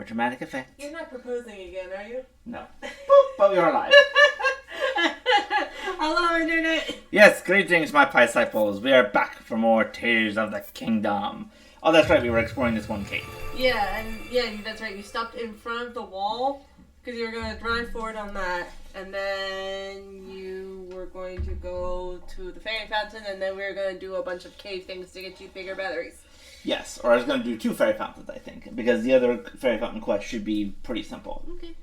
more dramatic effect. You're not proposing again, are you? No. Boop, but we are alive. Hello, Internet! Yes, greetings, my Pisciples. We are back for more Tears of the Kingdom. Oh, that's right, we were exploring this one cave. Yeah, that's right. You stopped in front of the wall because you were going to drive forward on that, and then you were going to go to the fairy fountain, and then we were going to do a bunch of cave things to get you bigger batteries. Yes, or I was going to do 2 fairy fountains, I think, because the other fairy fountain quest should be pretty simple. Okay.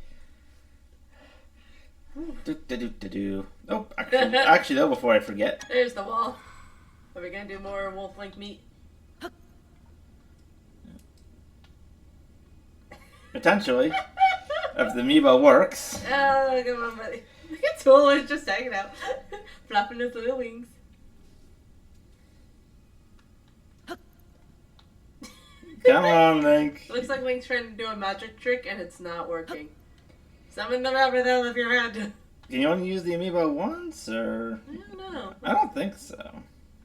Oh, actually, though, before I forget. There's the wall. Are we going to do more wolf link meat? Potentially. If the amiibo works. Oh, come on, buddy. Look at Tool just hanging out. Flapping his little wings. Come on, Link. Looks like Link's trying to do a magic trick and it's not working. Summon the rabbit out of your hand. Can you only use the amiibo once, or? I don't know. I don't think so. I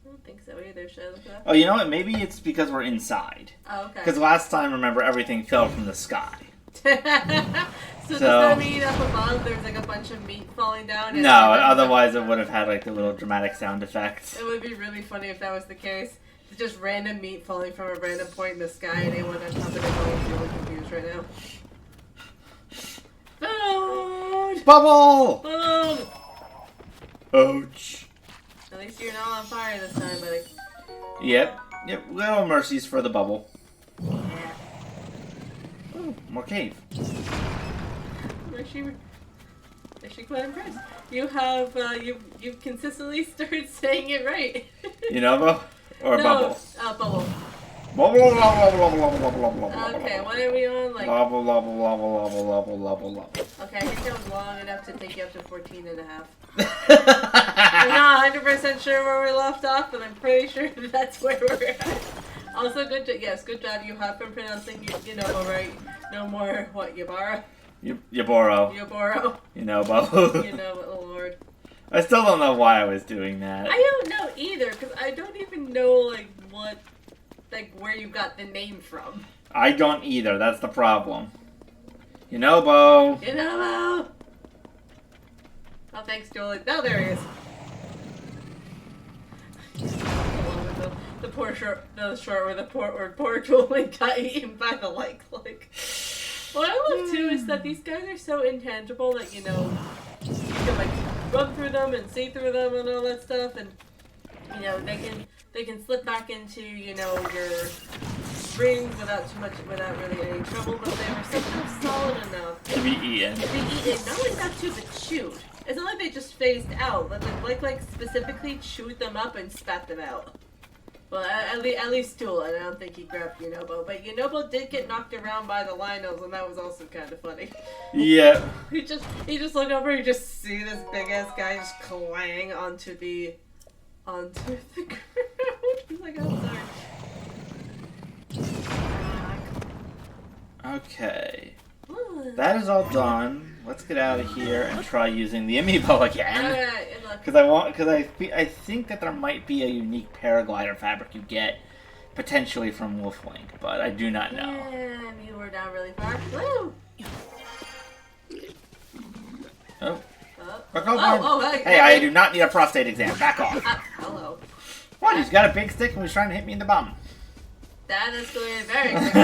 don't think so either. Should I look it up? Oh, you know what? Maybe it's because we're inside. Oh, okay. Because last time, remember, everything fell from the sky. So does that mean up above there's like a bunch of meat falling down? No, otherwise it would have had like the little dramatic sound effects. It would be really funny if that was the case. It's just random meat falling from a random point in the sky and anyone on top of it is really confused right now. Food! Bubble! Food! Ouch. At least you're not on fire this time, buddy. Yep. Little mercies for the bubble. Yeah. Ooh, more cave. Actually quite impressed. You have, you've consistently started saying it right. You know, Bo? Or no, bubble? Bubble. Bubble, bubble, bubble, bubble, bubble, bubble. Okay, what are we on? Like. Bubble, bubble, bubble, bubble, bubble, bubble, bubble. Okay, I think that was long enough to take you up to 14 and a half. I'm not 100% sure where we left off, but I'm pretty sure that's where we're at. Also, good job. You have been pronouncing you know right. No more what Yabara. Yaboro. Yaboro. You know, Bo. You know, oh Lord. I still don't know why I was doing that. I don't know either, because I don't even know where you got the name from. I don't either. That's the problem. You know, Bo. You know, Bo. Oh, thanks, Jolie. Oh, there he is. The poor short where poor Jolie got eaten by the light click. What I love too is that these guys are so intangible that you can like run through them and see through them and all that stuff, and they can slip back into your rings without really any trouble, but they were somehow solid enough to be eaten. Not only that too, but chewed. It's not like they just phased out, but they like specifically chewed them up and spat them out. Well, at least Tool, and I don't think he grabbed Yunobo, but Yunobo did get knocked around by the Lionels, and that was also kind of funny. Yeah. He just looked over, you just see this big ass guy just clang onto the ground. He's like, oh, sorry. Okay. That is all done. Let's get out of here and try using the amiibo again. Because I think that there might be a unique paraglider fabric you get potentially from Wolflink, but I do not know. Yeah, you were down really far. Woo! Hey, I do not need a prostate exam. Back off. Hello. What? He's got a big stick and was trying to hit me in the bum. That escalated very quickly.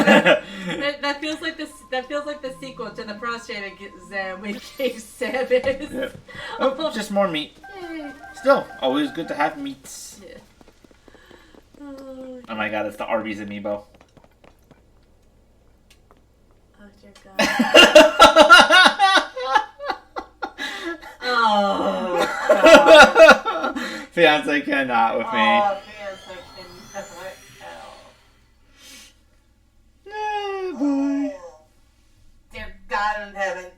that feels like the sequel to the prostate exam we gave Samus. Yep. Oh, just more meat. Yay. Still, always good to have meats. Yeah. Oh my god, it's the Arby's amiibo. Oh dear God. Oh. Fiance cannot with me. Oh, boy. Dear God in heaven.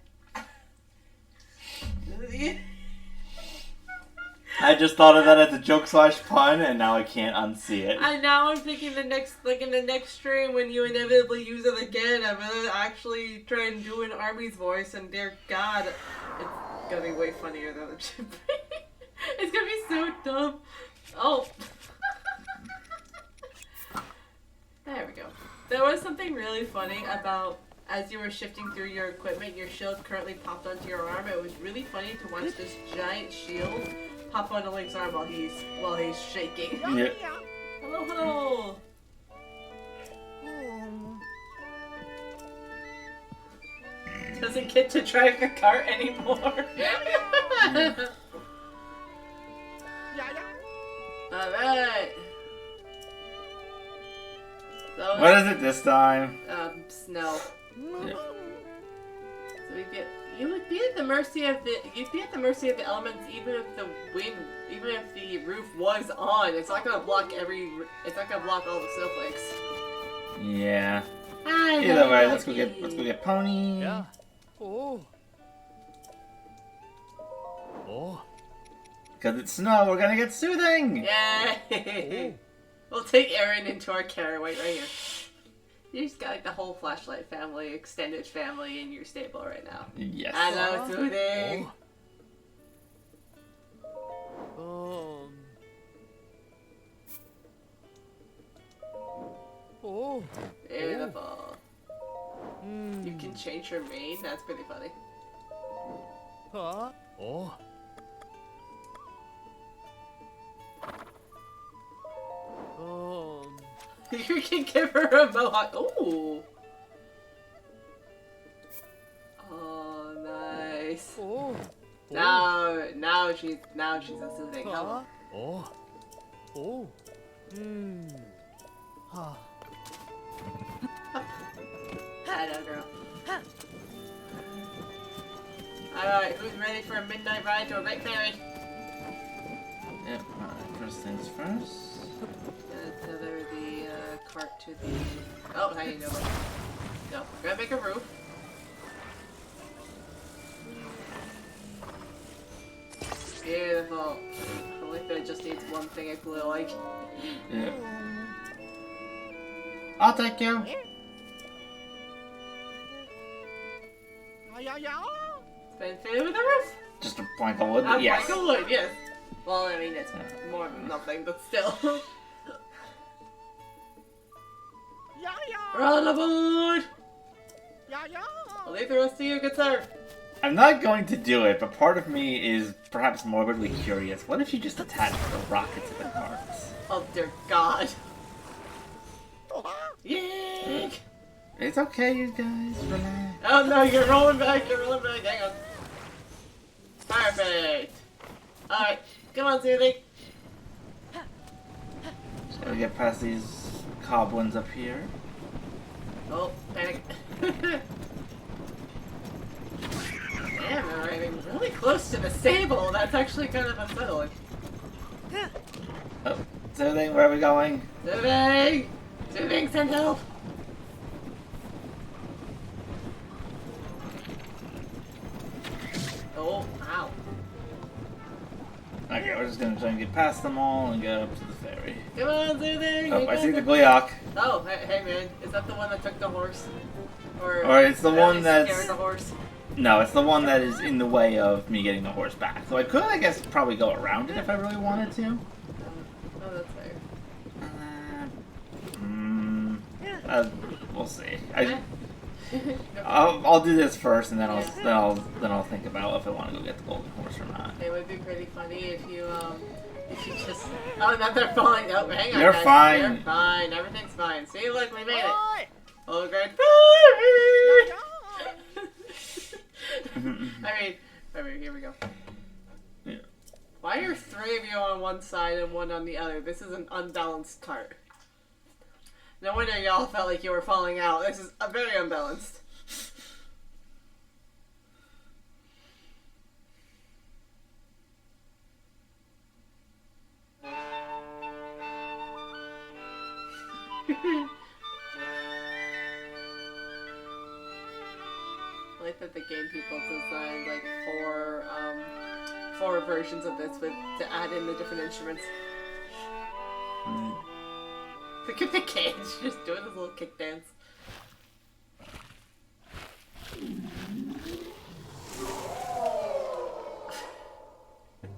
I just thought of that as a joke / pun, and now I can't unsee it. Now I'm thinking in the next stream when you inevitably use it again, I'm gonna actually try and do an Arby's voice, and dear God, it's gonna be way funnier than it should be. It's gonna be so dumb. Oh. There we go. There was something really funny about as you were shifting through your equipment, your shield currently popped onto your arm. It was really funny to watch this giant shield pop onto Link's arm while he's shaking. Yeah. Hello, hello. Doesn't get to drive the cart anymore. Alright. So, What is it this time? Snow. Yeah. So you would be at the mercy of the elements, even if the roof was on. It's not gonna block all the snowflakes. Yeah. Either way, let's go get Pony. Yeah. Oh. Oh. Because it's snow, we're gonna get soothing! Yay! We'll take Aaron into our care right here. You just got like the whole Flashlight family, extended family in your stable right now. Yes. I know, soothing! Oh. Beautiful. You can change your mane, that's pretty funny. Huh? Oh. You can give her a mohawk. Ooh. Oh, nice. Oh. Now she's a soothing. Huh? Oh. Oh. Huh. Hello, girl. Alright, who's ready for a midnight ride to a great ferry? Yep, first things first. Tether the cart to the... Oh, how do you know that? No, we're gonna make a roof. Beautiful. I like that it just needs one thing of glue, like... Yeah. I'll take you. Spin food with a roof? Just a plank of wood, A yes. plank of wood, yes. Well, I mean, it's more than nothing, but still. We're on the board! I'll leave the rest to you, good sir. I'm not going to do it, but part of me is perhaps morbidly curious. What if you just attached the rocket to the carts? Oh, dear God. Yay! It's okay, you guys. Relax. Oh no, you're rolling back, hang on. Perfect! Alright, come on, Soothing. Just gotta get past these cobwebs up here. Oh, panic. Damn, we're arriving really close to the stable. That's actually kind of unsettling. Oh, Soothing, where are we going? Soothing! Soothing, send help! Oh, ow. Okay, we're just gonna try and get past them all and get up to the ferry. Come on, Soothing! Oh, I see the Gleeok. Oh, hey man, is that the one that took the horse? Or it's the one that's... scared the horse? No, it's the one that is in the way of me getting the horse back. So I could, I guess, probably go around it if I really wanted to. Oh, that's fair. We'll see. I'll do this first, and then I'll think about if I want to go get the golden horse or not. It would be pretty funny if you just... Oh, now they're falling. Oh, hang on, You're guys. fine. You're fine. Everything's fine. See, look, we made it. Oh, great. I mean, here we go. Yeah. Why are 3 of you on one side and 1 on the other? This is an unbalanced cart. No wonder y'all felt like you were falling out. This is very unbalanced. I like that the game people designed like 4 versions of this to add in the different instruments. Look at the cage, just doing this little kick dance.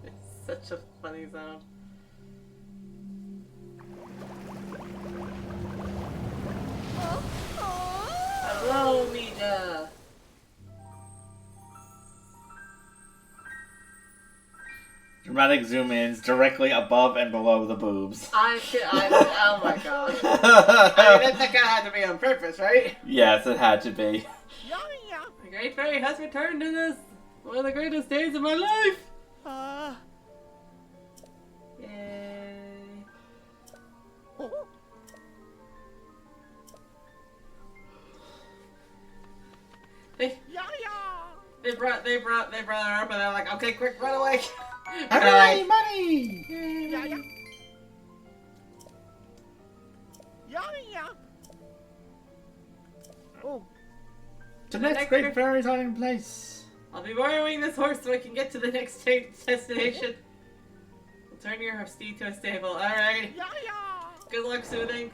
It's such a funny sound. Hello! Oh, Mija. Dramatic zoom ins directly above and below the boobs. Oh my god. I mean, that kind of had to be on purpose, right? Yes, it had to be. The Great Fairy has returned to this. One of the greatest days of my life. Yay. They brought her up and they're like, okay, quick, run away. Hooray, money! The next great fairy's on in place. I'll be borrowing this horse so I can get to the next destination. We'll turn your steed to a stable. Alright. Good luck soothing.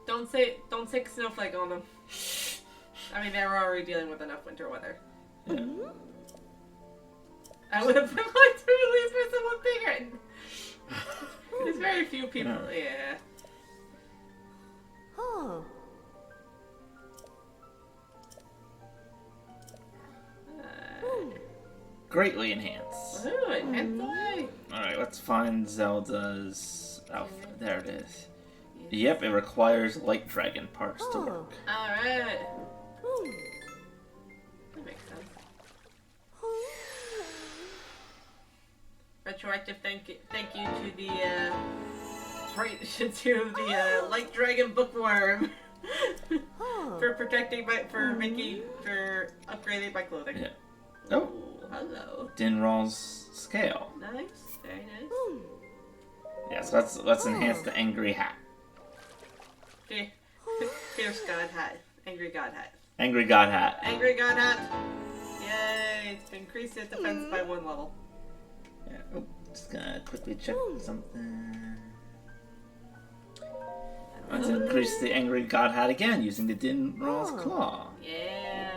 Don't stick snowflake on them. I mean, they were already dealing with enough winter weather. Yeah. I would have liked to release for someone bigger. There's very few people. Yeah. Greatly enhanced. Ooh, enhance away. Alright, let's find Zelda's outfit. There it is. Yep, it requires light dragon parts to work. Alright. That makes sense. Retroactive thank you to the light dragon bookworm for protecting for upgrading my clothing. Yeah. Oh. Ooh, hello. Dinral's scale. Nice, very nice. Yeah, so let's enhance the angry hat. Fierce god hat. Angry god hat. Angry god hat. Angry god hat. Yay! It's increased its defense by 1 level. Yeah. Oh, just gonna quickly check something. Let's increase the angry god hat again using the Dinral's claw. Yeah.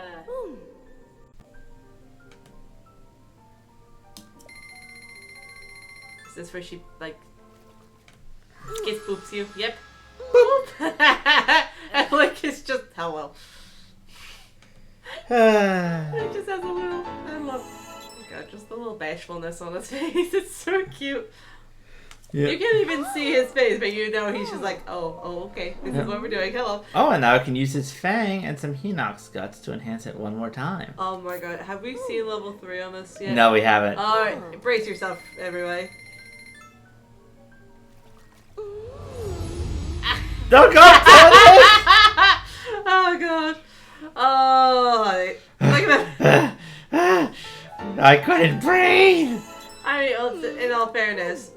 Is this where she kiss boops you? Yep. Boop. Like it's just hello. It just has a little. I love. Oh God, just a little bashfulness on his face. It's so cute. Yeah. You can't even see his face, but you know he's just like, oh, okay. This is what we're doing. Hello. Oh, and now I can use his fang and some Hinox guts to enhance it one more time. Oh my God, have we seen level 3 on this yet? No, we haven't. All right, brace yourself, everybody. Don't go! Oh God. Oh, honey. Look at that. I couldn't breathe. I mean, in all fairness,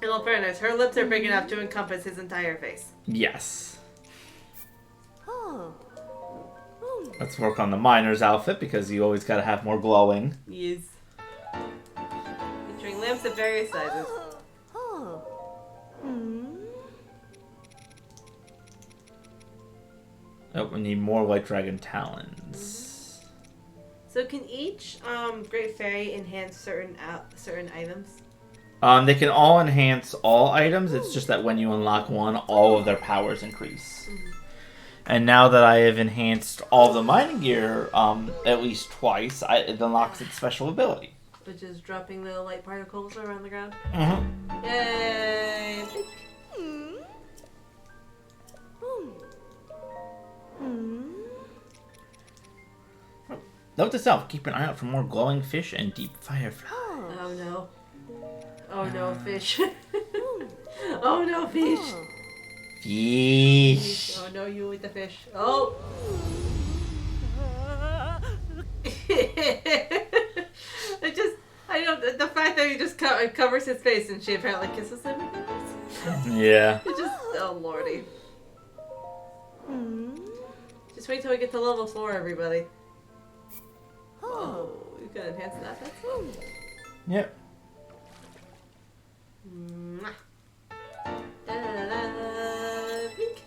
her lips are big enough to encompass his entire face. Yes. Let's work on the miner's outfit because you always gotta have more glowing. Yes. Featuring lamps of various sizes. Oh, we need more white dragon talons. So can each Great Fairy enhance certain items? They can all enhance all items. It's just that when you unlock one, all of their powers increase. And now that I have enhanced all the mining gear at least twice, it unlocks its special ability. Which is dropping the light particles around the ground? Mm-hmm. Yay! Note to self, keep an eye out for more glowing fish and deep fireflies. Oh no. Oh no, fish. Oh no, fish. Fish. Oh no, you with the fish. Oh. I don't, the fact that he just covers his face and she apparently kisses him. Yeah. It just, oh lordy. Just wait till we get to level 4, everybody. Oh, you can enhance that. That's fun. Yep. Pink.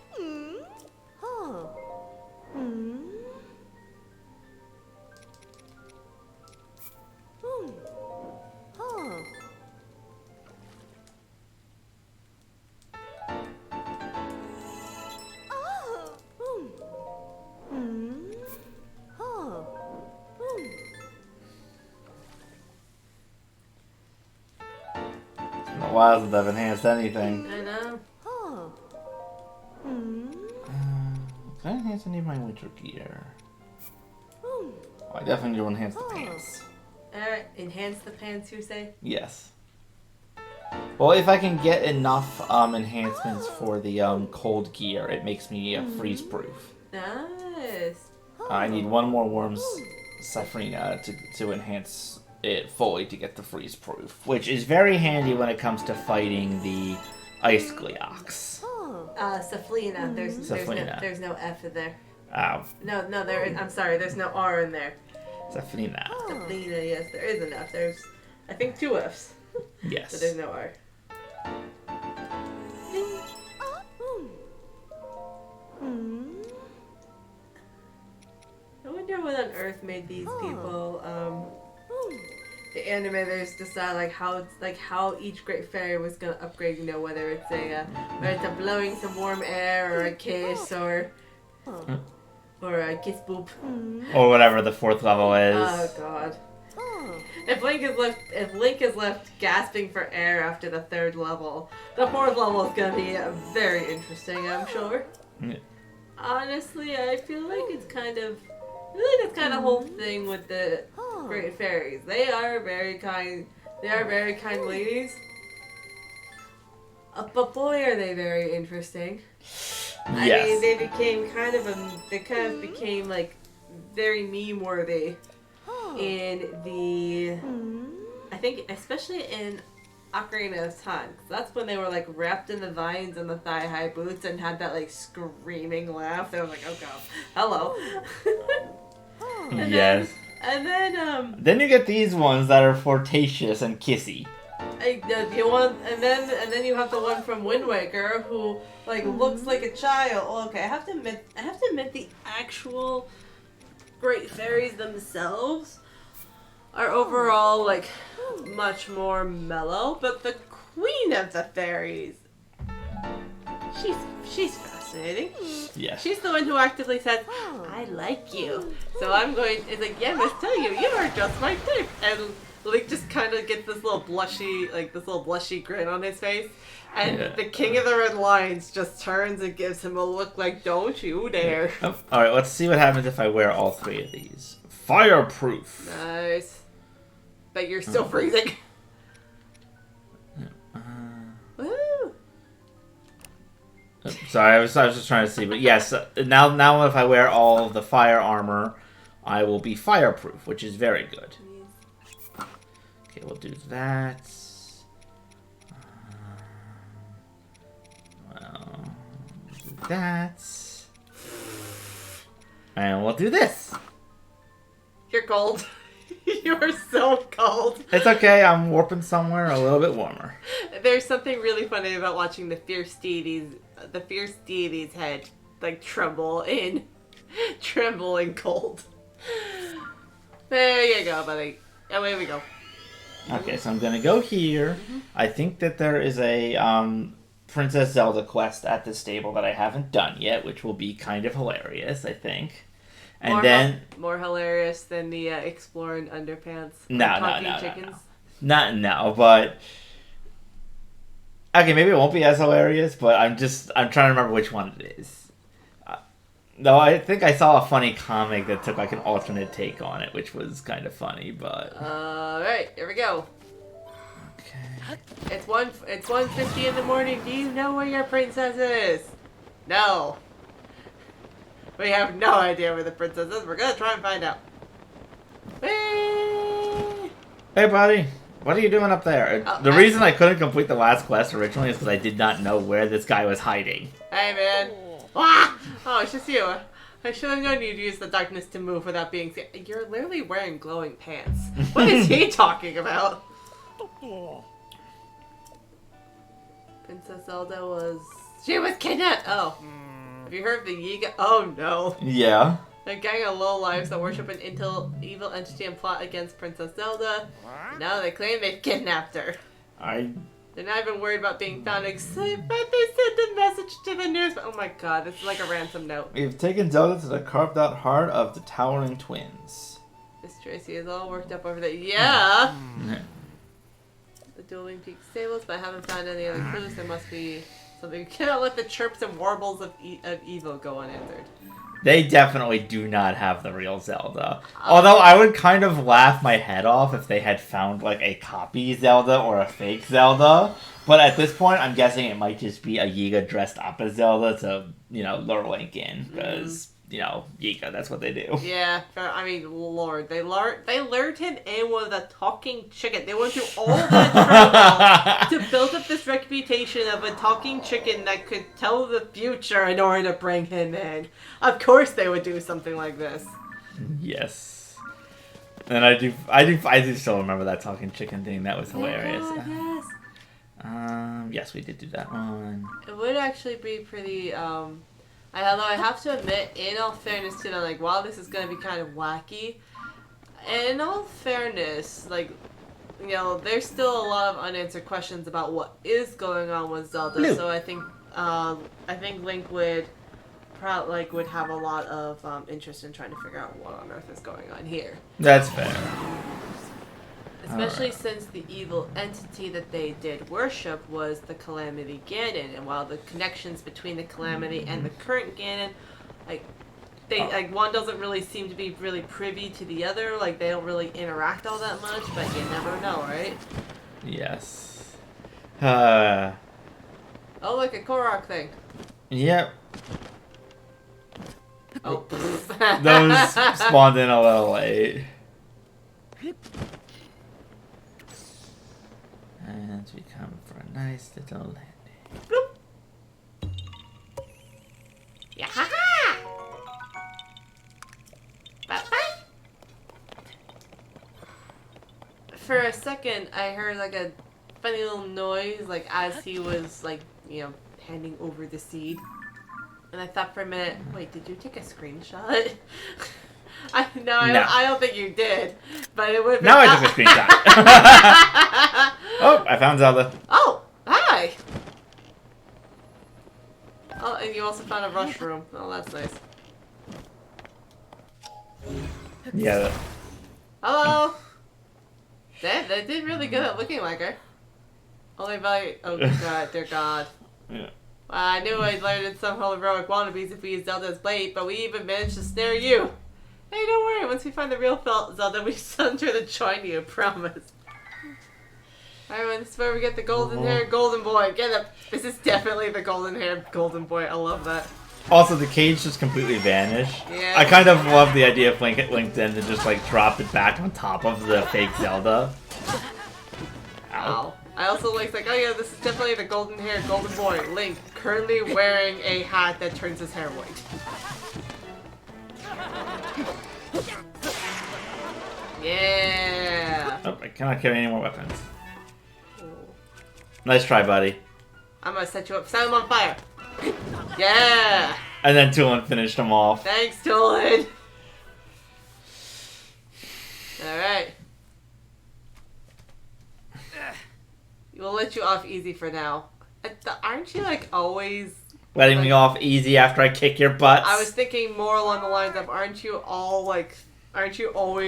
while since I've enhanced anything. I know. Can I enhance any of my winter gear? I definitely need to enhance the pants. Alright, enhance the pants, you say? Yes. Well, if I can get enough enhancements for the cold gear, it makes me freeze proof. Nice. I need one more Worm's Saphrina to enhance it fully to get the freeze proof, which is very handy when it comes to fighting the Ice Gleox. Saphlina. There's no F in there. Oh. No, I'm sorry, there's no R in there. Saphrina. Saphlina, yes, there is an F. There's, I think, 2 Fs. Yes. But there's no R. I wonder what on earth made these people, the animators decide how each great fairy was gonna upgrade. You know, whether it's a blowing some warm air or a kiss or a kiss boop or whatever the 4th level is. Oh god. If Link is left gasping for air after the 3rd level, the 4th level is gonna be very interesting, I'm sure. Yeah. Honestly, I feel like it's kind of the whole thing with the great fairies. They are very kind. They are very kind ladies. But boy, are they very interesting. Yes. I mean, they kind of became like very meme-worthy in the, I think, especially in Ocarina of Time. That's when they were like wrapped in the vines and the thigh-high boots and had that like screaming laugh. They were like, oh god, hello. Yes. Then you get these ones that are flirtatious and kissy. And then you have the one from Wind Waker who like looks like a child. Well, okay, I have to admit the actual great fairies themselves are overall like much more mellow, but the queen of the fairies, she's fascinating. Yes. She's the one who actively says, I like you. So it's like, yeah, I must tell you, you are just my type. And Link just kind of gets this little blushy grin on his face. And the King of the Red Lions just turns and gives him a look like, don't you dare. Alright, let's see what happens if I wear all 3 of these. Fireproof. Nice. But you're still freezing. Woo! Sorry, I was just trying to see, but yes, now if I wear all of the fire armor, I will be fireproof, which is very good. Okay, we'll do that. Do that. And we'll do this. You're cold. You're so cold. It's okay, I'm warping somewhere a little bit warmer. There's something really funny about watching the fierce deity's head like tremble in cold. There you go, buddy. Away we go. Okay, so I'm gonna go here. I think that there is a Princess Zelda quest at the stable that I haven't done yet, which will be kind of hilarious, I think. And more hilarious than the exploring underpants. No, chickens. No, but okay, maybe it won't be as hilarious, but I'm trying to remember which one it is. No, I think I saw a funny comic that took like an alternate take on it, which was kind of funny, but. Alright, here we go. Okay. It's 1:50 in the morning. Do you know where your princess is? No. We have no idea where the princess is. We're gonna try and find out. Whee! Hey, buddy. What are you doing up there? The reason I couldn't complete the last quest originally is because I did not know where this guy was hiding. Hey, man. Ah! Oh, it's just you. I should have known you'd use the darkness to move without being seen. You're literally wearing glowing pants. What is he talking about? Princess Zelda was... She was kidnapped! Oh. Have you heard of the Yiga? Oh, no. Yeah. A gang of lowlifes that worship an evil entity and plot against Princess Zelda. Now they claim they've kidnapped her. They're not even worried about being found, except that they sent a message to the news. Oh my god, this is like a ransom note. We've taken Zelda to the carved-out heart of the Towering Twins. Miss Tracy is all worked up over there. Yeah! Dueling Peak Stables, but I haven't found any other clues. There must be something. You cannot let the chirps and warbles of evil go unanswered. They definitely do not have the real Zelda. Although I would kind of laugh my head off if they had found like a copy Zelda or a fake Zelda. But at this point, I'm guessing it might just be a Yiga dressed up as Zelda to, lure Link in. Because, Yiga, that's what they do. Yeah, I mean, Lord, they lured him in with a talking chicken. They went through all that trouble to build up this reputation of a talking chicken that could tell the future in order to bring him in. Of course they would do something like this. Yes. And I do still remember that talking chicken thing. That was hilarious. Oh, God, yes. Yes, we did do that one. It would actually be pretty, although I have to admit, in all fairness to them, like, while this is going to be kind of wacky, in all fairness, like, there's still a lot of unanswered questions about what is going on with Zelda, Blue. So I think Link would have a lot of interest in trying to figure out what on earth is going on here. That's fair. Especially since the evil entity that they did worship was the Calamity Ganon, and while the connections between the Calamity and the current Ganon, one doesn't really seem to be really privy to the other, like they don't really interact all that much, but you never know, right? Yes. Oh, look, a Korok thing. Yep. Oh. Those spawned in a little late. And we come for a nice little landing. Bloop. Yeah-ha-ha! Bye-bye! For a second, I heard like a funny little noise, like as he was like, handing over the seed. And I thought for a minute, wait, did you take a screenshot? No. I don't think you did. But it would have been... Now I took a screenshot. Oh, I found Zelda. Oh, hi! Oh, and you also found a rush room. Oh, that's nice. Yeah. Hello! They did really good at looking like her. Only by... Oh, God, dear God. Yeah. I knew I'd learned in some heroic wannabes if we used Zelda's blade, but we even managed to snare you. Hey, don't worry. Once we find the real Zelda, we send her to join you. Promise. Alright, this is where we get the golden-haired golden boy. Get him. This is definitely the golden-haired golden boy. I love that. Also, the cage just completely vanished. Yeah. I kind of love the idea of Link linked in to just like drop it back on top of the fake Zelda. Ow. I also like, oh yeah, this is definitely the golden-haired golden boy, Link, currently wearing a hat that turns his hair white. Yeah! Oh, I cannot carry any more weapons. Nice try, buddy. I'm gonna set you up, set him on fire! Yeah! And then Tulin finished him off. Thanks, Tulin! Alright. We'll let you off easy for now. Aren't you, like, always... Letting me off easy after I kick your butts? I was thinking more along the lines of, aren't you always,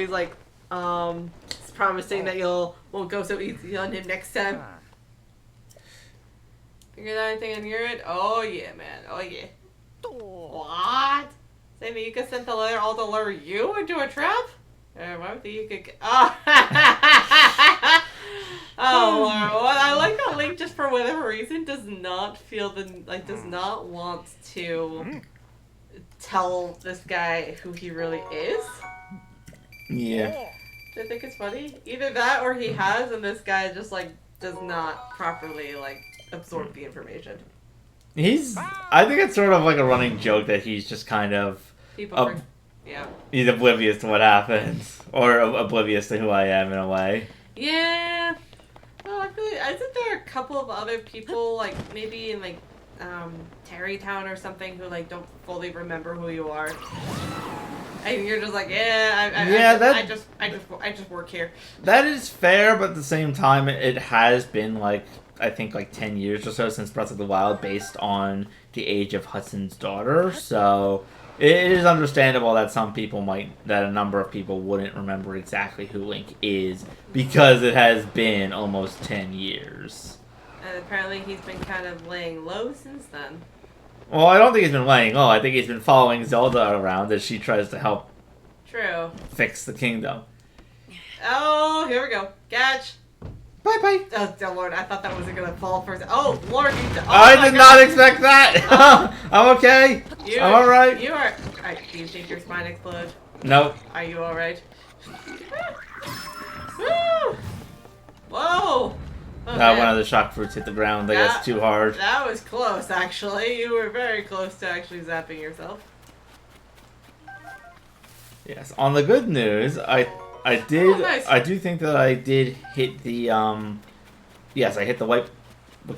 like, promising that won't go so easy on him next time? Figured out anything on your end? Oh, yeah, man. Oh, yeah. What? Saying that you could send the letter all to lure you into a trap? Why would you could... Oh, oh, Lord. Well, I like that Link, just for whatever reason, does not want to tell this guy who he really is. Yeah. I think it's funny. Either that or he has, and this guy just, like, does not properly, like, absorb the information. I think it's sort of like a running joke that he's just kind of... Yeah. He's oblivious to what happens. Or oblivious to who I am, in a way. Yeah. Well, isn't there a couple of other people, like, maybe in, like, Terrytown or something, who, like, don't fully remember who you are? And you're just like, I just work here. That is fair, but at the same time, it has been, like, I think, like, 10 years or so since Breath of the Wild, based on the age of Hudson's daughter, so... It is understandable that that a number of people wouldn't remember exactly who Link is because it has been almost 10 years. And apparently he's been kind of laying low since then. Well, I don't think he's been laying low. I think he's been following Zelda around as she tries to help fix the kingdom. Oh, here we go. Catch. Bye-bye. Oh, Lord, I thought that wasn't going to fall first. Oh, Lord. I did not expect that. I'm okay. I'm alright. You are... Alright, do you think your spine explode? Nope. Are you alright? Woo! Whoa! Okay. One of the shock fruits hit the ground. I guess too hard. That was close, actually. You were very close to actually zapping yourself. Yes. On the good news, I did. Oh, nice. I do think that I did hit the Yes, I hit the white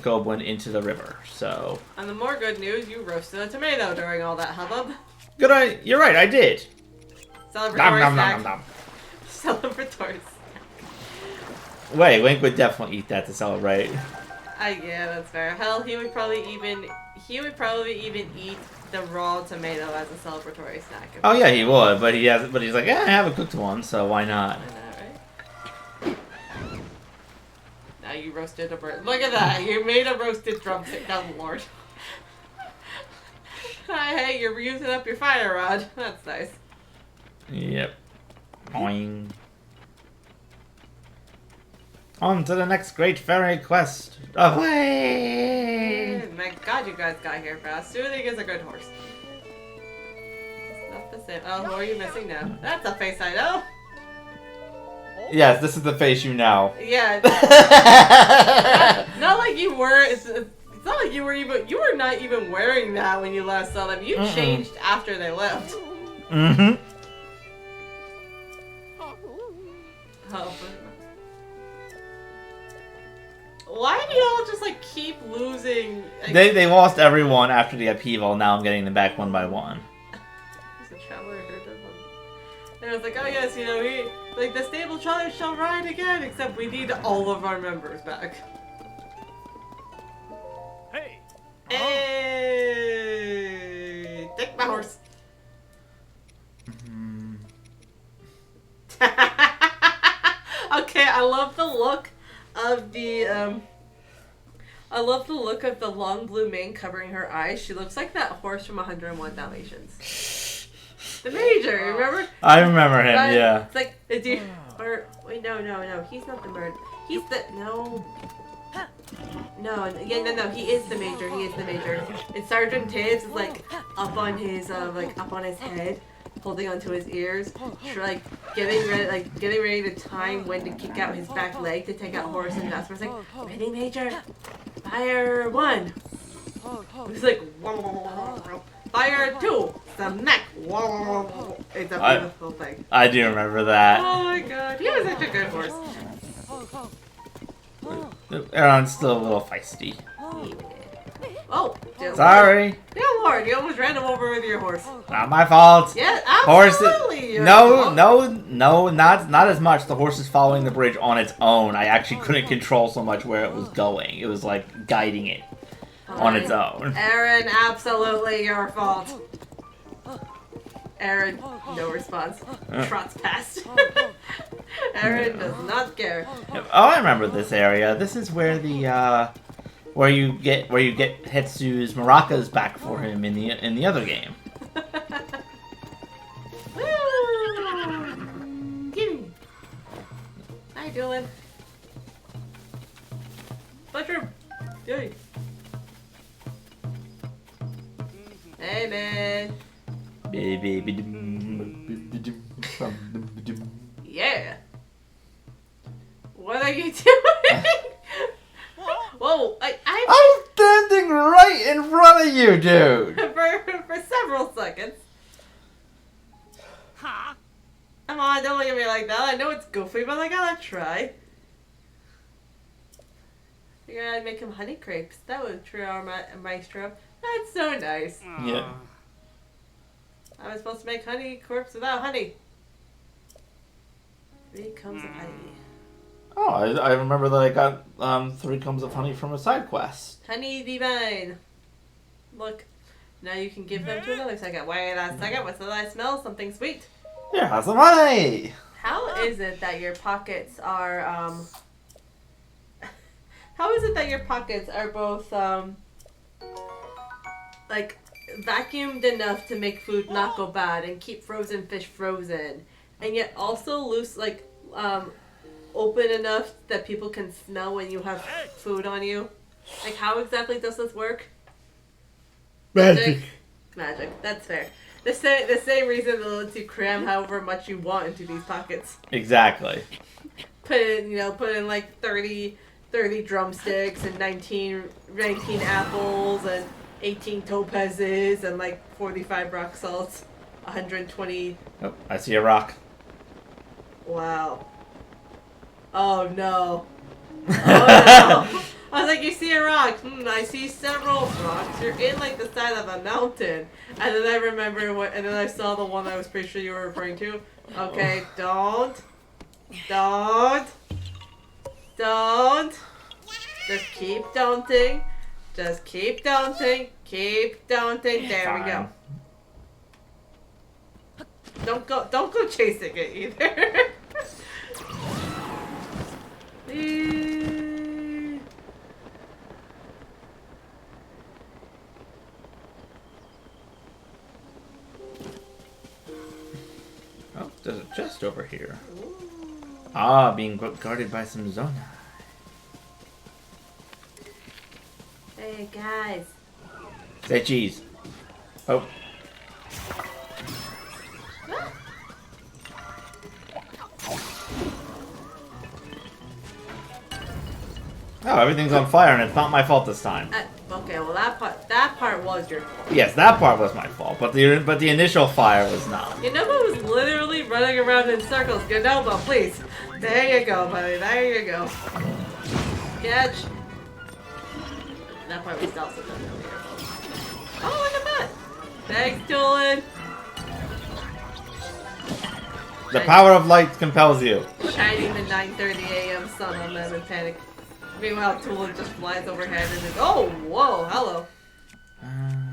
goblin into the river. So. And the more good news, you roasted a tomato during all that hubbub. Good. You're right. I did. Celebratory snack. Celebratory snack. Wait, Link would definitely eat that to celebrate. Yeah, that's fair. Hell, he would probably even eat the raw tomato as a celebratory snack. Oh yeah, he would, but he's like, I haven't cooked one, so why not? I know, right? Now you roasted a bird. Look at that! You made a roasted drumstick. Oh Lord. Hey, you're using up your fire rod. That's nice. Yep. Boing. On to the next great fairy quest. Away! My God, you guys got here fast. Soothing is a good horse. It's not the same. Oh, who are you missing now? That's a face I know. Yes, this is the face you know. Yeah. not like you were. It's not like you were even. You were not even wearing that when you last saw them. You changed after they left. Mm-hmm. Oh. Why do y'all just like keep losing? Like, They lost everyone after the upheaval. Now I'm getting them back one by one. He's a traveler heard of him. And I was like, oh yes, you know, the stable child shall ride again, except we need all of our members back. Hey! Hey! Take my horse. Okay, I love the look of the long blue mane covering her eyes. She looks like that horse from 101 Dalmatians. The Major, remember? I remember him, yeah. It's like the dude, or wait, no, he's not the bird. He's the no, he is the Major. He is the Major. And Sergeant Tibbs is like up on his head, holding onto his ears, like getting ready to time when to kick out his back leg to take out horse, and that's where it's like, ready, Major, fire 1. It's like fire 2, smack. It's a beautiful thing. I do remember that. Oh my God, he was such a good horse. Aaron's still a little feisty. Oh, sorry. Yeah, Lord, you almost ran him over with your horse. Not my fault. Yeah, absolutely. No, not as much. The horse is following the bridge on its own. I actually couldn't control so much where it was going. It was like guiding it on its own. Aaron, absolutely your fault. Aaron, no response. Trots past. Aaron does not care. Oh, I remember this area. This is where the where you get Hetsu's maracas back for him in the other game. How you doing? Mushroom. Yay. Hey man. Yeah. What are you doing? Whoa! I'm standing right in front of you, dude. for several seconds. Come on, don't look at me like that. I know it's goofy, but I gotta try. Figured I'd make him honey crepes. That would true our maestro. That's so nice. Yeah. I was supposed to make honey crepes without honey. 3 combs of honey. Oh, I remember that I got 3 combs of honey from a side quest. Honey divine. Look, Now you can give them to another second. Wait a second, what's that I smell? Something sweet. Here, have some money! How is it that your pockets are, how is it that your pockets are both, like, vacuumed enough to make food not go bad and keep frozen fish frozen, and yet also loose, like, open enough that people can smell when you have food on you? Like, how exactly does this work? Magic. That's fair. The same reason that lets you cram however much you want into these pockets. Exactly. Put in like 30 drumsticks and 19 apples and 18 topazes and like 45 rock salts, 120. Oh, I see a rock. Wow. Oh no. Oh no. I was like, you see a rock. I see several rocks. You're in like the side of a mountain. And then I remember and then I saw the one I was pretty sure you were referring to. Okay, don't. Just keep daunting. Keep daunting. There we go. Don't go chasing it either. Oh, there's a chest over here. Ah, being guarded by some Zona. Hey guys. Say cheese. Oh. Oh, everything's on fire and it's not my fault this time. Okay, well that part was your fault. Yes, that part was my fault, but the initial fire was not. Yunobo was literally running around in circles. Yunobo, please. There you go, buddy. There you go. Catch. That part was also definitely your fault. Oh, look at that. Thanks, Tulin. The power of light compels you. Shining the 9:30 a.m. sun on them in panic. Meanwhile, Tulin just flies overhead and is, oh, whoa, hello.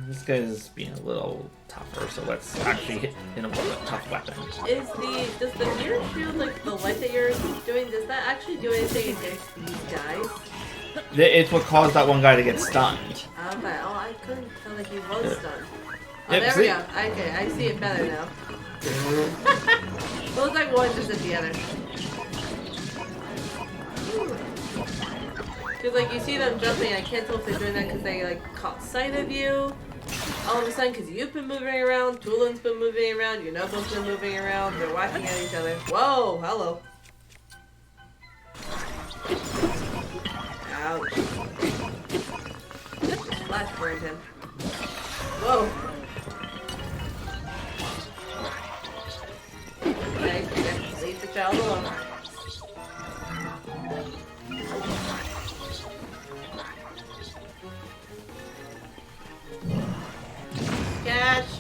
This guy's being a little tougher, so let's actually hit him with a tough weapon. Does the mirror shield, like the light that you're doing, does that actually do anything against these guys? It's what caused that one guy to get stunned. Okay, oh, I couldn't tell that he was stunned. Oh, Yep, there see? we go. Okay, I see it better now. It looks like one just at the other. Because, like, you see them jumping, I can't tell if they're doing that because they, like, caught sight of you. All of a sudden, because you've been moving around, Tulin's been moving around, Yunobo's been moving around, they're whacking at each other. Whoa, hello. Ouch. Splash burned him. Whoa. Okay, leave the child alone. Catch!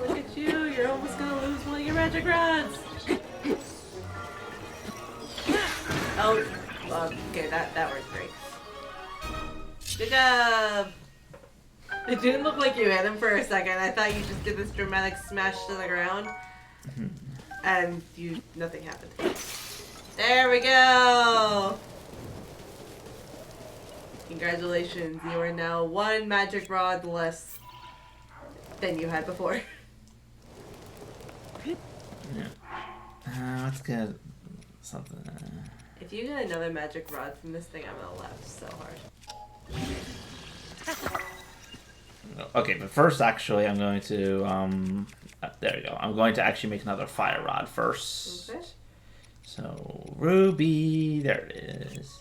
Look at you, you're almost gonna lose one of your magic rods! Oh, okay, that worked great. Good job! It didn't look like you hit him for a second. I thought you just did this dramatic smash to the ground. And nothing happened. There we go! Congratulations, you are now one magic rod less than you had before. Yeah. Let's get something. If you get another magic rod from this thing, I'm gonna laugh so hard. Okay, but first, actually, I'm going to, there we go. I'm going to actually make another fire rod first. Okay. So, Ruby, there it is.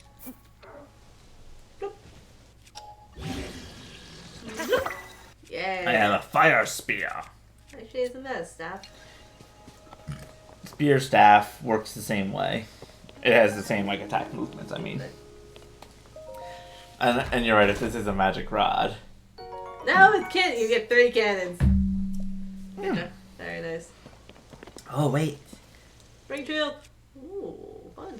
Yeah. I have a fire spear. Actually, isn't that a staff? Spear staff works the same way. It has the same, like, attack movements, I mean. And you're right, if this is a magic rod. No, it can't. You get 3 cannons. Yeah. Very nice. Oh, wait. Spring shield. Ooh, fun.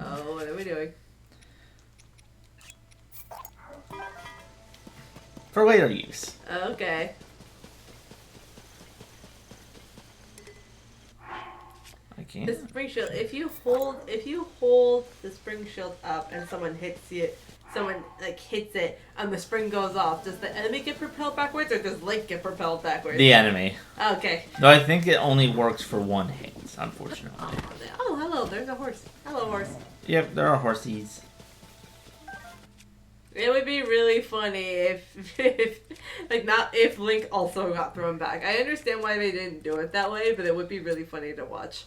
Oh, what are we doing? for later use. Okay. I can't. The spring shield. If you hold the spring shield up and someone hits it and the spring goes off, does the enemy get propelled backwards or does Link get propelled backwards? The enemy. Okay. No, I think it only works for one hit, unfortunately. Oh, hello. There's a horse. Hello, horse. Yep, there are horsies. It would be really funny if Link also got thrown back. I understand why they didn't do it that way, but it would be really funny to watch.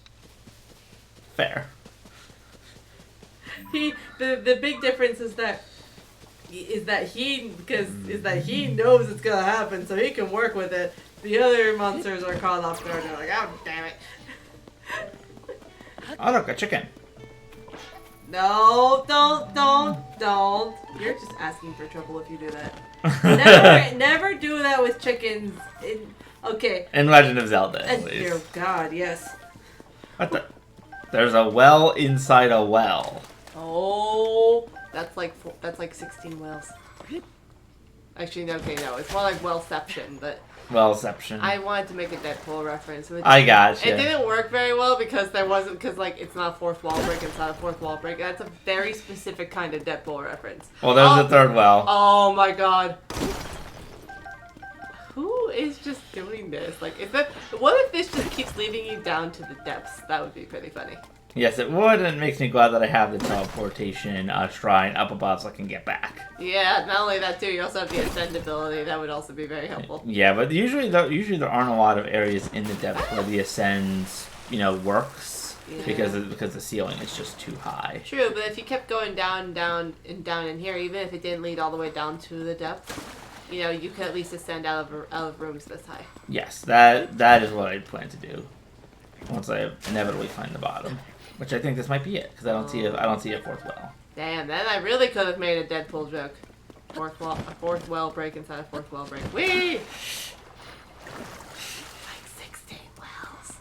Fair. The big difference is that he knows it's gonna happen, so he can work with it. The other monsters are caught off guard. They're like, oh damn it! Oh look, a chicken. No, don't. You're just asking for trouble if you do that. Never do that with chickens. Okay. In Legend of Zelda, at least. Dear God, yes. What the? There's a well inside a well. Oh, that's like 16 wells. Actually, no, okay, no, it's more like wellception, but Wellception. I wanted to make a Deadpool reference. I gotcha. It didn't work very well because it's not a fourth wall break, it's not a fourth wall break. That's a very specific kind of Deadpool reference. Well, there's a third well. Oh my God. Who is just doing this? Like, what if this just keeps leading you down to the depths? That would be pretty funny. Yes, it would, and it makes me glad that I have the teleportation shrine up above so I can get back. Yeah, not only that too, you also have the ascend ability. That would also be very helpful. Yeah, but usually there aren't a lot of areas in the depth where the ascend, works because the ceiling is just too high. True, but if you kept going down, in here, even if it didn't lead all the way down to the depth, you could at least ascend out of rooms this high. Yes, that is what I plan to do once I inevitably find the bottom. Which I think this might be it, because I don't see a fourth well. Damn, then I really could have made a Deadpool joke. A fourth well break inside a fourth well break. Whee! Like 16 wells.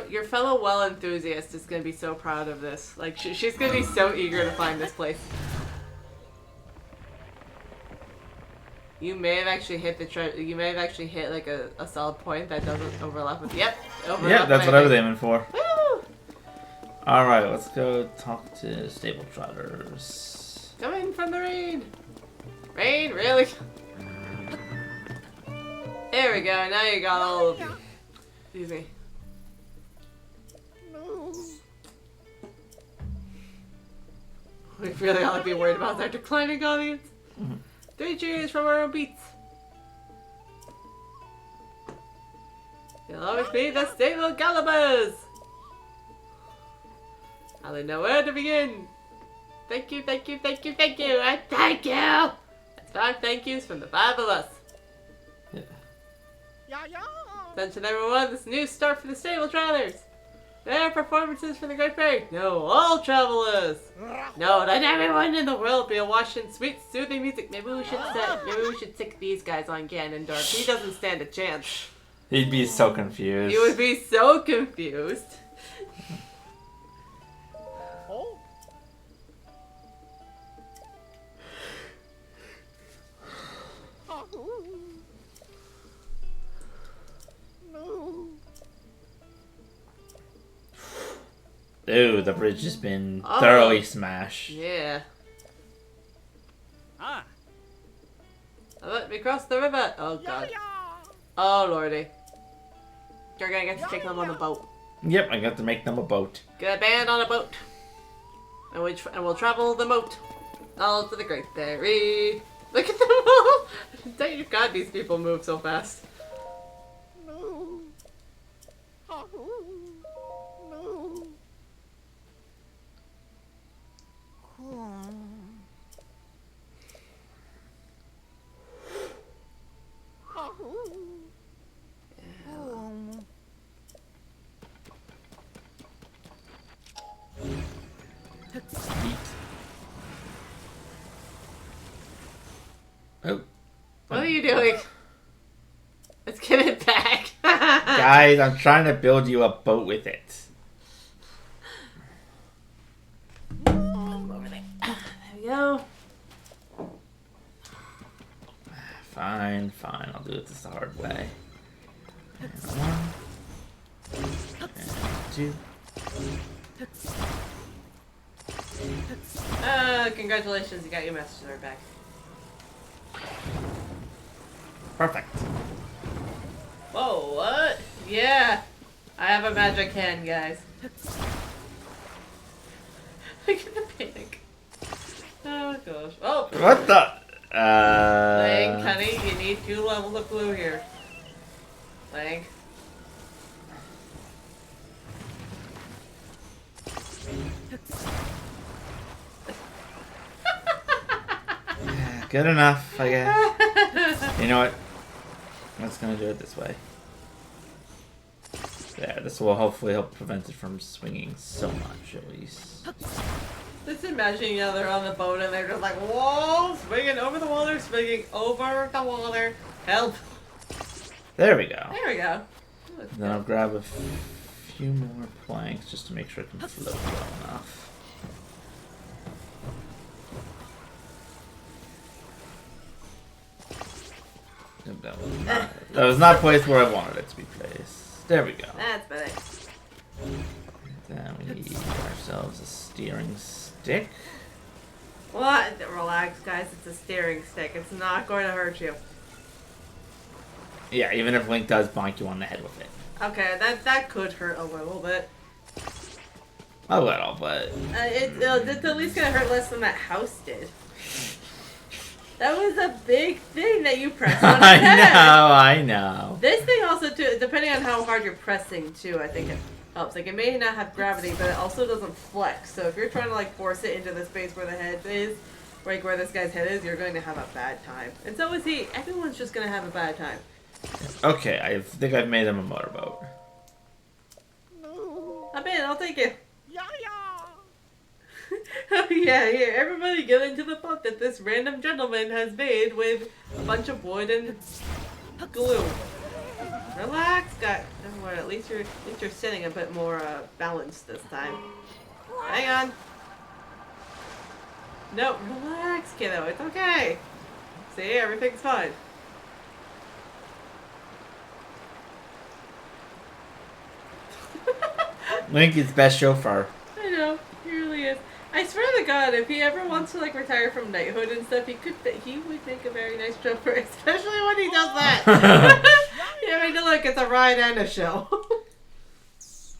Your fellow well enthusiast is gonna be so proud of this. Like she's gonna be so eager to find this place. You may have actually hit you may have actually hit like a solid point that doesn't overlap with. Yep. Yeah, that's what I was aiming for. Woo! All right, let's go talk to stable trotters. Coming from the rain. Rain, really? There we go. Now you got all of them. Excuse me. We really ought to be worried about that declining audience. 3 cheers from our own beats. You'll always be the stable Calibers. I don't know where to begin. Thank you, and thank you. That's 5 thank yous from the 5 of us. Attention everyone, this new start for the stable travelers. Their performances for the Great Fairy. No, all travelers. No, let everyone in the world be awash in sweet, soothing music. Maybe we should stick these guys on Ganondorf. He doesn't stand a chance. He'd be so confused. He would be so confused. Ooh, the bridge has been thoroughly smashed. Yeah. Ah. Let me cross the river. Oh god. Oh lordy. You're gonna get to take them on a boat. Yep, I got to make them a boat. Get a band on a boat. And we'll travel the moat. All to the Great Fairy. Look at them all! Thank God these people move so fast. No. Oh. What are you doing? Let's get it back. Guys, I'm trying to build you a boat with it. Over there. There we go. Fine, fine. I'll do it this the hard way. And 1. And 2. Congratulations, you got your message there back. Perfect. Whoa, what? Yeah. I have a magic hand, guys. Look at the panic. Oh gosh. Oh! What the? Lang, honey, you need 2 levels of blue here. Lang. Good enough, I guess. You know what? I'm just gonna do it this way. There, this will hopefully help prevent it from swinging so much, at least. Just imagine, you know, they're on the boat and they're just like, whoa, swinging over the water, swinging over the water. Help. There we go. There we go. Then I'll grab a few more planks just to make sure it can float well enough. That was not placed where I wanted it to be placed. There we go. That's better. Then we need ourselves a steering stick. What? Relax, guys. It's a steering stick. It's not going to hurt you. Yeah, even if Link does bonk you on the head with it. Okay, that could hurt a little bit. A little, but... It's at least going to hurt less than that house did. That was a big thing that you pressed on his head. I know. This thing also, too, depending on how hard you're pressing, too, I think it helps. Like, it may not have gravity, but it also doesn't flex. So if you're trying to, like, force it into the space where the head is, like where this guy's head is, you're going to have a bad time. And so is he. Everyone's just going to have a bad time. Okay, I think I've made him a motorboat. No. I'm in, I'll take it. Yeah, yeah. Oh yeah, here, everybody get into the boat that this random gentleman has made with a bunch of wood and glue. Relax, guys. Don't worry, at least you're sitting a bit more balanced this time. Hang on. No, relax, kiddo. It's okay. See, everything's fine. Link is best chauffeur. I know, he really is. I swear to God, if he ever wants to like retire from knighthood and stuff, he would make a very nice chauffeur, especially when he does that. Yeah, I mean, look, it's a ride and a show. Yes.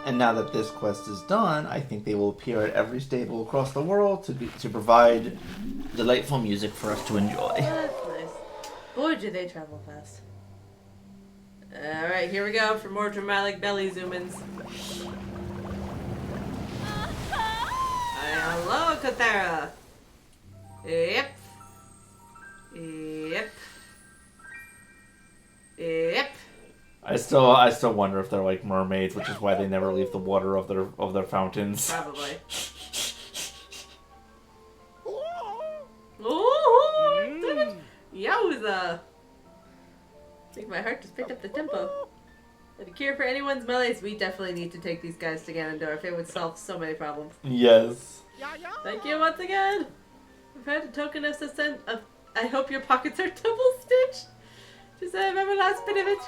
And now that this quest is done, I think they will appear at every stable across the world to provide delightful music for us to enjoy. That's nice. Boy, do they travel fast. Alright, here we go for more dramatic belly zoom-ins. Hello, Kathera. Yep. Yep. Yep. I still wonder if they're like mermaids, which is why they never leave the water of their fountains. Probably. Oh. Ooh! Yowza! I think my heart just picked up the tempo. But a cure for anyone's malaise, we definitely need to take these guys to Ganondorf. It would solve so many problems. Yes. Yeah, yeah. Thank you once again! I've had a token of suspense of I hope your pockets are double stitched! Just every last bit of it.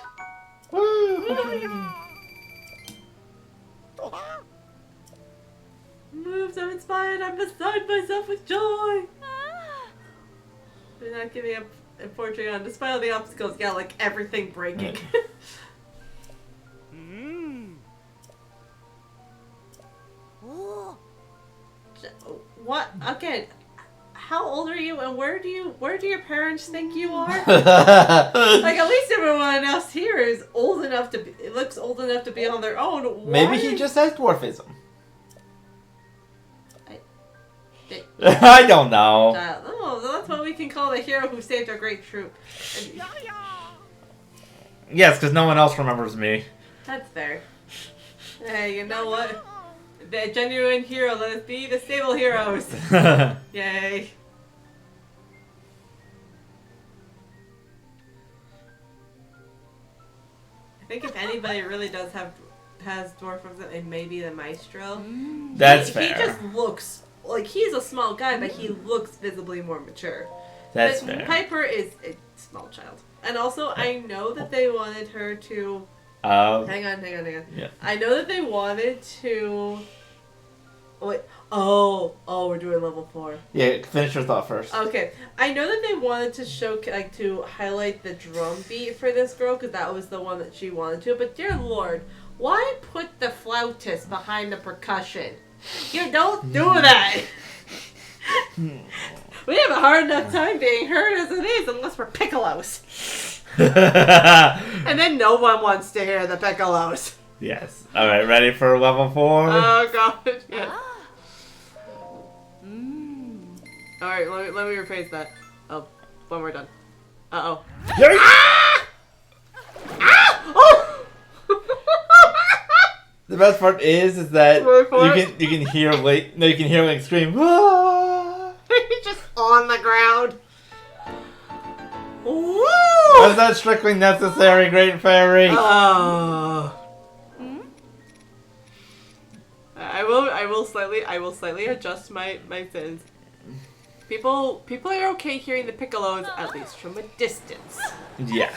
Moves, I'm inspired, I'm beside myself with joy! They're not giving up at Fortreon despite all the obstacles. Yeah, like everything breaking. Oh. What? Okay. How old are you and where do your parents think you are? Like at least everyone else here is old enough enough to be, it looks old enough to be on their own. Why? Maybe he just has dwarfism. I don't know. Oh, that's what we can call the hero who saved our great troop. And, Yes, because no one else remembers me. that's fair. Hey, you know what? The genuine hero, let us be the stable heroes. Yay. I think if anybody really has dwarfism, it may be the maestro. That's He fair. just looks like he's a small guy, but he looks visibly more mature. That's But fair. Piper is a small child. And also, I know that they wanted her to... Oh. Hang on. Yeah. I know that they wanted to... Wait. Oh, we're doing level 4. Yeah, finish your thought first. Okay. I know that they wanted to to highlight the drum beat for this girl, because that was the one that she wanted to. But dear lord, why put the flautist behind the percussion? You don't do that! We have a hard enough time being heard as it is, unless we're piccolos. And then no one wants to hear the piccolos. Yes. Alright, ready for level 4? Oh god. Yeah. Alright, let me rephrase that. Oh, when we're done. Uh-oh. Oh! The best part is that you can hear Link scream. "Ah!" He's just on the ground. Woo! Was that strictly necessary, Great Fairy? I will slightly adjust my sins. People are okay hearing the piccolos at least from a distance. Yes.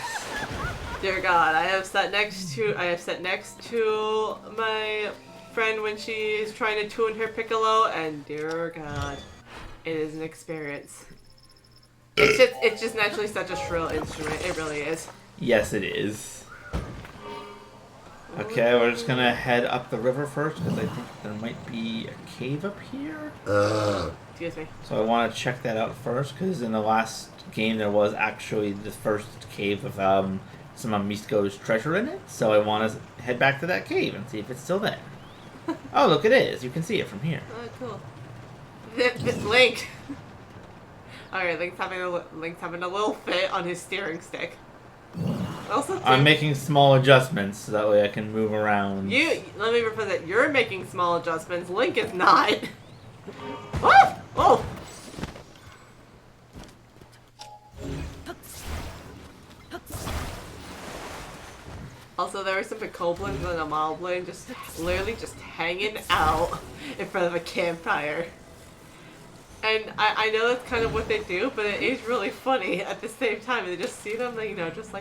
Dear God, I have sat next to my friend when she is trying to tune her piccolo, and dear God, it is an experience. It's just naturally such a shrill instrument. It really is. Yes, it is. Okay, we're just gonna head up the river first because I think there might be a cave up here. Excuse me. So I want to check that out first because in the last game there was actually the first cave with some of Misko's treasure in it. So I want to head back to that cave and see if it's still there. Oh, look, it is. You can see it from here. Oh, cool. This Link. Alright, Link's having a little fit on his steering stick. Also, I'm making small adjustments so that way I can move around. let me repeat that. You're making small adjustments. Link is not. Oh! Oh! Also, there were some Picoblins and a Moblin just literally just hanging out in front of a campfire. And I know that's kind of what they do, but it is really funny at the same time. They just see them, you know, just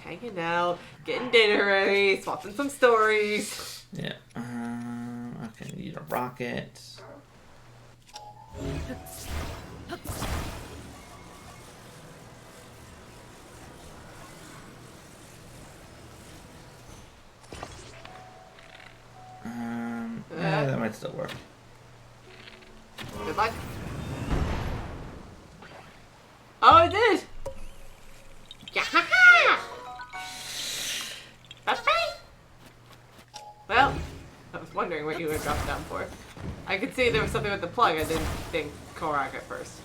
hanging out, getting dinner ready, swapping some stories. Yeah. Okay, need a rocket. Yeah, that might still work. Good luck. Oh, it did! Yeah! Well, I was wondering what you would drop down for. I could see there was something with the plug. I didn't think Korak at first.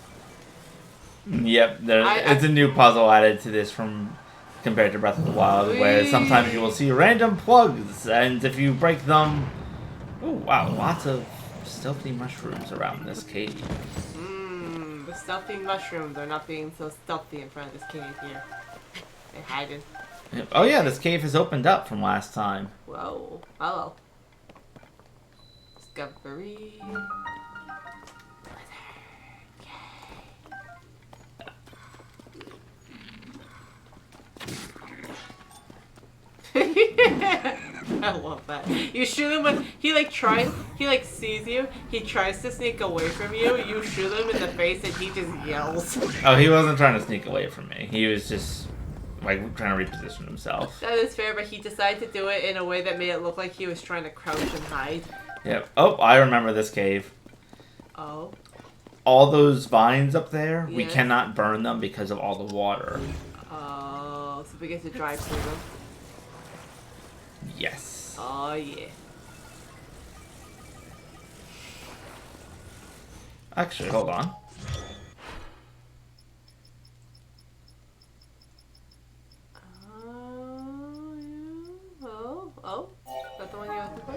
Yep, it's a new puzzle added to this compared to Breath of the Wild, where sometimes you will see random plugs, and if you break them... Oh, wow, lots of stealthy mushrooms around this cave. The stealthy mushrooms are not being so stealthy in front of this cave here. They're hiding. Yep. Oh yeah, this cave has opened up from last time. Whoa. Hello. Discovery. I love that. You shoot him when he sees you, he tries to sneak away from you, you shoot him in the face and he just yells. Oh, he wasn't trying to sneak away from me. He was just like trying to reposition himself. That is fair, but he decided to do it in a way that made it look like he was trying to crouch and hide. Yep. Oh, I remember this cave. Oh. All those vines up there, we Yes. cannot burn them because of all the water. Oh, so we get to drive through them. Yes. Oh yeah. Actually, hold on. Oh. Is that the one you're looking for?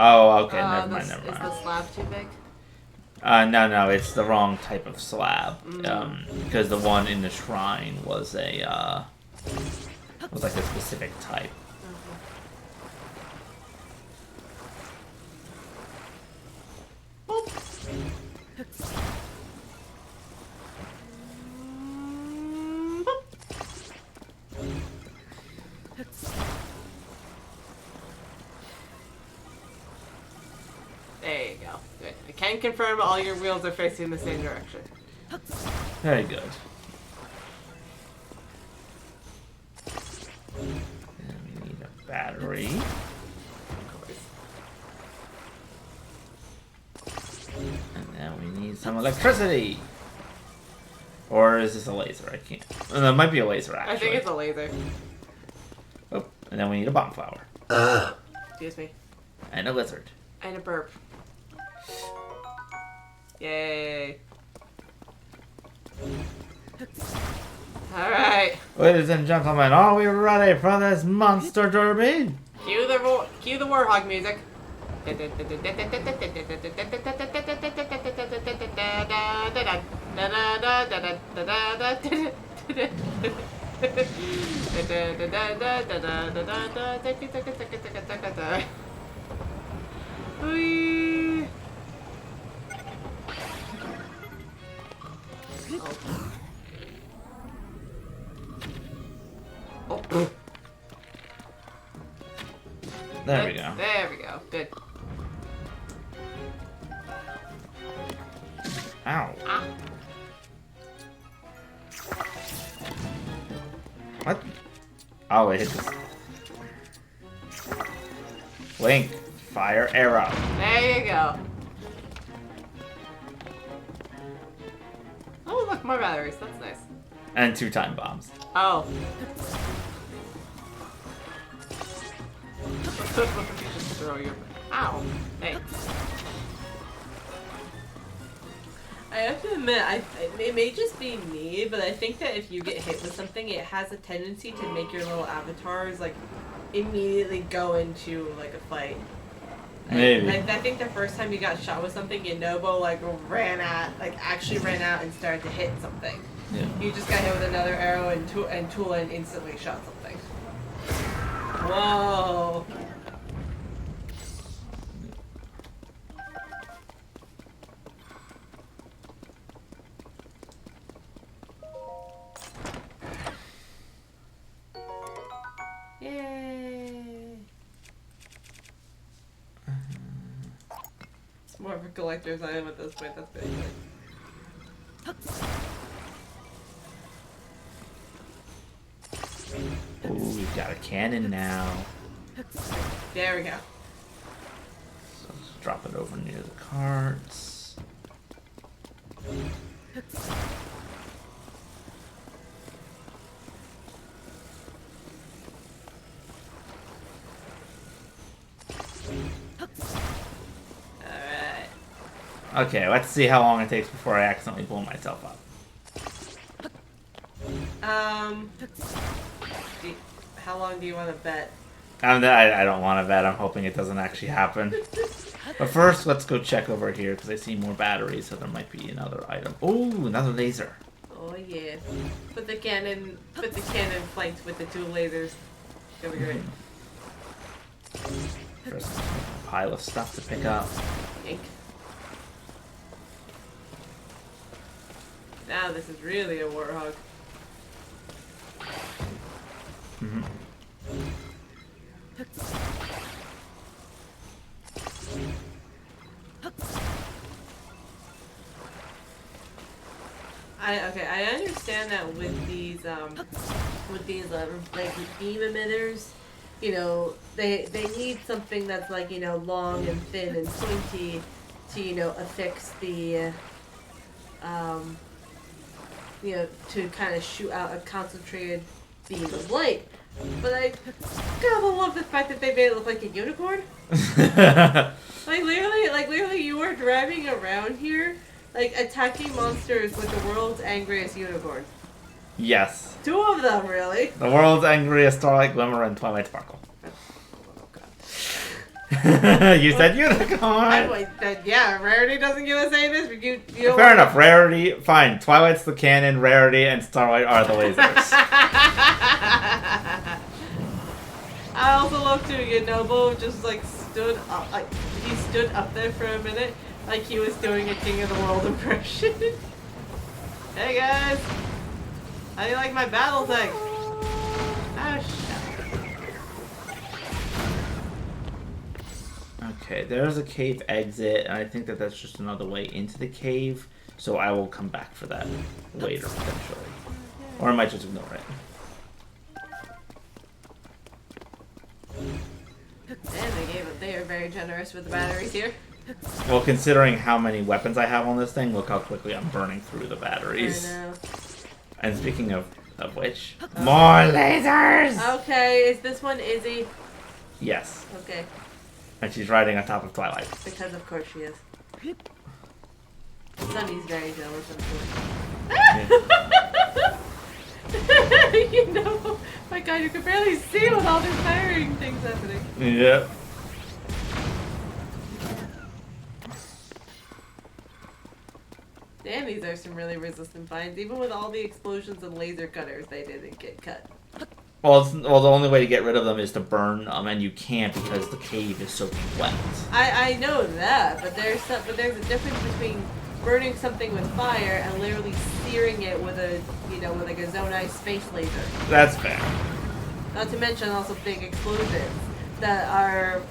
Oh, okay. Never mind. Is the slab too big? No, it's the wrong type of slab. Mm. Because the one in the shrine was like a specific type. There you go. Good. I can confirm all your wheels are facing the same direction. Very good. And we need a battery. Of course. And then we need some electricity. Or is this a laser? I can't. It might be a laser, actually. I think it's a laser. Oh, and then we need a bomb flower. Excuse me. And a lizard. And a burp. Yay. Alright. Ladies and gentlemen, are we ready for this monster derby? Cue the Warhog music. Whee! Oh. There we go. There we go. Good. Ow. Ah. What? Oh, it hit this. Link. Fire arrow. There you go. Oh, look, more batteries. That's nice. And 2 time bombs. Oh. Just throw your... Ow. Hey. I have to admit, it may just be me, but I think that if you get hit with something, it has a tendency to make your little avatars, like, immediately go into, like, a fight. Maybe. I think the first time you got shot with something, Yanobo, like, actually ran out and started to hit something. Yeah. You just got hit with another arrow, and Tulin instantly shot something. Whoa. Yay. It's more of a collector's item at this point, that's pretty good. Ooh, we've got a cannon now. There we go. So let's drop it over near the carts. Alright. Okay, let's see how long it takes before I accidentally blow myself up. How long do you want to bet? I don't want to bet. I'm hoping it doesn't actually happen. But first, let's go check over here because I see more batteries, so there might be another item. Oh, another laser. Oh yeah. Put the cannon flanked with the 2 lasers. It'll be great. There's a pile of stuff to pick up. Yank. Now this is really a warhog. Mm-hmm. I understand that with these like beam emitters, you know, they need something that's like, you know, long and thin and pointy, to affix the to kind of shoot out a concentrated beam of light. But I gotta love the fact that they made it look like a unicorn. Literally, you were driving around here, attacking monsters with the world's angriest unicorn. Yes. 2 of them, really. The world's angriest Starlight Glimmer and Twilight Sparkle. Oh, God. You said unicorn! Yeah, Rarity doesn't give us any of this, but you know Fair enough, Rarity, fine. Twilight's the canon, Rarity and Starlight are the lasers. I also love too, Noble just stood up, he stood up there for a minute, like he was doing a King of the World impression. Hey guys! How do you like my battle tank? Ah, Okay, there's a cave exit, and I think that that's just another way into the cave, so I will come back for that later, potentially. Or I might just ignore it. And they are very generous with the batteries here. Well, considering how many weapons I have on this thing, look how quickly I'm burning through the batteries. I know. And speaking of which, more lasers! Okay, is this one Izzy? Yes. Okay. And she's riding on top of Twilight. Because of course she is. Sunny's very jealous, of course. My God, you can barely see with all these firing things happening. Yep. Damn, these are some really resistant finds. Even with all the explosions and laser cutters, they didn't get cut. Well, the only way to get rid of them is to burn them, and you can't because the cave is soaking wet. I know that, but there's a difference between burning something with fire and literally searing it with a a zonai space laser. That's fair. Not to mention also big explosives that are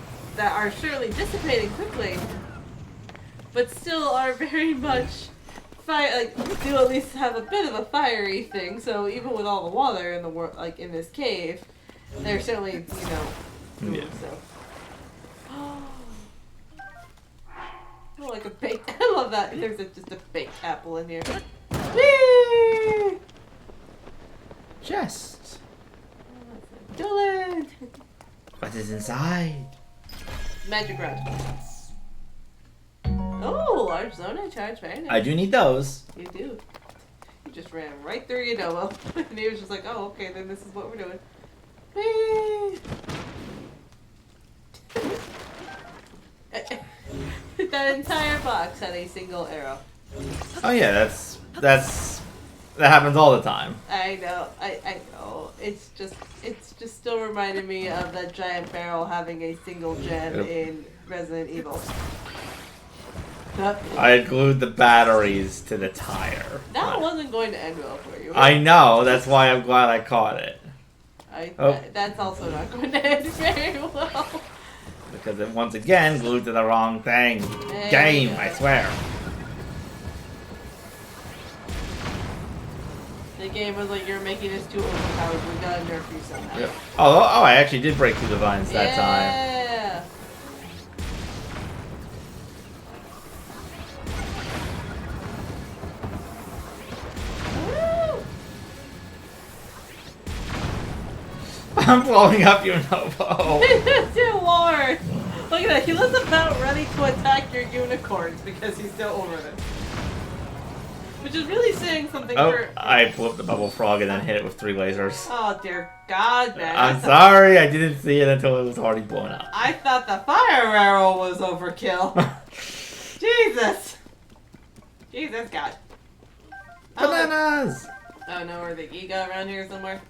surely dissipating quickly, but still are very much do at least have a bit of a fiery thing. So even with all the water in the in this cave, they're certainly Yeah. So. Oh, like a baked. I love that. There's just a baked apple in here. Whee! Chest. Dylan! What is inside? Magic rod. Oh, large zona charge. Very nice. I do need those. You do. You just ran right through Yodomo. And he was just like, oh, okay, then this is what we're doing. Whee! That entire box had a single arrow. Oh yeah, that happens all the time. I know. I know. It's just still reminded me of that giant barrel having a single gem in Resident Evil. I glued the batteries to the tire. That wasn't going to end well for you. I know. That's why I'm glad I caught it. That's also not going to end very well. Because it once again glued to the wrong thing. Game, I swear. The game was like, you're making this too overpowered. We gotta nerf you somehow. Yep. Oh, I actually did break through the vines that time. Yeah. I'm blowing up Yonobo. Dear Lord! Look at that. He was about ready to attack your unicorns because he's still over them. Which is really saying something for... I blew up the bubble frog and then hit it with 3 lasers. Oh, dear God, man. I'm sorry, I didn't see it until it was already blown up. I thought the fire arrow was overkill. Jesus! Jesus, God. Bananas! Oh, no, are the Giga around here somewhere?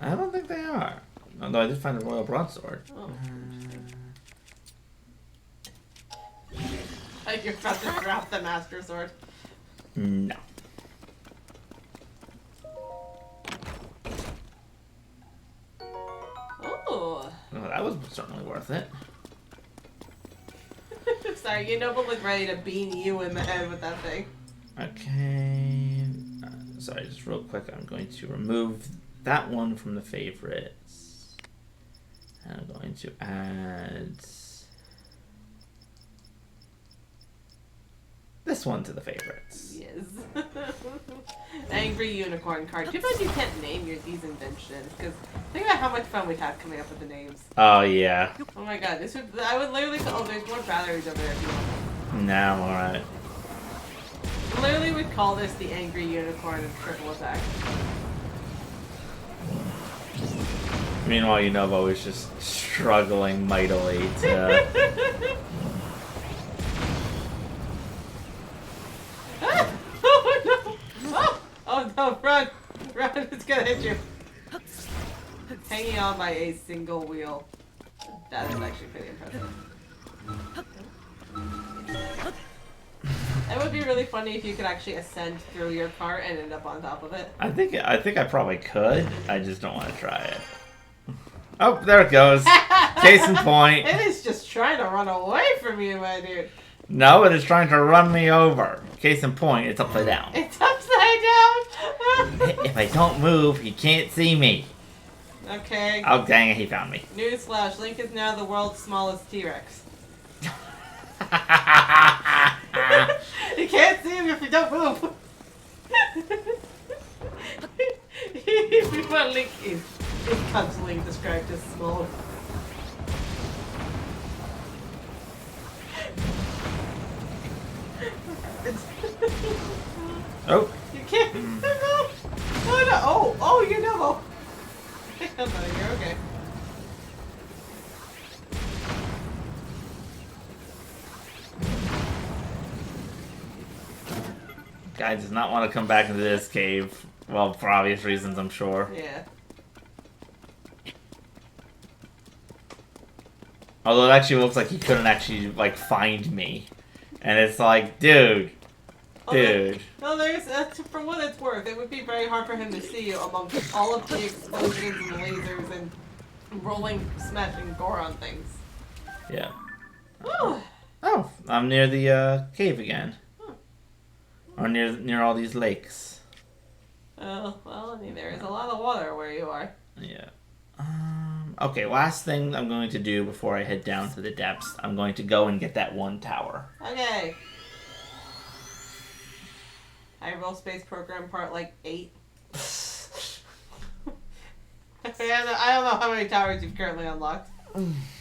I don't think they are. Although I did find a royal broadsword. Oh. Like you're about to drop the Master Sword. No. Oh. Well, that was certainly worth it. Sorry, Yonobo looked ready to bean you in the head with that thing. Okay. Sorry, just real quick, I'm going to remove that one from the favorites. And I'm going to add next one to the favorites. Yes. Angry unicorn card. Too bad you can't name these inventions, because think about how much fun we'd have coming up with the names. Oh, yeah. Oh my god, I would literally call, oh, there's more batteries over there if you want. No, I'm alright. Literally would call this the angry unicorn of triple attack. Meanwhile, Yunobo is just struggling mightily to... Oh no! Oh no, run! Run, it's gonna hit you. Hanging on by a single wheel. That is actually pretty impressive. It would be really funny if you could actually ascend through your cart and end up on top of it. I think I probably could. I just don't want to try it. Oh, there it goes. Case in point. It is just trying to run away from you, my dude. No, it is trying to run me over. Case in point, it's upside down. It's upside down. If I don't move, he can't see me. Okay. Oh, dang it, he found me. Newsflash, Link is now the world's smallest T-Rex. You can't see him if you don't move. Before Link is constantly described as small. Oh. You can't. No. Oh no. Oh, you know. I'm out of here. Okay. Guy does not want to come back into this cave. Well, for obvious reasons, I'm sure. Yeah. Although it actually looks like he couldn't actually, like, find me. And it's like, dude. Dude. No, there's, for what it's worth, it would be very hard for him to see you amongst all of the explosions and lasers and rolling, smashing gore on things. Yeah. Whew. Oh, I'm near the cave again. Or near all these lakes. Oh, well, I mean, there is a lot of water where you are. Yeah. Okay, last thing I'm going to do before I head down to the depths, I'm going to go and get that one tower. Okay. Hyrule Space Program Part, like, 8. I don't know how many towers you've currently unlocked,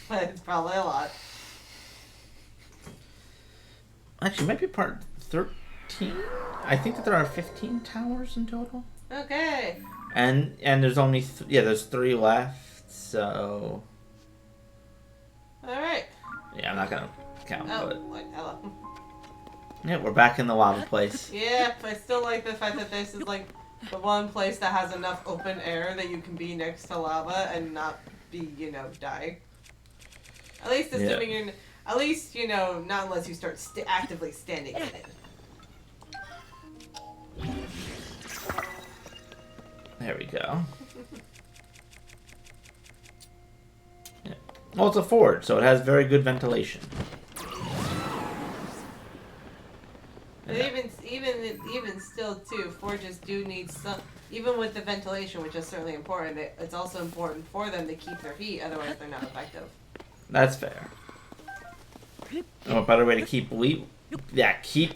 but it's probably a lot. Actually, it might be part 13? I think that there are 15 towers in total. Okay. And there's only, there's 3 left, so... Alright. Yeah, I'm not gonna count, Oh, but... wait, hello. Yeah, we're back in the lava place. Yeah, I still like the fact that this is like the one place that has enough open air that you can be next to lava and not be, die. At least assuming you're, at least, not unless you start actively standing in it. There we go. Yeah. Well, it's a forge, so it has very good ventilation. But even still, too, forges do need some. Even with the ventilation, which is certainly important, it's also important for them to keep their heat. Otherwise, they're not effective. That's fair. Oh, a better way to keep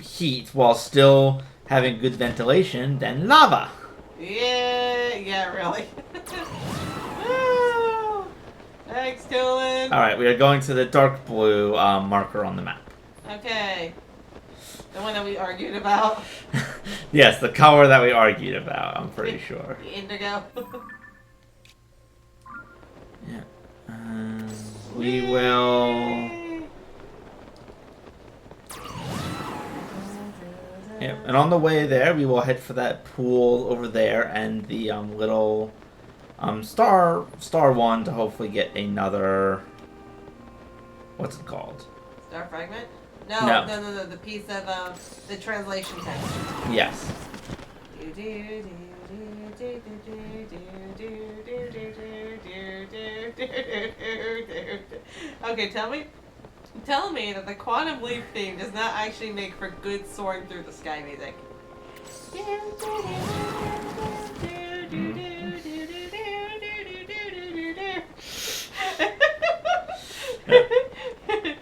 heat while still having good ventilation than lava. Yeah, really. Woo! Thanks, Dylan. All right, we are going to the dark blue marker on the map. Okay. The one that we argued about. Yes, the color that we argued about, I'm pretty sure. The indigo. Yeah. We will... Yeah, and on the way there, we will head for that pool over there and the little star one to hopefully get another... What's it called? Star fragment? No. The piece of the translation text. Yes. Okay, tell me that the Quantum Leap theme does not actually make for good soaring through the sky music.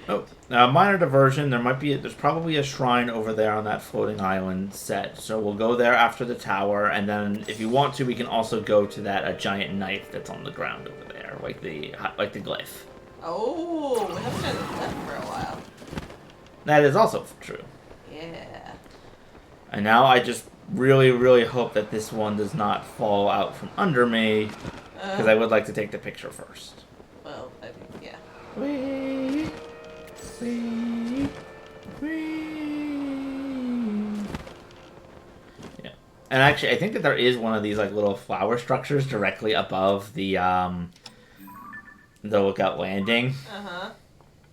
Oh, now minor diversion. There's probably a shrine over there on that floating island set. So we'll go there after the tower, and then if you want to, we can also go to that giant knife that's on the ground over there, like the glyph. Oh, we haven't done that for a while. That is also true. Yeah. And now I just really, really hope that this one does not fall out from under me, because I would like to take the picture first. Well, I mean, yeah. Whee! Whee! Whee! Yeah. And actually, I think that there is one of these like little flower structures directly above the lookout landing. Uh-huh.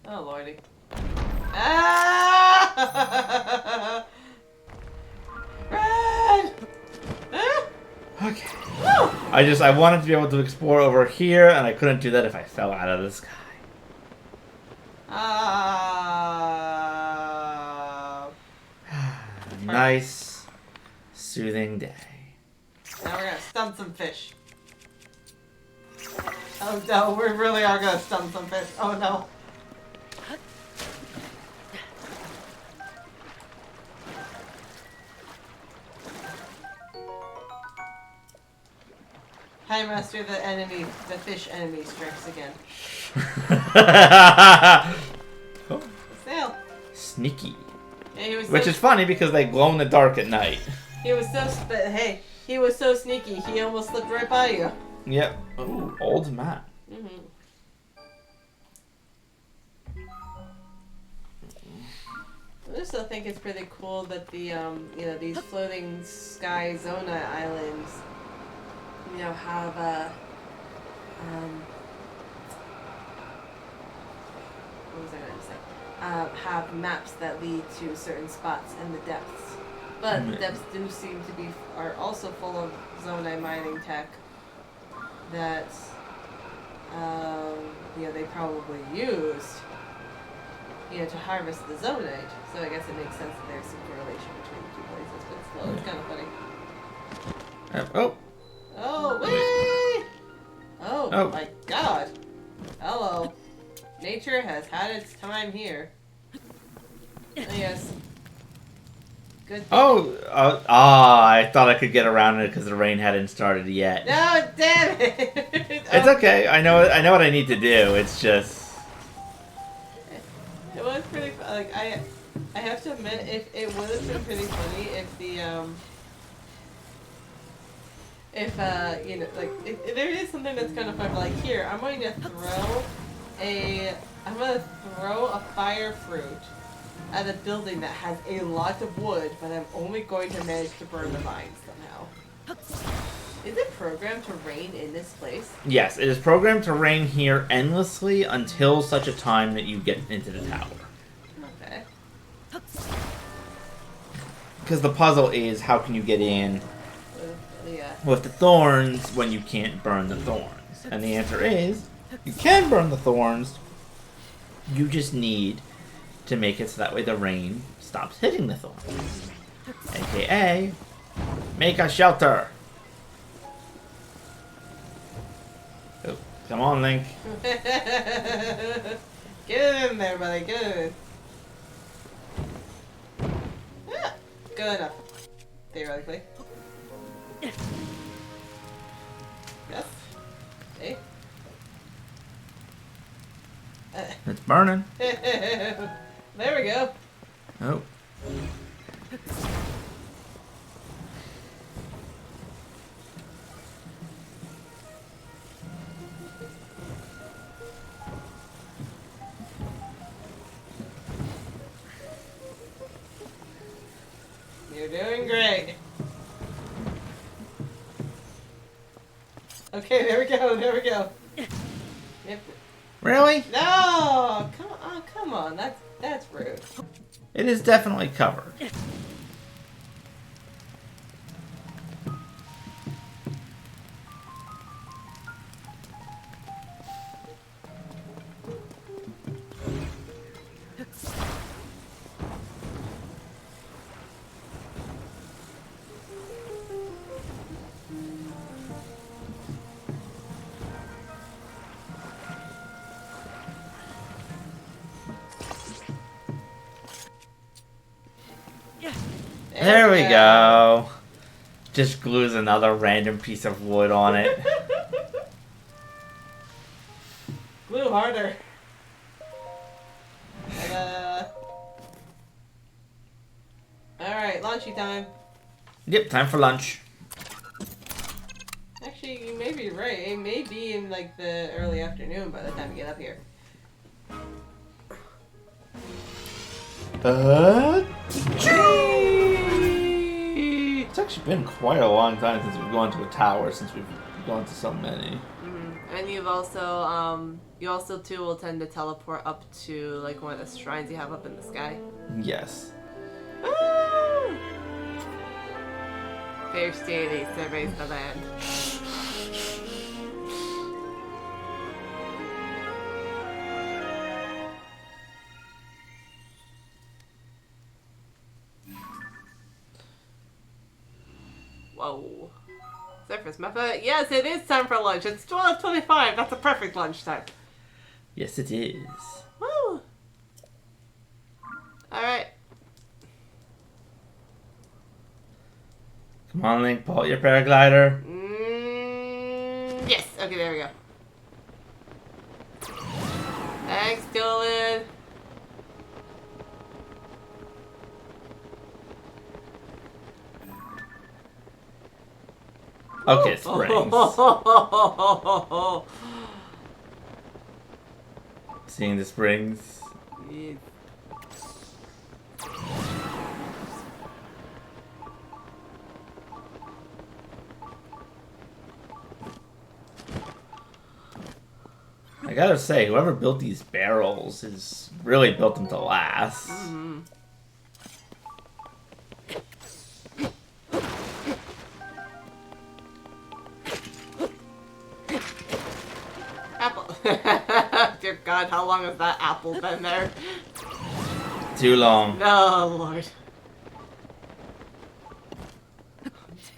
Oh, lordy. Ah! Run! Ah! Okay. I wanted to be able to explore over here, and I couldn't do that if I fell out of the sky. Nice, soothing day. Now we're gonna stun some fish. Oh no, we really are gonna stun some fish. Oh no. Piemaster, the fish enemy strikes again. Oh. Snail. Sneaky. Yeah, he was Which is funny because they glow in the dark at night. He was but hey, he was so sneaky, he almost slipped right by you. Yep. Ooh, old map. Mm-hmm. I also think it's pretty cool that the these floating sky Zona islands, have what was I going to say? Have maps that lead to certain spots and the depths. But the depths do seem to are also full of Zonai mining tech that they probably used to harvest the Zonite. So I guess it makes sense that there's some correlation between the two places. But still, it's kind of funny. Oh. Oh, wait! Oh my god. Hello. Nature has had its time here. Yes. Good thing. I thought I could get around it because the rain hadn't started yet. No, damn it! It's okay. I know what I need to do. It's just... It was pretty fun. Like, I have to admit, it would have been pretty funny if the, if there is something that's kind of fun, but like, here, I'm going to throw a fire fruit at a building that has a lot of wood, but I'm only going to manage to burn the vines somehow. Is it programmed to rain in this place? Yes, it is programmed to rain here endlessly until such a time that you get into the tower. Okay. Because the puzzle is, how can you get in with the thorns when you can't burn the thorns? And the answer is, you can burn the thorns, you just need to make it so that way the rain stops hitting the thorns. AKA, make a shelter. Oh, come on, Link. Get it in there, buddy. Get it in. Yeah, good enough. Theoretically. Yes. Hey. It's burning. There we go. Oh. You're doing great. Okay, there we go. There we go. Yep. Really? No! Come on. That's rude. It is definitely covered. There we go. Just glues another random piece of wood on it. Glue harder. Alright, lunchy time. Yep, time for lunch. Actually, you may be right. It may be in like the early afternoon by the time you get up here. It's actually been quite a long time since we've gone to a tower, since we've gone to so many. And you also too will tend to teleport up to like one of the shrines you have up in the sky. Yes. Woo! Fierce deity surveys the land. Whoa. Surface method. Yes, it is time for lunch. It's 12:25. That's a perfect lunchtime. Yes, it is. Woo! Alright. Come on, Link, pull out your paraglider. Yes. Okay, there we go. Thanks, Dylan. Okay, springs. Seeing the springs. Yes. I gotta say, whoever built these barrels has really built them to last. Mm-hmm. Apple. Dear God, how long has that apple been there? Too long. Oh, Lord.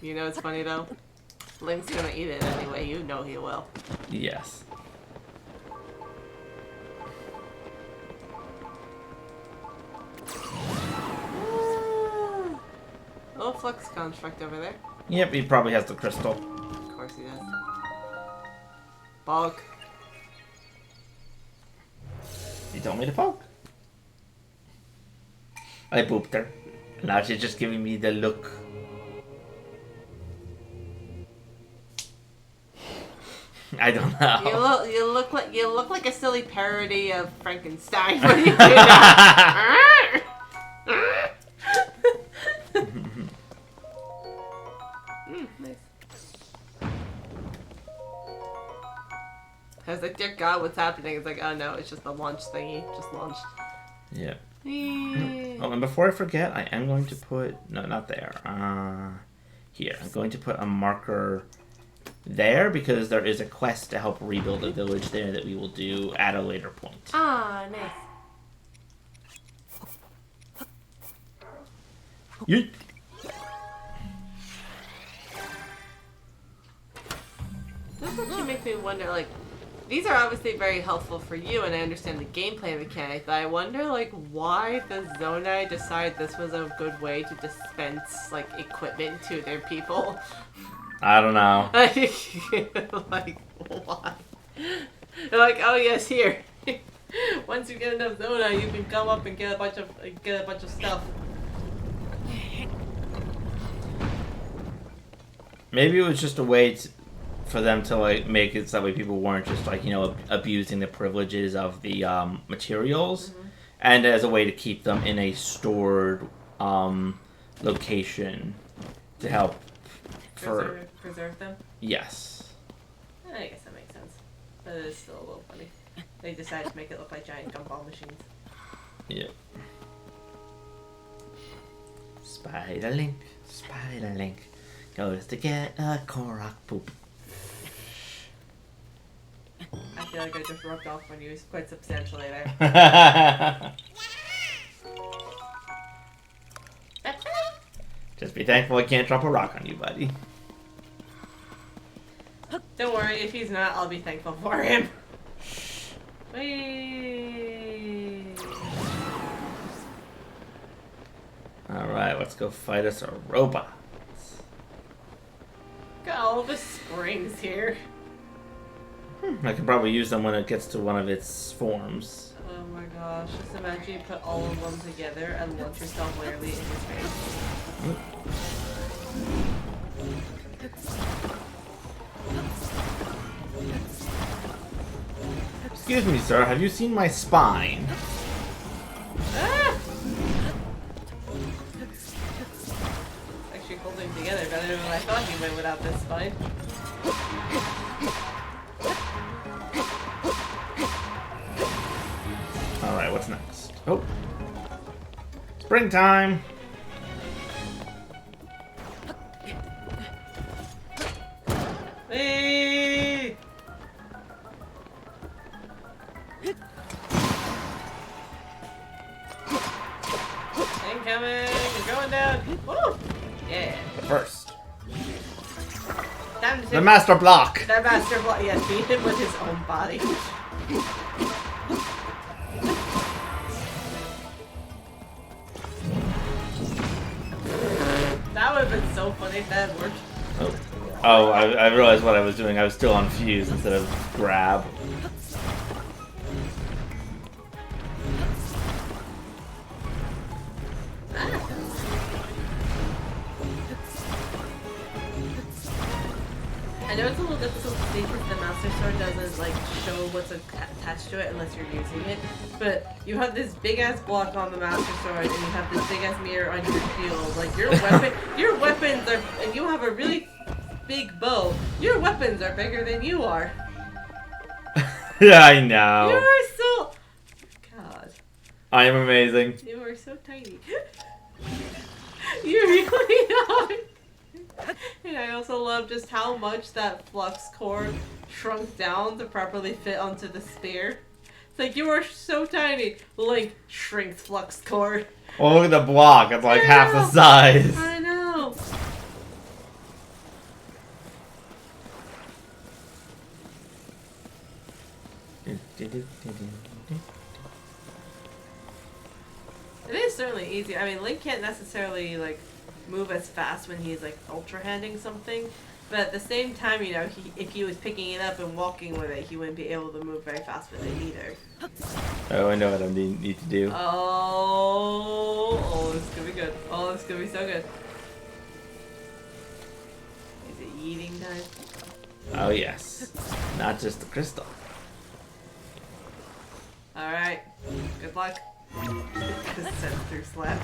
You know it's funny, though? Link's gonna eat it anyway. You know he will. Yes. Little flux construct over there. Yep, he probably has the crystal. Of course he does. Bulk. He told me to poke. I booped her. Now she's just giving me the look. I don't know. You look like a silly parody of Frankenstein when you do that. Nice. I was like, dear God, what's happening? It's like, oh no, it's just the launch thingy. Just launched. Yeah. Oh, and before I forget, I am going to put... No, not there. Here. I'm going to put a marker there because there is a quest to help rebuild a village there that we will do at a later point. Ah, nice. Yeet. This actually makes me wonder, like, these are obviously very helpful for you, and I understand the gameplay mechanic, but I wonder, like, why the Zonai decided this was a good way to dispense, like, equipment to their people. I don't know. Like, why? They're like, oh yes, here. Once you get enough Zonai, you can come up and get a bunch of stuff. Maybe it was just a way for them to like make it so that way people weren't just like, you know, abusing the privileges of the materials, and as a way to keep them in a stored location to help preserve them. Yes. I guess that makes sense, but it is still a little funny. They decided to make it look like giant gumball machines. Yep. Spider Link goes to get a Korok poop. I feel like I just rubbed off on you quite substantially there. Just be thankful I can't drop a rock on you, buddy. Don't worry, if he's not, I'll be thankful for him. Whee! Alright, we're let's go fight us a robot. Got all the springs here. I can probably use them when it gets to one of its forms. Oh my gosh, just imagine you put all of them together and launch yourself literally in his face. Excuse me, sir, have you seen my spine? Ah! Actually holding together better than I thought you would without this spine. Alright, what's next? Oh. Springtime! Hey! Incoming! You're going down! Woo! Yeah. But first, Time to the master block! That master block, yes, beat him with his own body. That would have been so funny if that had worked. Oh, I realized what I was doing. I was still on fuse instead of grab. I know it's a little difficult to see because the Master Sword doesn't like show what's attached to it unless you're using it. But you have this big ass block on the Master Sword, and you have this big ass mirror on your shield. Like your weapons are, and you have a really big bow. Your weapons are bigger than you are. Yeah, I know. You are so. God. I am amazing. You are so tiny. You really are. And I also love just how much that flux core shrunk down to properly fit onto the spear. It's like, you are so tiny. Link shrinks flux core. Well, look at the block. It's like half the size. I know. It is certainly easy. I mean, Link can't necessarily, like, move as fast when he's, like, ultra-handing something. But at the same time, you know, if he was picking it up and walking with it, he wouldn't be able to move very fast with it either. Oh, I know what I need to do. Oh, this is gonna be good. Oh, this is gonna be so good. Is it eating time? Oh, yes. Not just the crystal. Alright. Good luck. This sends through slap.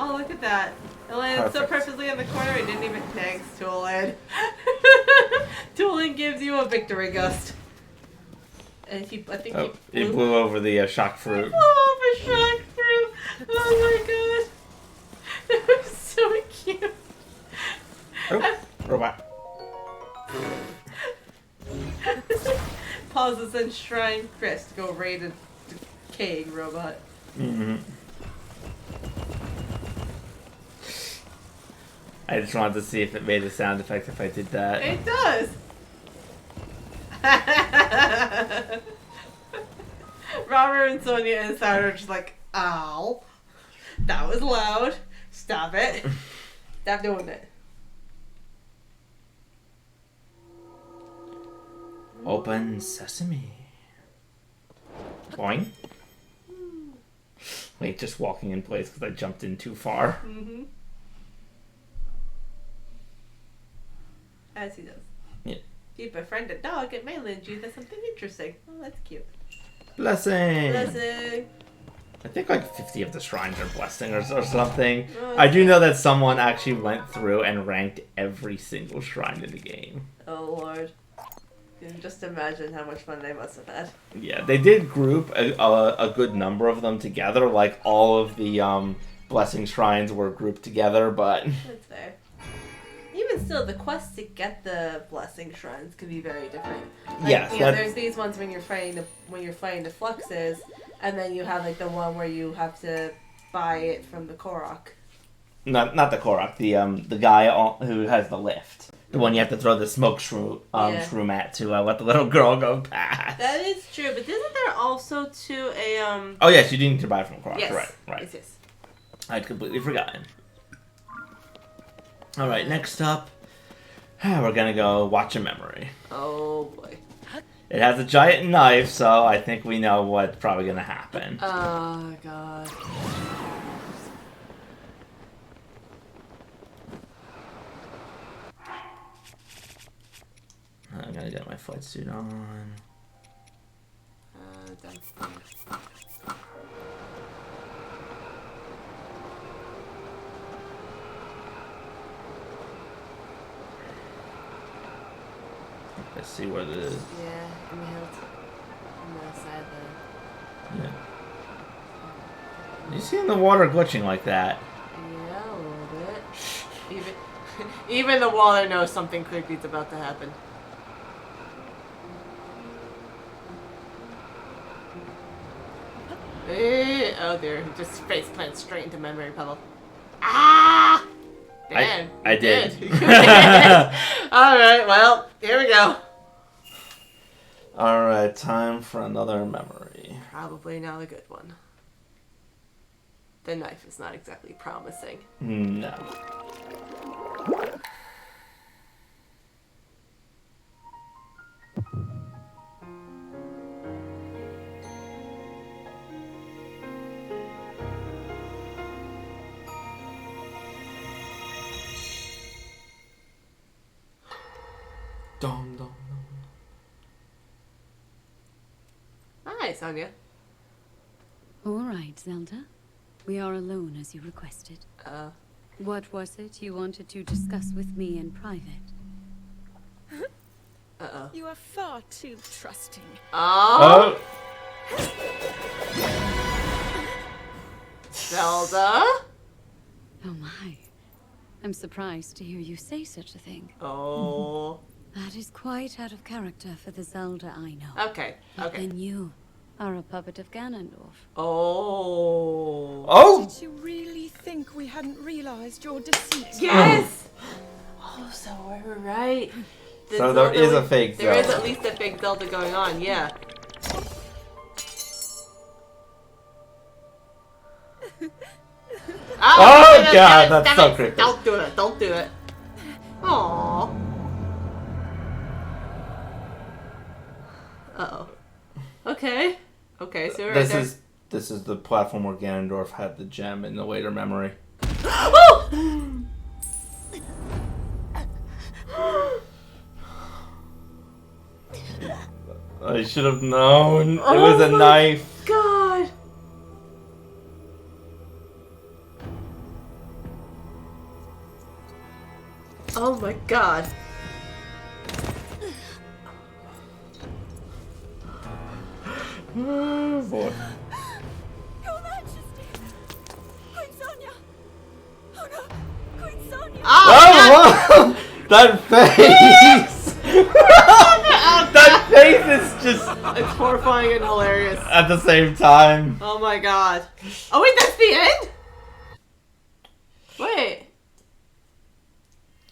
Oh, look at that. It landed so perfectly in the corner, it didn't even thanks, Toolin. Toolin gives you a victory gust. And I think he blew over the shock fruit. He blew over shock fruit. Oh my god. That was so cute. Oh, robot. Pauses and shrine Chris to go raid a decaying robot. Mm-hmm. I just wanted to see if it made a sound effect if I did that. It does! Robert and Sonia inside are just like, ow. That was loud. Stop it. Stop doing it. Open sesame. Boing. Wait, just walking in place because I jumped in too far. Mm-hmm. As he does. Yeah. If you befriend a dog, it may lend you to something interesting. Oh, that's cute. Blessing. Blessing. I think like 50 of the shrines are blessing or something. Oh, I do know that someone actually went through and ranked every single shrine in the game. Oh lord. You can just imagine how much fun they must have had. Yeah, they did group a good number of them together. Like all of the blessing shrines were grouped together, but That's fair. Even still, the quest to get the blessing shrines can be very different. Like, yes, you know, there's these ones when you're fighting the fluxes, and then you have like the one where you have to buy it from the Korok. not the Korok, the guy who has the lift. The one you have to throw the smoke shroom at to let the little girl go past. That is true, but isn't there also too a Oh yes, you do need to buy it from Crocs. Yes. Right. Yes. I'd completely forgotten. All right, next up, we're gonna go watch a memory. Oh boy. It has a giant knife, so I think we know what's probably gonna happen. Oh god. I'm gonna get my flight suit on. Done. Let's see where the... Yeah, in the hills. On the side of the... Yeah. You seeing the water glitching like that? Yeah, a little bit. Even the water knows something creepy's about to happen. Oh dear, he just face plants straight into memory puddle. Ah! Dan, I did. Alright, well, here we go. Alright, time for another memory. Probably not a good one. The knife is not exactly promising. No. Dum, dum, dum. Hi, Sonia. All right, Zelda. We are alone as you requested. What was it you wanted to discuss with me in private? Uh-oh. You are far too trusting. Oh! Zelda? Oh my. I'm surprised to hear you say such a thing. Oh. That is quite out of character for the Zelda I know. Okay, But okay. then you are a puppet of Ganondorf. Oh. Oh! Did you really think we hadn't realized your deceit? Yes! Oh, so we're right. The So there Zelda is a fake There is Zelda. at least a fake Zelda going on, yeah. Oh, God, that's so creepy. Don't do it, don't do it. Aww. Uh-oh. Okay. Okay, so we're right there. This is the platform where Ganondorf had the gem in the later memory. Oh! I should have known. It was a knife. God. Oh my god. Oh, boy. Your Majesty! Queen Sonia! Oh no! Queen Sonia! Oh, wow. That face! That face is just It's horrifying and hilarious. at the same time. Oh my god. Oh wait, that's the end? Wait.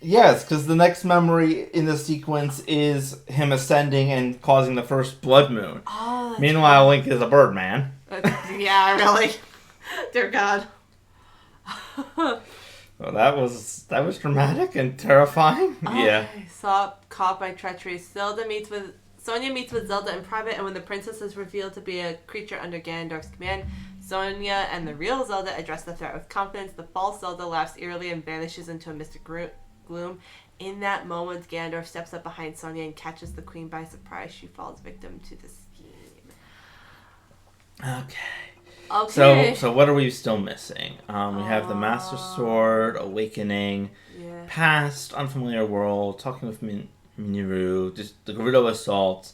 Yes, because the next memory in the sequence is him ascending and causing the first blood moon. Oh, Meanwhile, Link is a bird man. yeah, really. Dear God. Well, that was dramatic and terrifying. Yeah. Saw caught by treachery. Sonia meets with Zelda in private, and when the princess is revealed to be a creature under Ganondorf's command, Sonia and the real Zelda address the threat with confidence. The false Zelda laughs eerily and vanishes into a mystic gloom. In that moment, Ganondorf steps up behind Sonia and catches the queen by surprise. She falls victim to the scheme. Okay. So what are we still missing? We have the Master Sword, Awakening, Yeah. Past, Unfamiliar World, talking with Miniru, just the Gerudo Assault.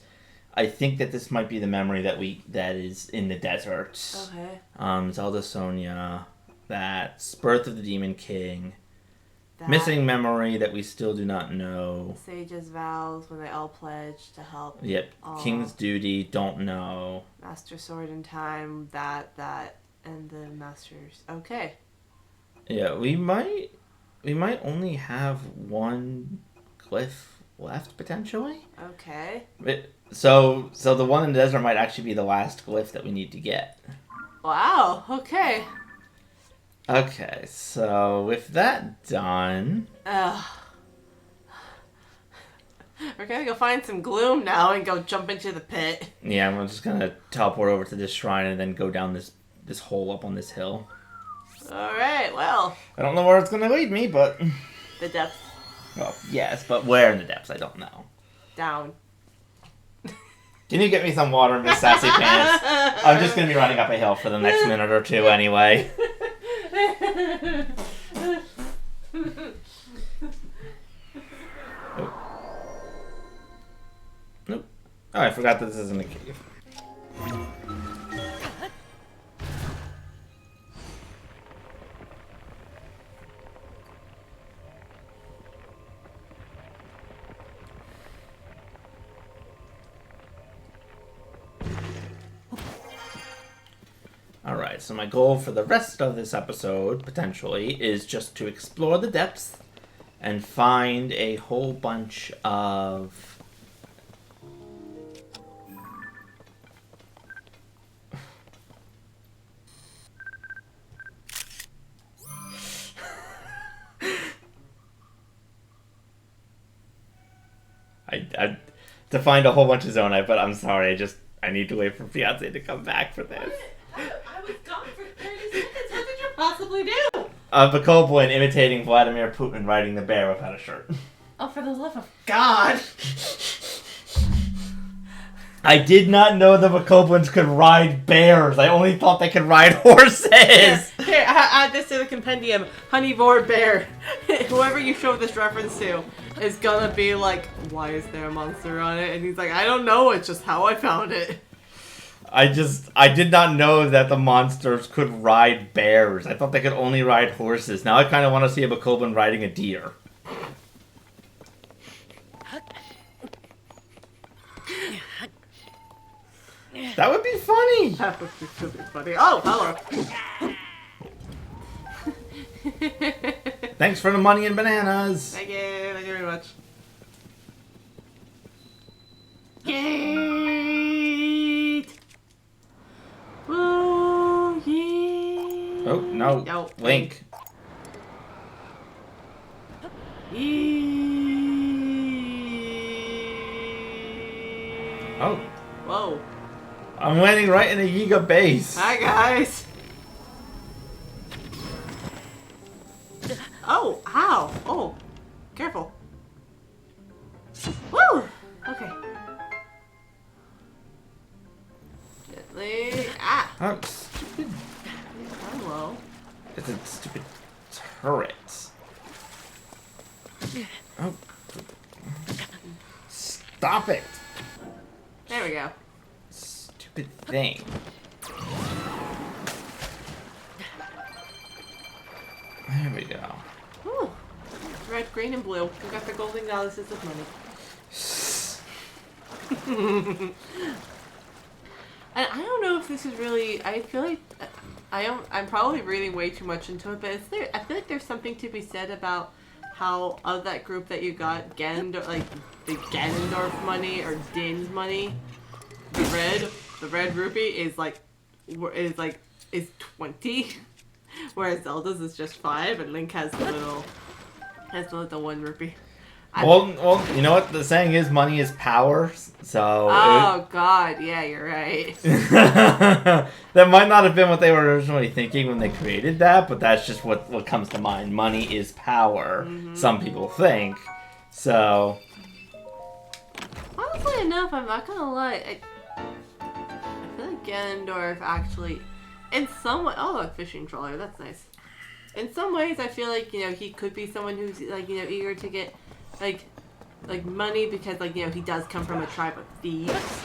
I think that this might be the memory that is in the desert. Okay. Zelda Sonia, that's Birth of the Demon King. That, Missing memory that we still do not know. Sage's vows when they all pledge to help. Yep. King's Duty, don't know. Master Sword in Time, that, and the Masters. Okay. Yeah, we might only have one glyph left, potentially. Okay. So the one in the desert might actually be the last glyph that we need to get. Wow, okay. Okay, so with that done... We're gonna go find some gloom now and go jump into the pit. Yeah, I'm just gonna teleport over to this shrine and then go down this hole up on this hill. Alright, well. I don't know where it's gonna lead me, but... The depths. Well, yes, but where in the depths, I don't know. Down. Can you get me some water, Miss Sassy Pants? I'm just gonna be running up a hill for the next minute or two anyway. Nope. Oh, I forgot that this isn't a cave. Alright, so my goal for the rest of this episode, potentially, is just to explore the depths and find a whole bunch of... to find a whole bunch of Zonite, but I'm sorry, I need to wait for Fiance to come back for this. I was gone for 30 seconds. What did you possibly do? The Kobolin imitating Vladimir Putin riding the bear without a shirt. Oh, for the love of God! I did not know the Bokoblins could ride bears. I only thought they could ride horses. Here, add this to the compendium. Honeybore bear. Whoever you show this reference to is gonna be like, why is there a monster on it? And he's like, I don't know, it's just how I found it. I did not know that the monsters could ride bears. I thought they could only ride horses. Now I kind of want to see a Bokoblin riding a deer. That would be funny. That would be funny. Oh, hello. Thanks for the money and bananas. Thank you very much. Yeet! Whoa, yeet! Oh, no. Link. Yeet! Oh. Whoa. I'm landing right in a Yiga base. Hi, guys. Oh, ow. Oh, careful. Woo! Okay. Gently. Ah! Oh, stupid. Hello. It's a stupid turret. Oh. Stop it. There we go. Stupid thing. There we go. Ooh. Red, green, and blue. We got the golden goddesses of money. And I don't know if this is really. I feel like I'm probably reading way too much into it, but I feel like there's something to be said about how of that group that you got like the Ganondorf money or Din's money. The red rupee is 20, whereas Zelda's is just 5, and Link has the little 1 rupee. Well, you know what the saying is? Money is power. So. Oh God, yeah, you're right. That might not have been what they were originally thinking when they created that, but that's just what comes to mind. Money is power. Mm-hmm. Some people think. So. Honestly enough, I'm not gonna lie. I feel like Ganondorf actually, in some way. Oh, look, fishing trawler. That's nice. In some ways, I feel like he could be someone who's eager to get. Like money because he does come from a tribe of thieves.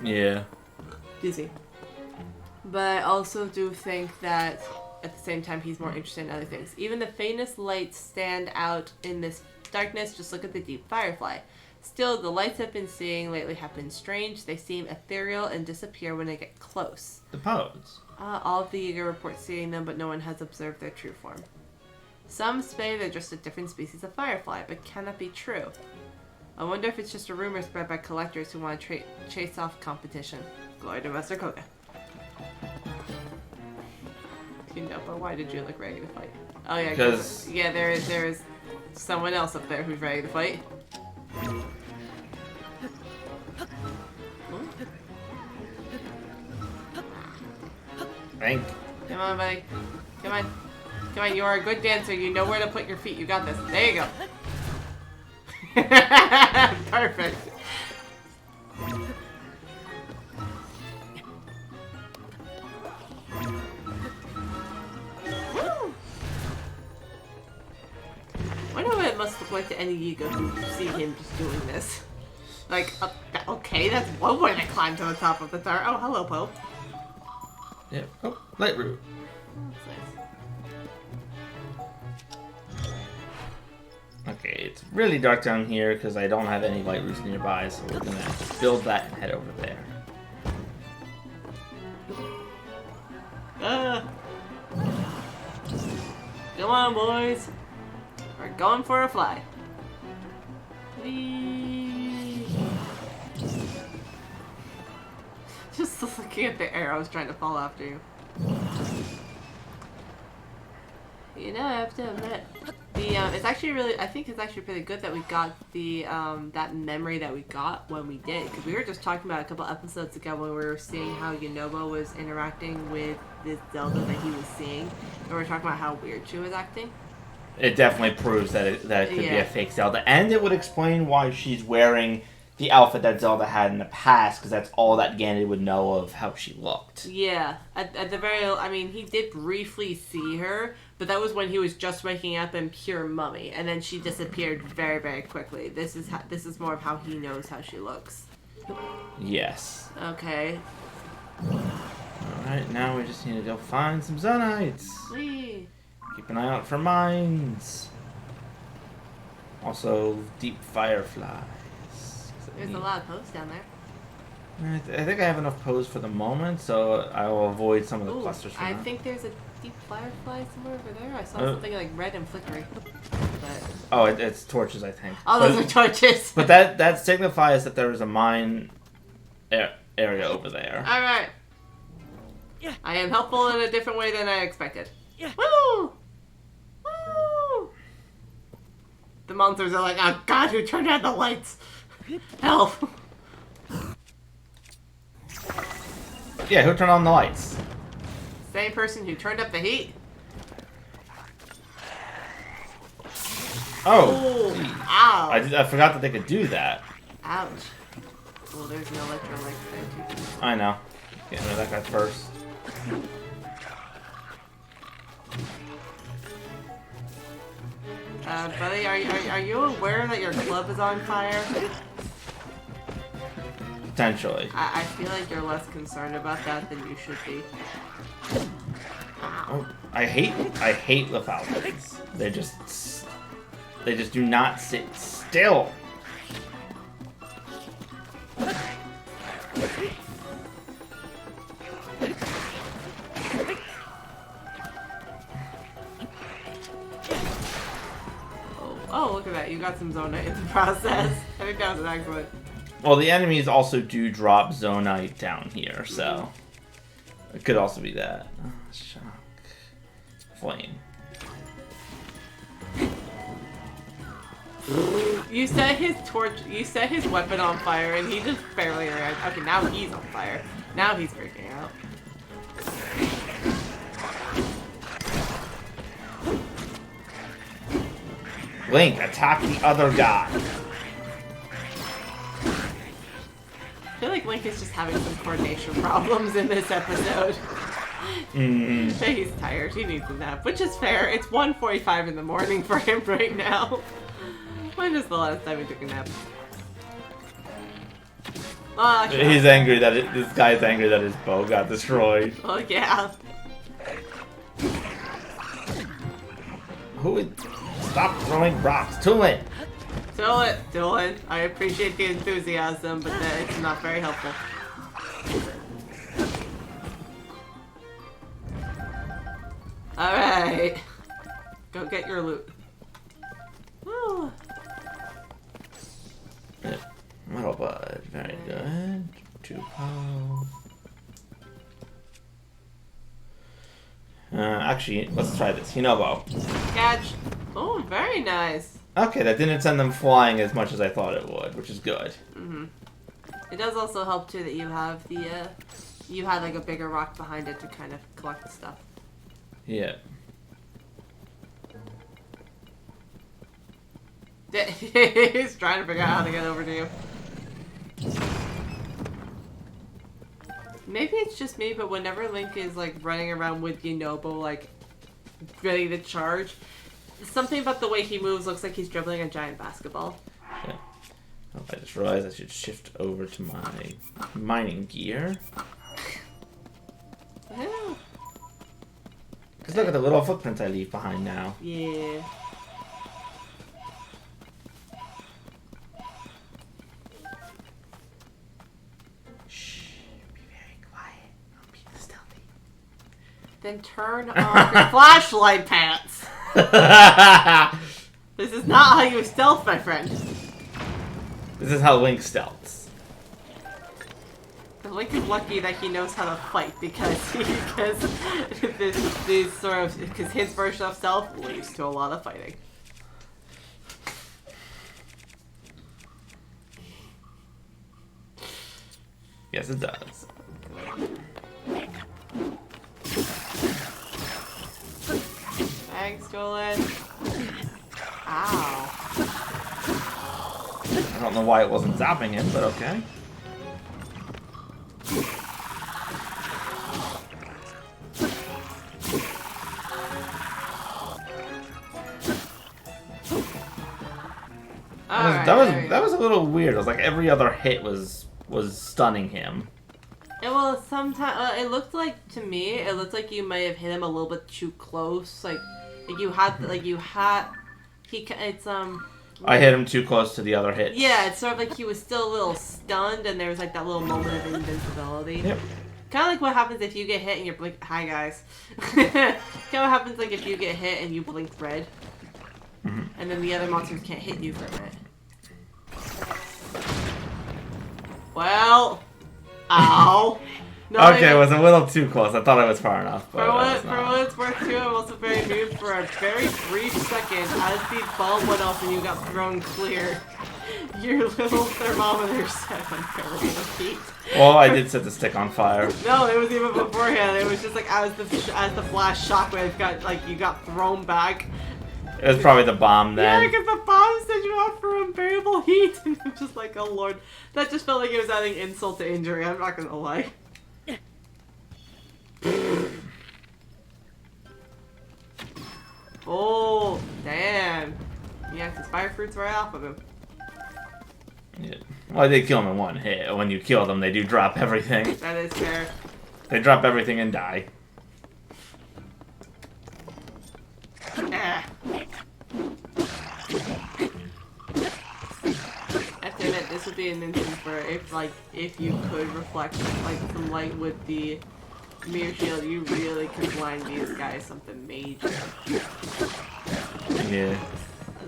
Yeah. Dizzy. But I also do think that at the same time he's more interested in other things. Even the faintest lights stand out in this darkness. Just look at the deep firefly. Still, the lights I've been seeing lately have been strange. They seem ethereal and disappear when they get close. The pose. All of the Yiga report seeing them, but no one has observed their true form. Some say they're just a different species of firefly, but can that be true? I wonder if it's just a rumor spread by collectors who want to chase off competition. Glory to Master Koga. You know, but why did you look ready to fight? Oh yeah, because yeah, there is someone else up there who's ready to fight. Thank. Come on, buddy. Come on. Come on, you are a good dancer. You know where to put your feet. You got this. There you go. Perfect. Woo! I wonder what it must look like to any ego who see him just doing this. Like, okay, that's one way to climb to the top of the tower. Oh, hello, Poe. Yeah. Oh, light root. Okay, it's really dark down here because I don't have any light roots nearby, so we're gonna build that and head over there. Come on, boys. We're going for a fly. Whee! Just looking at the arrows trying to fall after you. You know, I have to admit, it's actually really, I think it's actually pretty good that we got the, that memory that we got when we did. Because we were just talking about a couple episodes ago when we were seeing how Yunobo was interacting with this Zelda that he was seeing. And we were talking about how weird she was acting. It definitely proves that it could be a fake Zelda. And it would explain why she's wearing the outfit that Zelda had in the past, because that's all that Ganon would know of how she looked. Yeah. At the very, I mean, he did briefly see her, but that was when he was just waking up in pure mummy, and then she disappeared very, very quickly. This is more of how he knows how she looks. Yes. Okay. Alright, now we just need to go find some Zonites. Whee! Keep an eye out for mines. Also, deep fireflies. There's a lot of posts down there. I think I have enough pose for the moment, so I will avoid some of the clusters for I now. think there's a deep firefly somewhere over there. I saw something like red and flickery. But... Oh, it's torches, I think. Oh, those are torches. But that signifies that there is a mine area over there. Alright. Yeah. I am helpful in a different way than I expected. Yeah. Woo! Woo! The monsters are like, oh god, who turned on the lights? Help! Yeah, who turned on the lights? Same person who turned up the heat. Oh! Ooh, ow! I forgot that they could do that. Ouch. Well, there's no electrolyte there too. I know. Getting rid of that guy first. Buddy, are you aware that your club is on fire? Potentially. I feel like you're less concerned about that than you should be. Oh, I hate the Falcons. They just do not sit still. Oh, look at that. You got some Zonite in the process. I think that was an excellent. Well, the enemies also do drop Zonite down here, so it could also be that. Oh, shock. Flame. You set his weapon on fire, and he just barely ran. Okay, now he's on fire. Now he's freaking out. Link, attack the other guy. I feel like Link is just having some coordination problems in this episode. He's tired. He needs a nap, which is fair. It's 1:45 in the morning for him right now. When is the last time he took a nap? He's angry that this guy's angry that his bow got destroyed. Oh yeah. Who would stop throwing rocks to it? Do it, Dylan. I appreciate the enthusiasm, but it's not very helpful. Alright. Go get your loot. Woo. Metal bud. Very good. 2 pow. Actually, let's try this. Hinobo. Catch. Oh, very nice. Okay, that didn't send them flying as much as I thought it would, which is good. It does also help too that you have the you had like a bigger rock behind it to kind of collect the stuff. Yeah. He's trying to figure out how to get over to you. Maybe it's just me, but whenever Link is like running around with Yunobo like ready to charge, something about the way he moves looks like he's dribbling a giant basketball. Yeah. Oh, I just realized I should shift over to my mining gear. Because look at the little footprints I leave behind now. Yeah. Then turn on your flashlight pants. This is not how you stealth, my friend. This is how Link stealths. Link is lucky that he knows how to fight because his version of stealth leads to a lot of fighting. Yes, it does. Thanks, Jolene. Ow. I don't know why it wasn't zapping him, but okay. That was a little weird. It was like every other hit was stunning him. Well, sometimes it looked like to me. It looked like you might have hit him a little bit too close. Like you had. It's I hit him too close to the other hits. Yeah, it's sort of like he was still a little stunned, and there was like that little moment of invincibility. Yep. Kind of like what happens if you get hit and you're like, "Hi guys." Kind of what happens like if you get hit and you blink red, and then the other monsters can't hit you for a minute. Well, ow. No, okay, it was a little too close. I thought I was far enough. But for what it's worth, too, I'm also very moved for a very brief second as the ball went off and you got thrown clear. Your little thermometer said unbearable heat. Well, I did set the stick on fire. No, it was even beforehand. It was just like as the flash shockwave got you got thrown back. It was probably the bomb then. Yeah, because the bomb set you off for unbearable heat. And I'm just like, oh lord, that just felt like it was adding insult to injury. I'm not gonna lie. Oh, damn. Yeah, because fire fruits right off of him. Yeah. Well, I did kill him in one hit. When you kill them, they do drop everything. That is fair. They drop everything and die. Ah. I have to admit, this would be an instance where if you could reflect like some light with the mirror shield, you really could blind these guys something major. Yeah.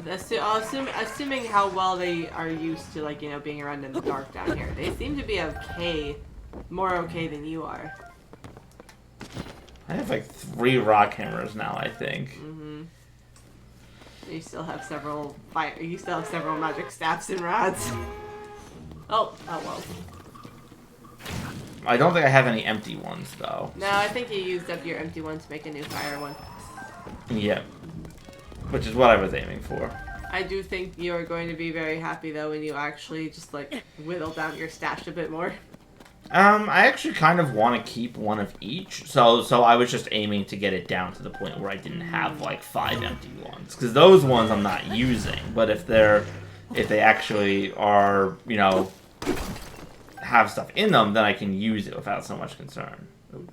Assuming how well they are used to being around in the dark down here, they seem to be okay, more okay than you are. I have like 3 rock hammers now, I think. You still have several magic staffs and rods. Oh well. I don't think I have any empty ones though. No, I think you used up your empty one to make a new fire one. Yep. Which is what I was aiming for. I do think you are going to be very happy though when you actually just whittle down your stash a bit more. I actually kind of want to keep one of each, so I was just aiming to get it down to the point where I didn't have like 5 empty ones, because those ones I'm not using. But if they actually are, have stuff in them, then I can use it without so much concern. Ooh.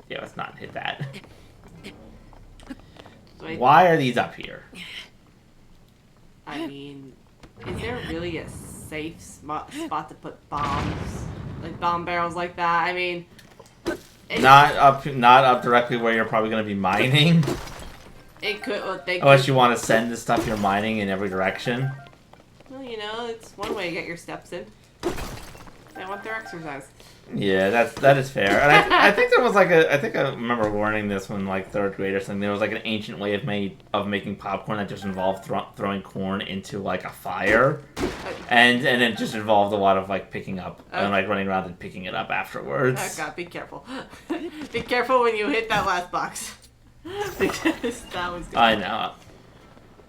Yeah, let's not hit that. Why are these up here? I mean, is there really a safe spot to put bombs? Like bomb barrels like that? I mean... Not up directly where you're probably going to be mining. It could. Well, they Unless you want to send the stuff you're mining in every direction. Well, you know, it's one way to get your steps in. They want their exercise. Yeah, that is fair. And I think there was like I think I remember learning this when like 3rd grade or something. There was like an ancient way of making popcorn that just involved throwing corn into like a fire, and it just involved a lot of like picking up and like running around and picking it up afterwards. Oh God, be careful! Be careful when you hit that last box, because that was good. I know.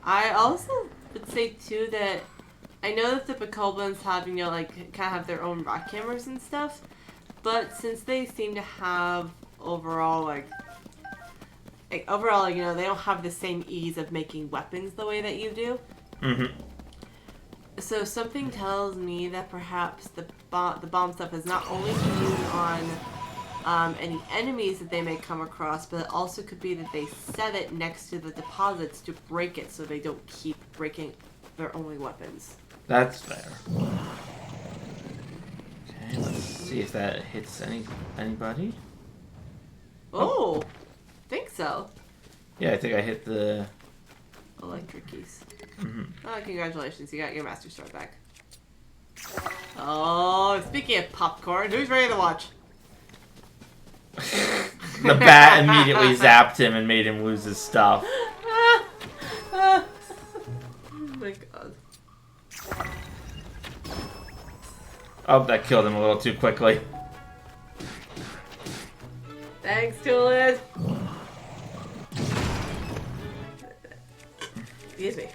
I also would say too that I know that the Bokoblins have, you know, like kind of have their own rock hammers and stuff. But since they seem to have overall, you know, they don't have the same ease of making weapons the way that you do. Mm-hmm. So something tells me that perhaps the bomb stuff is not only to use on any enemies that they may come across, but it also could be that they set it next to the deposits to break it so they don't keep breaking their only weapons. That's fair. Let's see if that hits anybody. Oh, think so. Yeah, I think I hit the Electric keys. Mm-hmm. Oh, congratulations, you got your Master Sword back. Oh, speaking of popcorn, who's ready to watch? The bat immediately zapped him and made him lose his stuff. Oh my God. Oh, that killed him a little too quickly. Thanks, Tulin. Excuse me.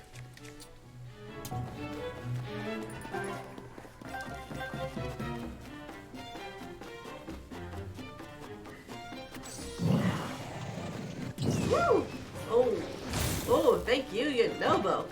Woo! Oh, thank you, Nobo.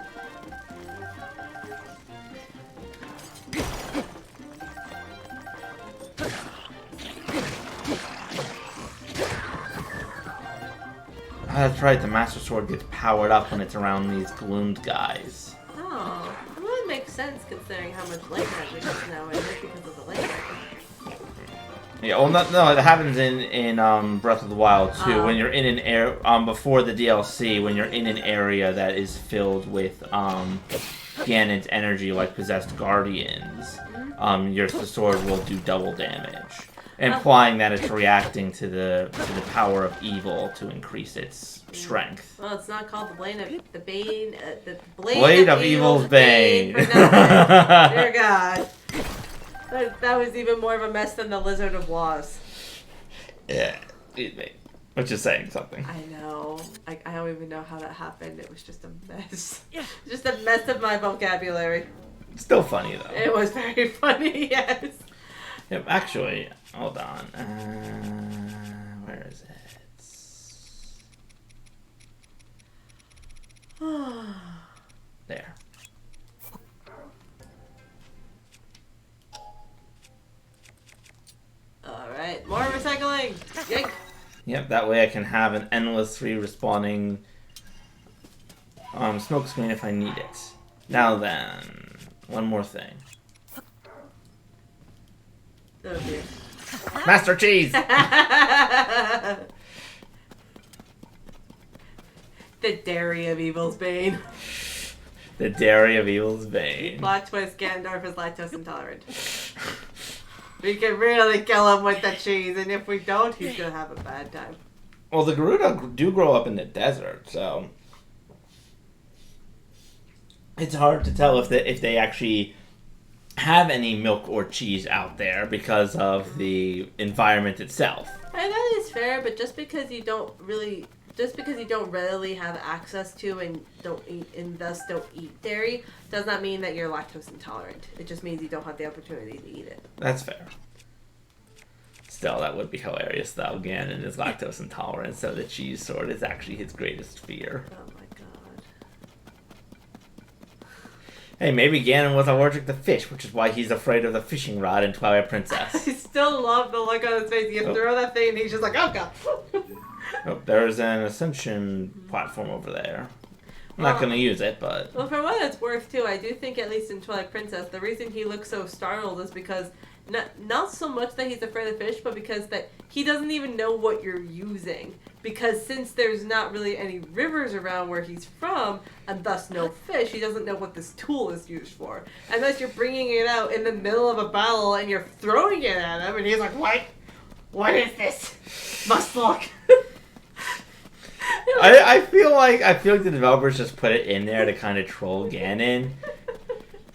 That's right, the Master Sword gets powered up when it's around these gloomed guys. Oh, well, that makes sense considering how much light magic is now in it because of the light magic. Yeah, well, no, it happens in Breath of the Wild too. When you're in an area before the DLC, when you're in an area that is filled with Ganon's energy, like possessed guardians, the sword will do double damage, implying that it's reacting to the power of evil to increase its strength. Well, it's not called the Blade of Evil's Bane. For nothing. Dear God. That was even more of a mess than the Lizard of Woz. Yeah, which is saying something. I know. I don't even know how that happened. It was just a mess. Yeah. Just a mess of my vocabulary. Still funny though. It was very funny, yes. Yep, actually, hold on. Where is it? There. Alright, more recycling! Yank! Yep, that way I can have an endlessly respawning smoke screen if I need it. Now then, one more thing. Oh dear. Master Cheese! The Dairy of Evil's Bane. The Dairy of Evil's Bane. Plot twist, Ganondorf is lactose intolerant. We can really kill him with the cheese, and if we don't, he's gonna have a bad time. Well, the Gerudo do grow up in the desert, so it's hard to tell if they actually have any milk or cheese out there because of the environment itself. And that is fair, but just because you don't readily have access to and thus don't eat dairy does not mean that you're lactose intolerant. It just means you don't have the opportunity to eat it. That's fair. Still, that would be hilarious though. Ganon is lactose intolerant, so the cheese sword is actually his greatest fear. Oh my god. Hey, maybe Ganon was allergic to fish, which is why he's afraid of the fishing rod in Twilight Princess. I still love the look on his face. You throw that thing and he's just like, oh god. Oh, there's an ascension platform over there. I'm not gonna use it, but... Well, for what it's worth, too, I do think, at least in Twilight Princess, the reason he looks so startled is because not so much that he's afraid of fish, but because that he doesn't even know what you're using. Because since there's not really any rivers around where he's from, and thus no fish, he doesn't know what this tool is used for. Unless you're bringing it out in the middle of a battle and you're throwing it at him, and he's like, what? What is this? Must look. I feel like the developers just put it in there to kind of troll Ganon.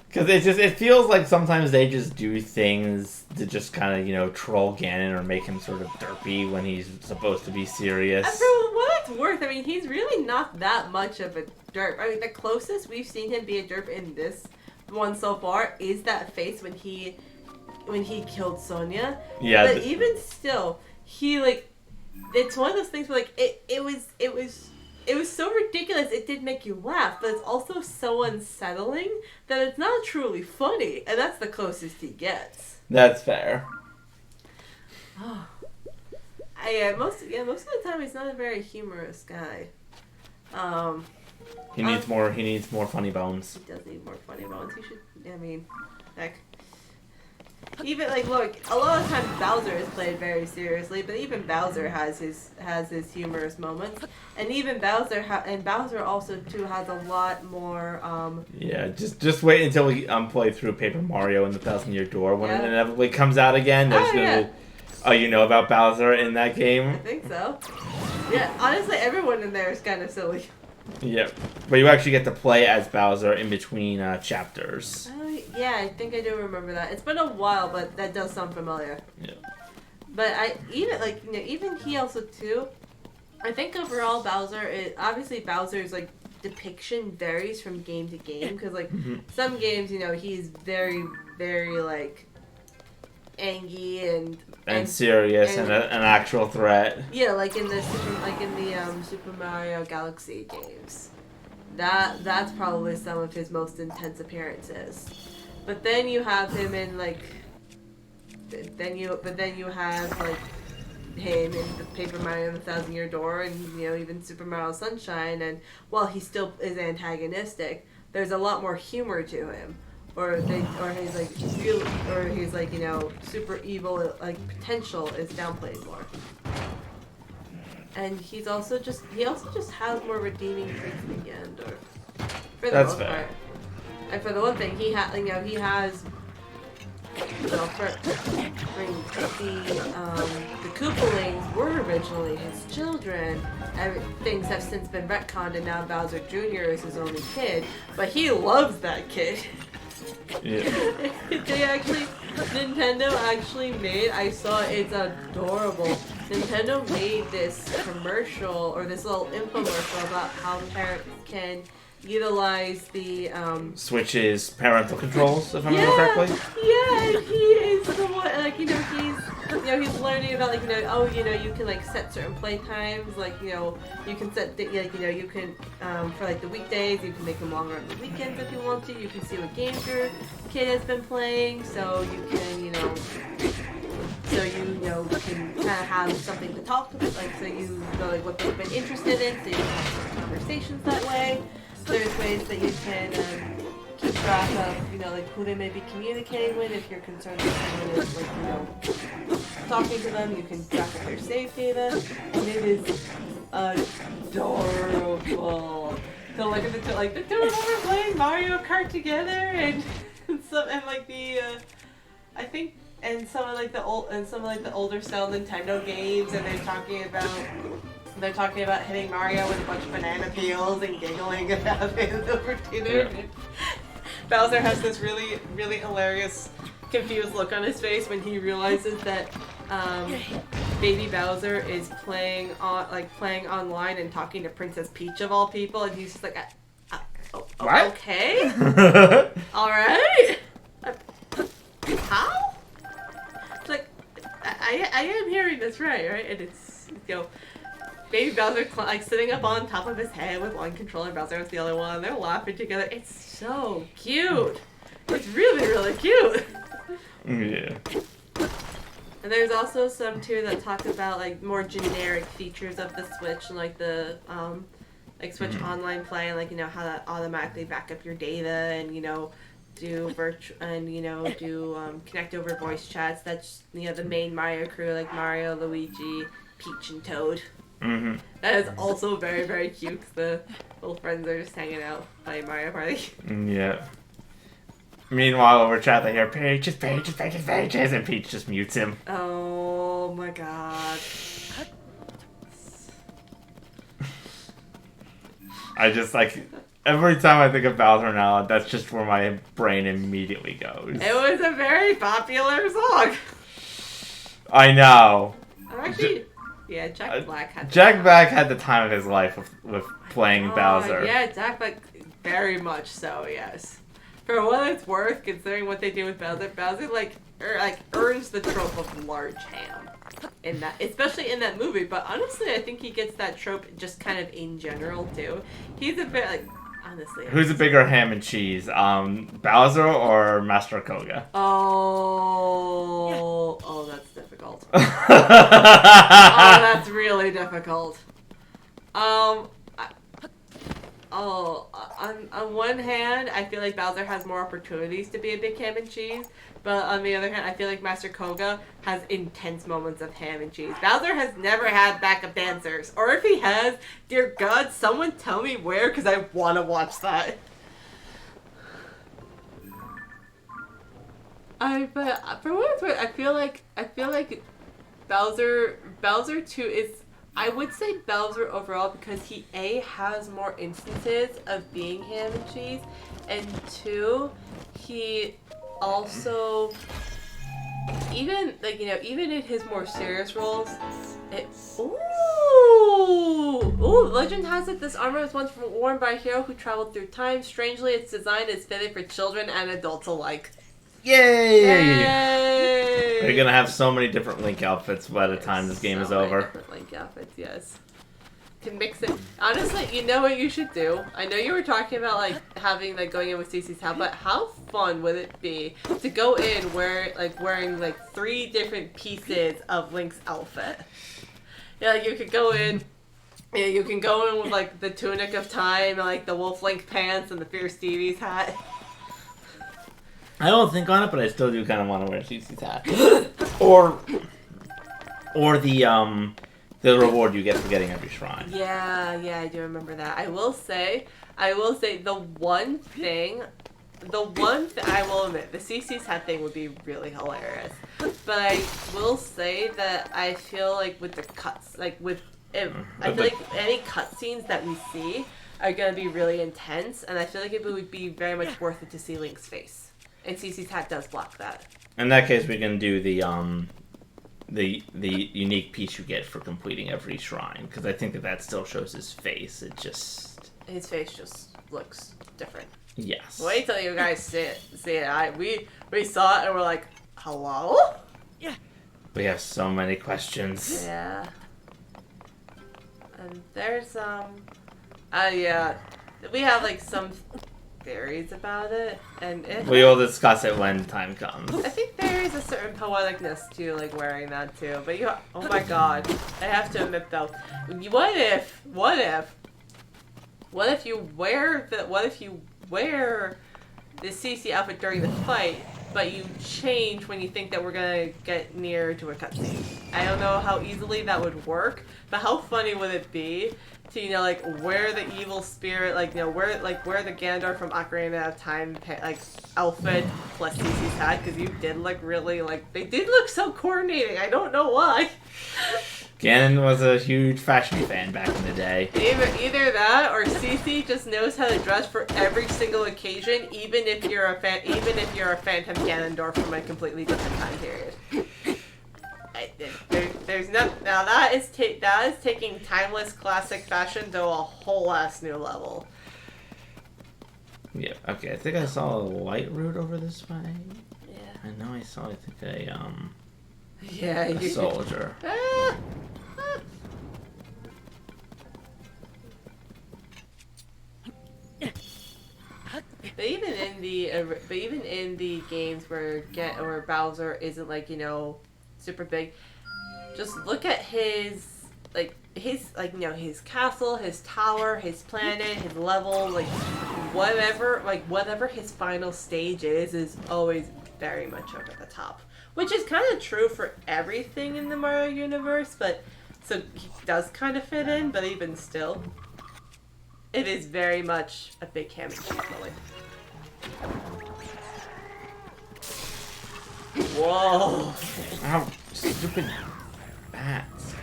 Because it feels like sometimes they just do things to just kind of, troll Ganon or make him sort of derpy when he's supposed to be serious. And for what it's worth, I mean, he's really not that much of a derp. I mean, the closest we've seen him be a derp in this one so far is that face when he killed Sonya. Yeah. But even still, he, like, it's one of those things where, like, it was so ridiculous it did make you laugh, but it's also so unsettling that it's not truly funny, and that's the closest he gets. That's fair. Most of the time he's not a very humorous guy. He needs more funny bones. He does need more funny bones. He should. I mean, heck. Even like, look, a lot of times Bowser is played very seriously, but even Bowser has his humorous moments, and even Bowser also too has a lot more. Yeah, just wait until we play through Paper Mario and the Thousand-Year Door when it inevitably comes out again. There's gonna be, you know about Bowser in that game? I think so. Yeah, honestly, everyone in there is kind of silly. Yeah, but you actually get to play as Bowser in between chapters. Yeah, I think I do remember that. It's been a while, but that does sound familiar. Yeah. But even he also too. I think overall Bowser's like depiction varies from game to game because like some games he's very very like angry and serious and an actual threat. Yeah, like in the Super Mario Galaxy games. That's probably some of his most intense appearances. But then you have him in like then you have like him in the Paper Mario and the Thousand-Year Door and even Super Mario Sunshine, and while he still is antagonistic, there's a lot more humor to him. Or his like real, or his like super evil like potential is downplayed more. And he also just has more redeeming traits in the end, or for the most part. And for the one thing, he has the Koopalings were originally his children, and things have since been retconned, and now Bowser Jr. is his only kid, but he loves that kid. Yeah. Nintendo actually made, I saw it's adorable. Nintendo made this commercial, or this little infomercial about how parents can utilize the Switch's parental controls, if I remember correctly. Yeah, he is the one. Like he's learning about you can like set certain play times. Like you can set you can for like the weekdays you can make them longer on the weekends if you want to. You can see what games your kid has been playing, so you can you can kind of have something to talk about. Like so you know like what they've been interested in, so you can have some conversations that way. There's ways that you can keep track of, like who they may be communicating with. If you're concerned that someone is, talking to them, you can track of their save data, and it is adorable. So like the two of them are playing Mario Kart together, and some I think some of the older style Nintendo games, and they're talking about hitting Mario with a bunch of banana peels and giggling about it over dinner. Yeah. Bowser has this really, really hilarious, confused look on his face when he realizes that baby Bowser is playing online and talking to Princess Peach of all people, and he's just like, what? Okay, all right. How? It's like I am hearing this right? And it's baby Bowser sitting up on top of his head with one controller, Bowser with the other one. They're laughing together. It's so cute. It's really, really cute. Yeah. And there's also some too that talk about like more generic features of the Switch, and like the like Switch Online play, and like how that automatically back up your data, and do connect over voice chats. That's the main Mario crew, like Mario, Luigi, Peach, and Toad. Mm-hmm. That is also very, very cute, because the little friends are just hanging out playing Mario Party. Yeah. Meanwhile, over chat, they hear Pages, and Peach just mutes him. Oh my god. I just every time I think of Bowser now, that's just where my brain immediately goes. It was a very popular song. I know. I'm actually... Yeah, Jack Black had... Jack Black had the time of his life with playing Bowser. Yeah, Jack Black, very much so, yes. For what it's worth, considering what they do with Bowser, Bowser earns the trope of large ham. In that, especially in that movie, but honestly, I think he gets that trope just kind of in general, too. He's a bit, honestly... Who's a bigger ham and cheese, Bowser or Master Koga? Oh, that's difficult. That's really difficult. On one hand, I feel like Bowser has more opportunities to be a big ham and cheese, but on the other hand, I feel like Master Koga has intense moments of ham and cheese. Bowser has never had backup dancers, or if he has, dear God, someone tell me where, because I want to watch that. But for what it's worth, I feel like Bowser 2 is, I would say Bowser overall, because he has more instances of being ham and cheese, and 2, he also, even in his more serious roles, legend has it this armor was once worn by a hero who traveled through time. Strangely, its design is fitted for children and adults alike. Yay! Yay! You're gonna have so many different Link outfits by the time this game is over. Different Link outfits, yes. Can mix it. Honestly, you know what you should do? I know you were talking about going in with Cece's hat, but how fun would it be to go in wearing 3 different pieces of Link's outfit? Yeah, you could go in. Yeah, you can go in with the tunic of time, and the Wolf Link pants, and the Fierce Stevie's hat. I don't think on it, but I still do kind of want to wear Cece's hat. or the reward you get for getting every shrine. Yeah, I do remember that. I will say, the one thing I will admit, the Cece's hat thing would be really hilarious. But I will say that I feel like with the cuts, I feel like any cutscenes that we see are gonna be really intense, and I feel like it would be very much worth it to see Link's face. And Cece's hat does block that. In that case, we can do the unique piece you get for completing every shrine, because I think that still shows his face. His face just looks different. Yes. Wait till you guys see it. We saw it and we're like, hello? Yeah. We have so many questions. Yeah. And there's we have some theories about it, and we'll discuss it when time comes. I think there is a certain poeticness to wearing that too. But oh my god, I have to admit though, what if you wear the CC outfit during the fight, but you change when you think that we're gonna get near to a cutscene? I don't know how easily that would work, but how funny would it be to wear the evil spirit, wear the Ganondorf from Ocarina of Time outfit plus CC's hat, because you did look really they did look so coordinating. I don't know why. Ganon was a huge fashion fan back in the day. Either that, or CC just knows how to dress for every single occasion, even if you're a Phantom Ganondorf from a completely different time period. There's no, now that is taking timeless classic fashion to a whole ass new level. Yeah. Okay. I think I saw a light route over this way. Yeah. I know I saw. I think a a soldier. But even in the games where Bowser isn't super big, just look at his like his his castle, his tower, his planet, his level, like whatever his final stage is always very much over the top. Which is kind of true for everything in the Mario universe, but so he does kind of fit in, but even still, it is very much a big ham and cheese really. Whoa! Ow, stupid bats.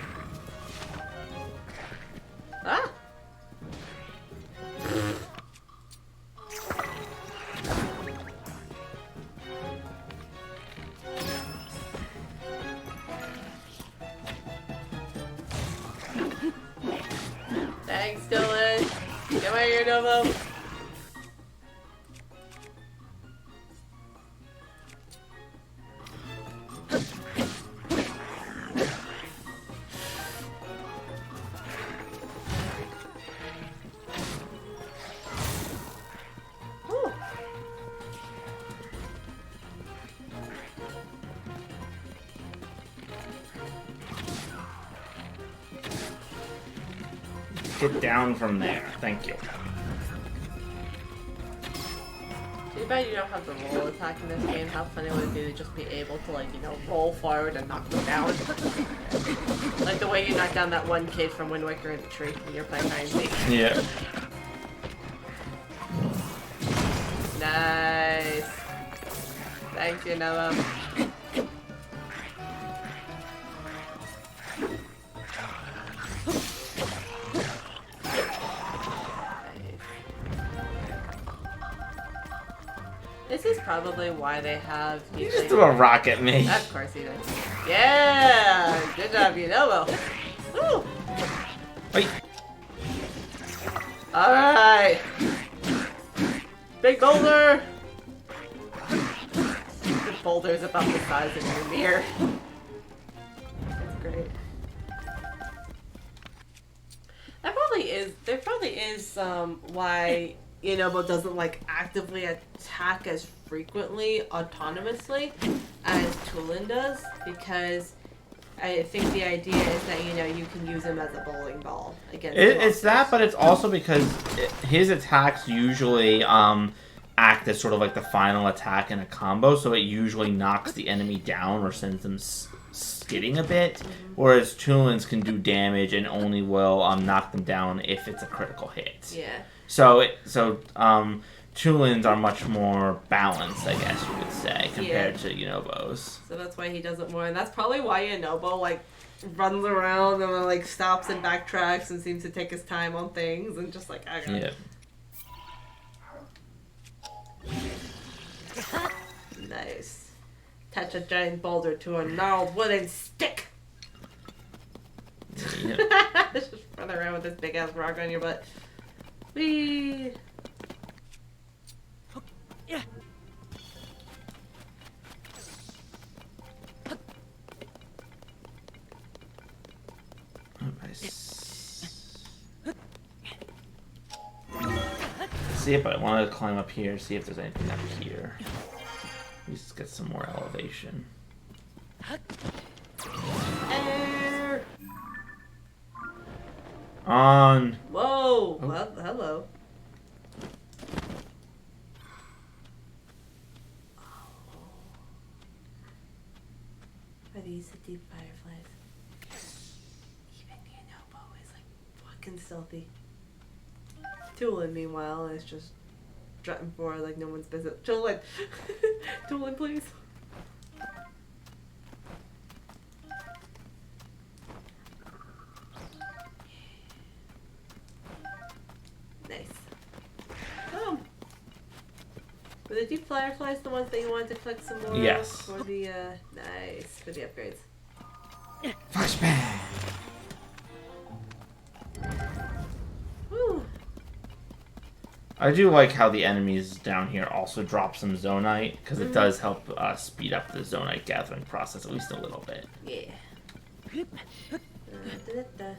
Ah! Thanks, Dylan. Come here, Novo. Get down from there. Thank you. Too bad you don't have the roll attack in this game. How funny would it be to just be able to, like, roll forward and knock them down? Like the way you knocked down that one kid from Wind Waker in the tree when you're playing hide and seek. Yeah. Nice. Thank you, Noah. This is probably why they have... You just threw a rock at me. Of course he did. Yeah! Good job, Yunobo. Woo! Wait. Alright! Big boulder! The boulder's about the size of your mirror. That's great. There probably is why Yunobo doesn't like actively attack as frequently autonomously as Tulin does, because I think the idea is that you can use him as a bowling ball against It's that, but it's also because his attacks usually act as sort of like the final attack in a combo, so it usually knocks the enemy down or sends them skidding a bit, whereas Tulin's can do damage and only will knock them down if it's a critical hit. Yeah. So Tulin's are much more balanced, I guess you could say, compared to Yunobo's. So that's why he does it more, and that's probably why Yunobo runs around and then stops and backtracks and seems to take his time on things and just Yeah. Nice. Attach a giant boulder to a gnarled wooden stick. Yeah. Just run around with this big ass rock on your butt. Whee! Yeah. See it, but I wanted to climb up here, see if there's anything up here. Let's get some more elevation. Air. On. Whoa! Oh. Well, hello. Are these the deep fireflies? Even Yunobo is fucking stealthy. Tulin, meanwhile, is just strutting forward like no one's business. Tulin! Tulin, please. Nice. Oh. Were the deep fireflies the ones that you wanted to collect some more Yes. for the, nice, for the upgrades? Flashbang! Woo! I do like how the enemies down here also drop some zonite, because it does help speed up the zonite gathering process at least a little bit. Yeah. Da-da-da.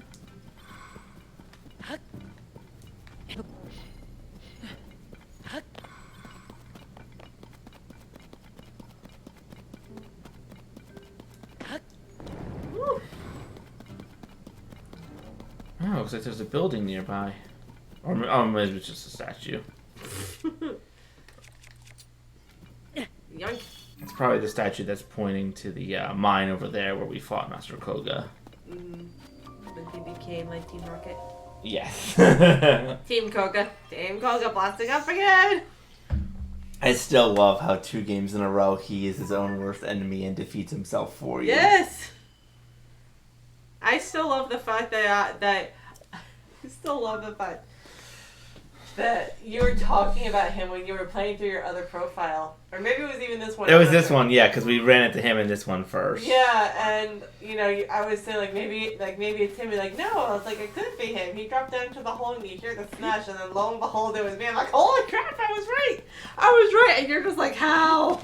Woo. looks like there's a building nearby. Or maybe it's just a statue. Yoink. It's probably the statue that's pointing to the mine over there where we fought Master Koga. When he became like Team Rocket. Yes. Team Koga. Team Koga blasting up again! I still love how 2 games in a row he is his own worst enemy and defeats himself for you. Yes! I still love the fact that that you were talking about him when you were playing through your other profile. Or maybe it was even this one. It was this one, yeah, because we ran into him in this one first. Yeah, and, you know, I was saying, maybe it's him. You're like, no, I was like, it could be him. He dropped down into the hole and you hear the smash, and then lo and behold, it was me. I'm like, holy crap, I was right! I was right! And you're just like, how?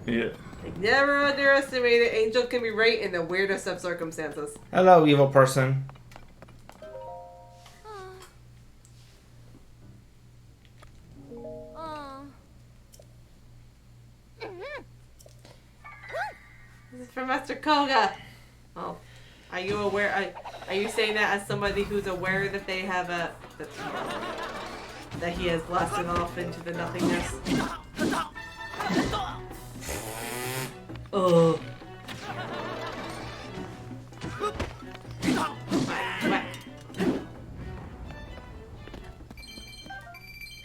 Yeah. Like, never underestimate it. Angel can be right in the weirdest of circumstances. Hello, evil person. This is from Master Koga. Oh, are you aware? Are you saying that as somebody who's aware that they have that he has blasted off into the nothingness? Oh.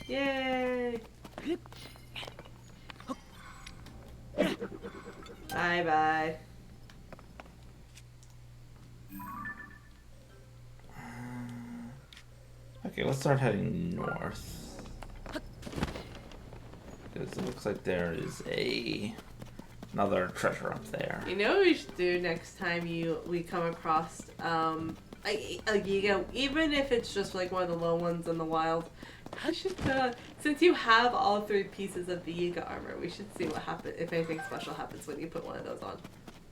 Yay! Bye-bye. Okay, let's start heading north. Because it looks like there is another treasure up there. You know what we should do next time we come across a Yiga, even if it's just like one of the low ones in the wild. I should, since you have all 3 pieces of the Yiga armor, we should see what happens, if anything special happens when you put one of those on.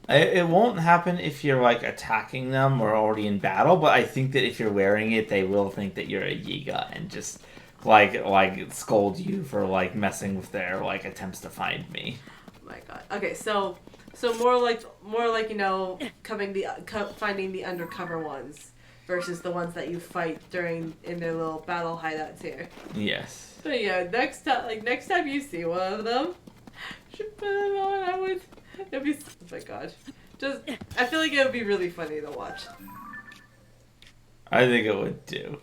It won't happen if you're like attacking them or already in battle, but I think that if you're wearing it, they will think that you're a Yiga and just like scold you for like messing with their like attempts to find me. Oh my god. Okay, so more like you know, finding the undercover ones. Versus the ones that you fight in their little battle hideouts here. Yes. But yeah, next time you see one of them, you should put them on. It'd be, oh my god. I feel like it would be really funny to watch. I think it would too.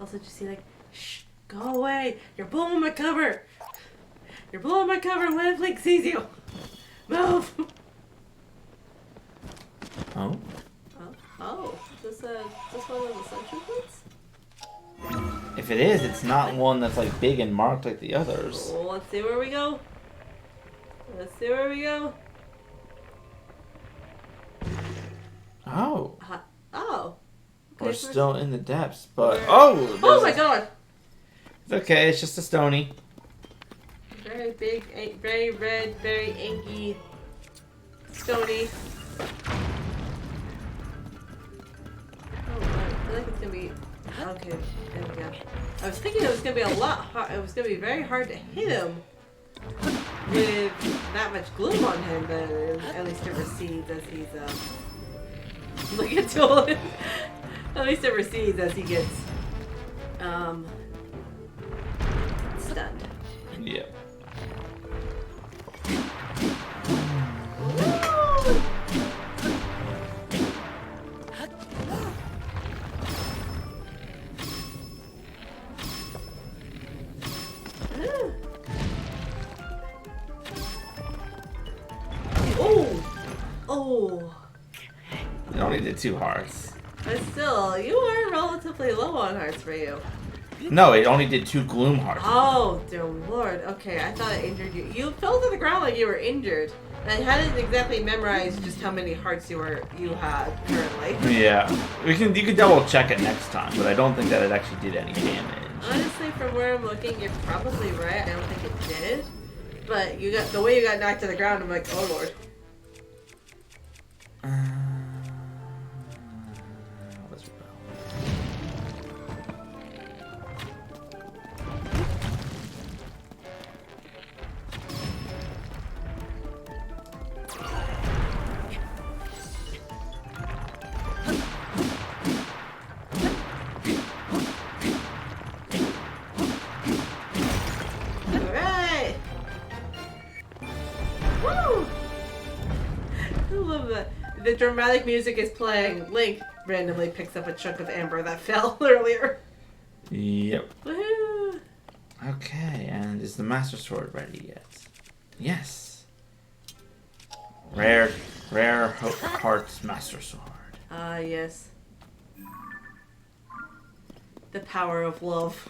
Also, just see shh, go away. You're blowing my cover. You're blowing my cover when Flink sees you. Move. Oh? Oh. Is this one of the sentry points? If it is, it's not one that's like big and marked like the others. Well, let's see where we go. Oh. Oh. Okay, We're still in the depths, but... Oh my god! It's okay, it's just a stony. Very big, very red, very inky, stony. Oh, I feel like it's gonna be... Okay, there we go. I was thinking it was gonna be a lot hard. It was gonna be very hard to hit him with that much gloom on him, but at least it recedes as he's look at Tolan. At least it recedes as he gets stunned. Yeah. Oh! You only did 2 hearts. But still, you are relatively low on hearts for you. No, it only did 2 gloom hearts. Oh, dear lord. Okay, I thought it injured you. You fell to the ground like you were injured. I hadn't exactly memorized just how many hearts you had currently. Yeah. You could double check it next time, but I don't think that it actually did any damage. Honestly, from where I'm looking, you're probably right. I don't think it did. But the way you got knocked to the ground, I'm like, oh lord. Let's rebel. love that the dramatic music is playing. Link randomly picks up a chunk of amber that fell earlier. Yep. Woohoo! Okay, and is the Master Sword ready yet? Yes. Rare Heart's Master Sword. Ah, yes. The power of love.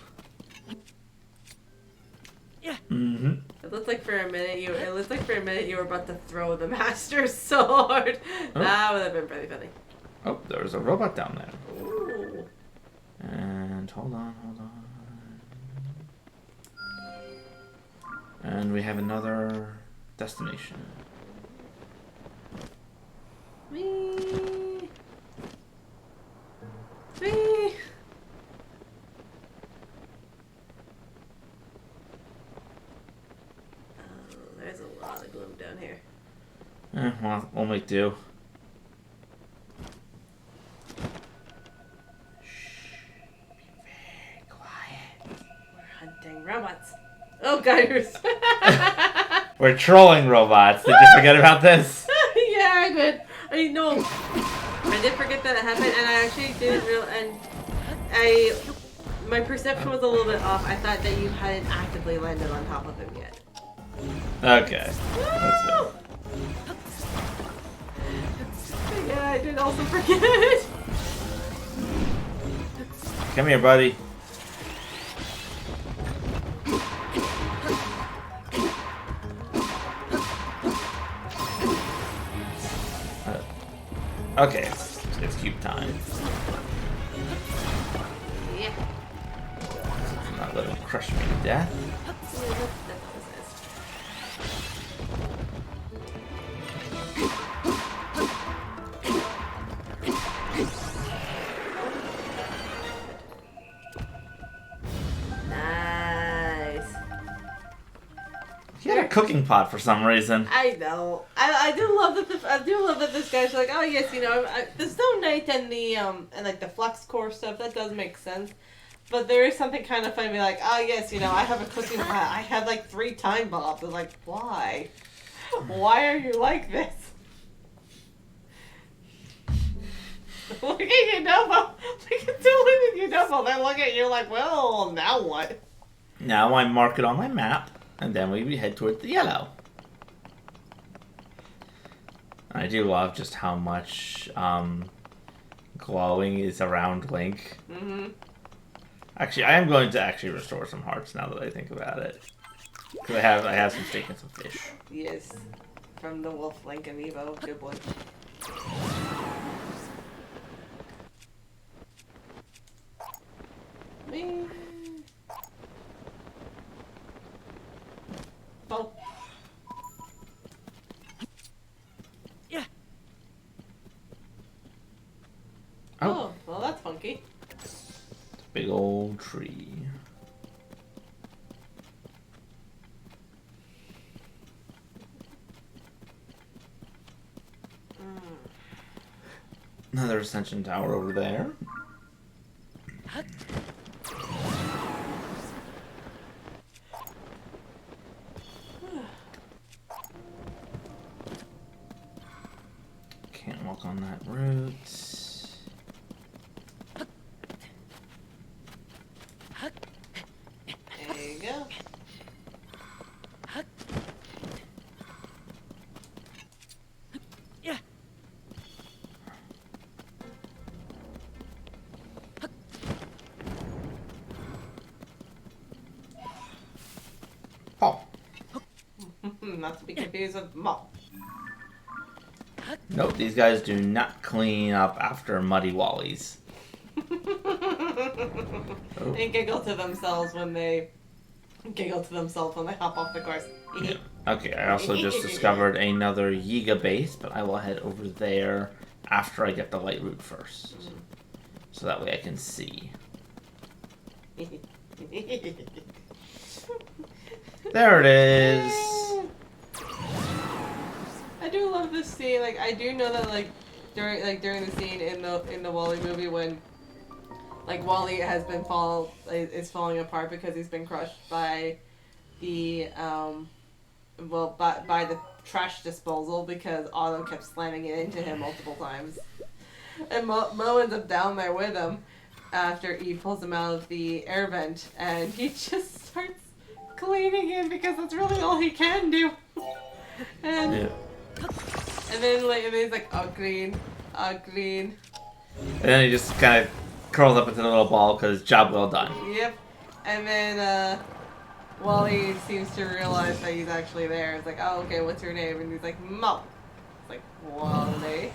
Mm-hmm. It looked like for a minute you were about to throw the Master Sword. Oh. That would have been pretty funny. Oh, there's a robot down there. Ooh. And hold on. And we have another destination. Whee! There's a lot of gloom down here. Well, we'll make do. Shh. Be very quiet. We're hunting robots. Oh, guys. We're trolling robots. Did you forget about this? Yeah, I did. I did forget that it happened, and I actually didn't realize. My perception was a little bit off. I thought that you hadn't actively landed on top of him yet. Okay. That's it. Yeah, I did also forget. Come here, buddy. Okay, it's cube time. Yeah. Not let him crush me to death. Nice. He had a cooking pot for some reason. I know. I do love that this guy's like, oh yes, the Stone Knight and the and like the flux core stuff, that does make sense. But there is something kind of funny, be like, oh yes, I have a cooking pot. I had like 3 time bombs. I was like, why? Why are you like this? Look at Unova. Look at Unova. They look at you like, well, now what? Now I mark it on my map, and then we head towards the yellow. I do love just how much glowing is around Link. Mm-hmm. Actually, I am going to restore some hearts now that I think about it. Because I have some steak and some fish. Yes. From the Wolf Link amiibo. Good boy. Oh. Yeah. Oh, well that's funky. Big old tree. Another ascension tower over there. Can't walk on that route. There you go. Yeah. Oh. Not to be confused with Mop. Nope, these guys do not clean up after muddy wallies. Oh. They giggle to themselves when they hop off the course. Yeah. Okay, I also just discovered another Yiga base, but I will head over there after I get the light route first. So that way I can see. There it is! I do love this scene. Like, I do know that during the scene in the Wally movie when Wally has been falling apart because he's been crushed by the well, by the trash disposal because Otto kept slamming it into him multiple times. And Mo ends up down there with him after Eve pulls him out of the air vent, and he just starts cleaning him because that's really all he can do. And then he's like, oh, clean. And then he just kind of curls up into a little ball because job well done. Yep. And then Wally seems to realize that he's actually there. It's like, oh, okay, what's your name? And he's like, Mo. It's like, Wally.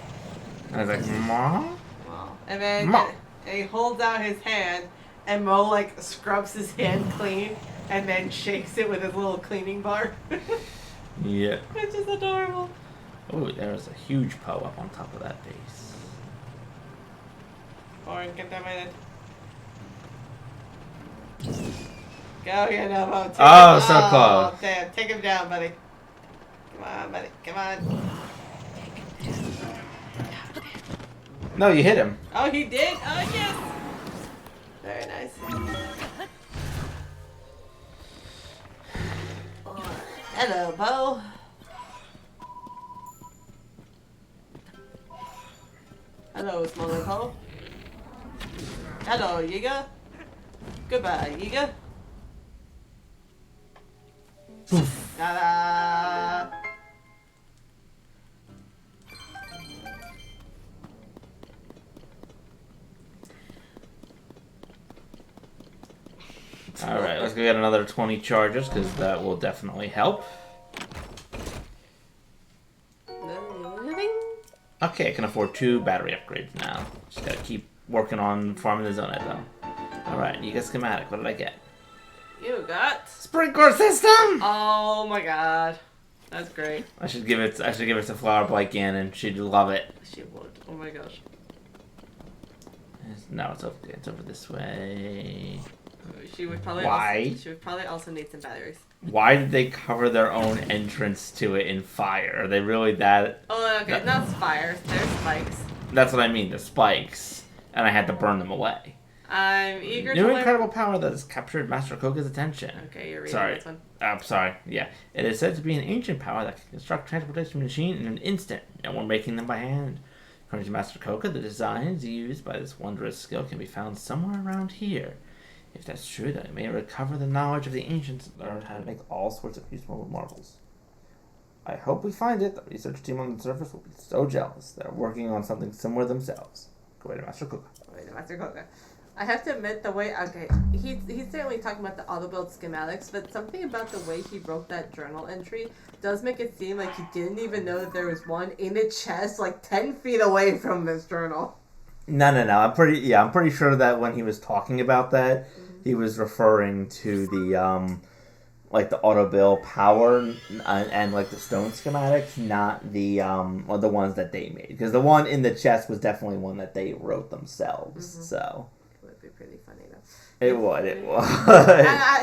And I was like, Mo? Wow. And then Mo. And he holds out his hand, and Mo like scrubs his hand clean, and then shakes it with his little cleaning bar. Yeah. It's just adorable. Oh, there's a huge Poe up on top of that base. Foreign contaminated. Go, you know, Mo. Oh, so close. Damn, take him down, buddy. Come on, buddy. Come on. No, you hit him. Oh, he did? Oh, yes. Very nice. Hello, Bo. Hello, smaller Poe. Hello, Yiga. Goodbye, Yiga. Ta-da! Alright, let's go get another 20 charges because that will definitely help. Okay, I can afford 2 battery upgrades now. Just gotta keep working on farming the zone though. Alright, you get schematic. What did I get? You got Sprinkler system! Oh my god. That's great. I should give it to Flower Boy Gannon. She'd love it. She would. Oh my gosh. No, it's over this way. She would probably Why? She would probably also need some batteries. Why did they cover their own entrance to it in fire? Are they really that... Oh, okay. Not fires. They're spikes. That's what I mean, the spikes. And I had to burn them away. I'm eager to New learn... incredible power that has captured Master Koga's attention. Okay, you're reading this one. I'm sorry. Yeah. It is said to be an ancient power that can construct a transportation machine in an instant, and we're making them by hand. According to Master Koga, the designs used by this wondrous skill can be found somewhere around here. If that's true, then it may recover the knowledge of the ancients and learn how to make all sorts of useful marvels. I hope we find it. The research team on the surface will be so jealous. They're working on something similar themselves. Go away to Master Koga. I have to admit, the way... Okay, he's certainly talking about the auto-build schematics, but something about the way he wrote that journal entry does make it seem like he didn't even know that there was one in a chest like 10 feet away from this journal. No. I'm pretty sure that when he was talking about that, he was referring to the like the auto build power and like the stone schematics, not the or the ones that they made. Because the one in the chest was definitely one that they wrote themselves. So it would be pretty funny though. It would.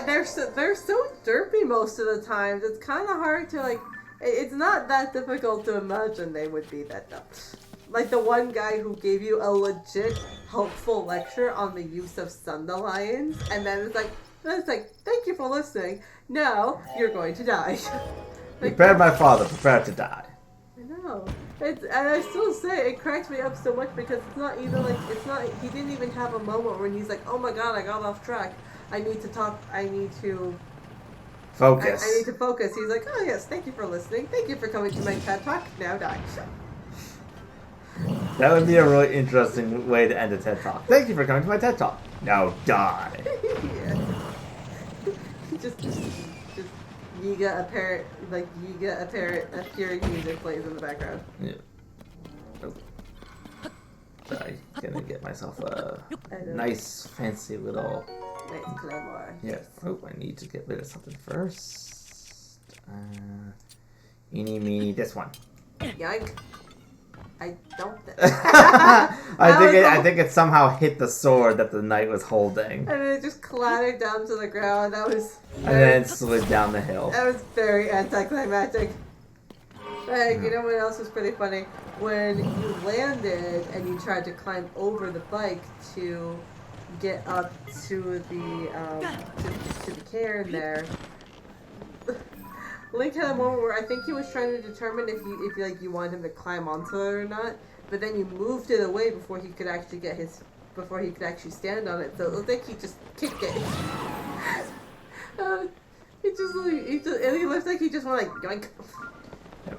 They're so derpy most of the times. It's kind of hard to like. It's not that difficult to imagine they would be that dumb. Like the one guy who gave you a legit helpful lecture on the use of Sundelions, and then it's like, thank you for listening. Now you're going to die. Like, prepare my father, prepare to die. I know. And I still say it cracks me up so much because it's not even like he didn't even have a moment when he's like, oh my god, I got off track. I need to talk. I need to focus. I need to focus. He's like, oh yes, thank you for listening. Thank you for coming to my TED Talk. Now die. That would be a really interesting way to end a TED Talk. Thank you for coming to my TED Talk. Now die. Yeah. just Yiga appearing music plays in the background. Yeah. Oh. I'm gonna get myself a nice, fancy little... Nice claymore. Yes. Oh, I need to get rid of something first. Eeny, meeny, this one. Yoink. I don't think... I think it somehow hit the sword that the knight was holding. And then it just clattered down to the ground. That was... And then it slid down the hill. That was very anticlimactic. Like, you know what else was pretty funny? When you landed and you tried to climb over the bike to get up to the cairn there, Link had a moment where I think he was trying to determine if you wanted him to climb onto it or not, but then you moved it away before he could actually stand on it. So it looked like he just kicked it. He looks like he just went like yoink.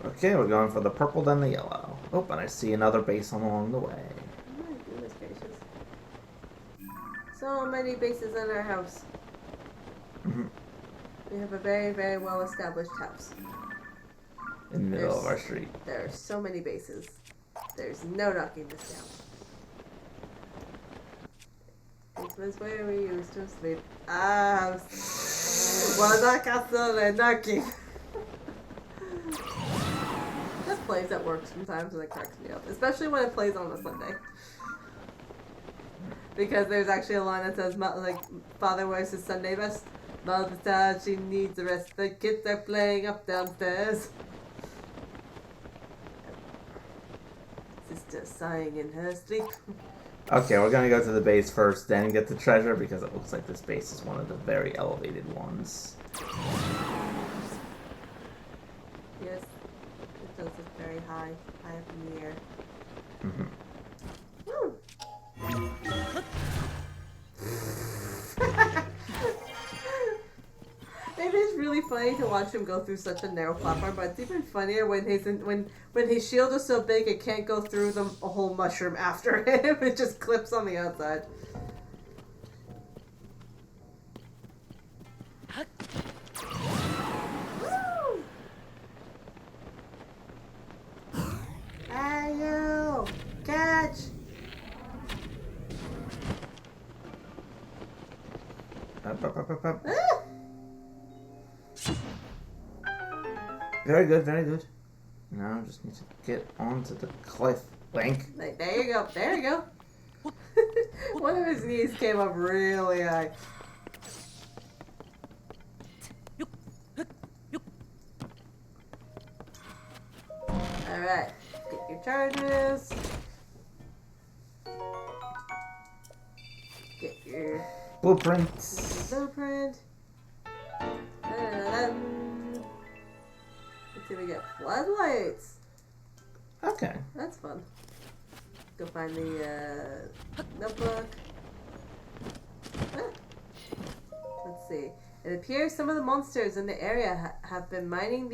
Okay, we're going for the purple then the yellow. Oh, and I see another base along the way. Oh my goodness gracious. So many bases in our house. We have a very, very well established house. In the middle of our street. There are so many bases. There's no knocking this down. This was where we used to sleep. Was a castle and knocking. That plays at work sometimes and it cracks me up. Especially when it plays on a Sunday. Because there's actually a line that says, like, Father wears his Sunday best. Mother said she needs a rest. The kids are playing up downstairs. Sister sighing in her sleep. Okay, we're gonna go to the base first, then get the treasure, because it looks like this base is one of the very elevated ones. Yes, it does look very high up in the air. Woo! It is really funny to watch him go through such a narrow platform, but it's even funnier when his shield is so big it can't go through a whole mushroom after him. It just clips on the outside. Woo! Hey you! Catch! Up. Ah! Very good, very good. Now I just need to get onto the cliff. Link. There you go, there you go. One of his knees came up really high. Alright, get your charges. Get your Blueprints. blueprint. Let's see, we get floodlights. Okay. That's fun. Go find the notebook. Let's see. It appears some of the monsters in the area have been mining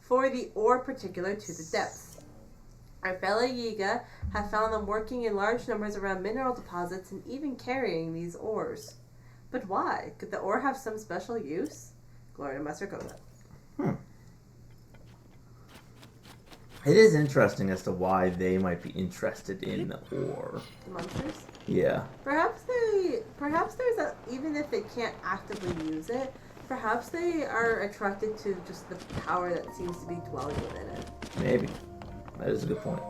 for the ore particular to the depths. Our fellow Yiga have found them working in large numbers around mineral deposits and even carrying these ores. But why? Could the ore have some special use? Gloria Master goes up. It is interesting as to why they might be interested in the ore. The monsters? Yeah. Perhaps there's even if they can't actively use it, perhaps they are attracted to just the power that seems to be dwelling within it. Maybe. That is a good point.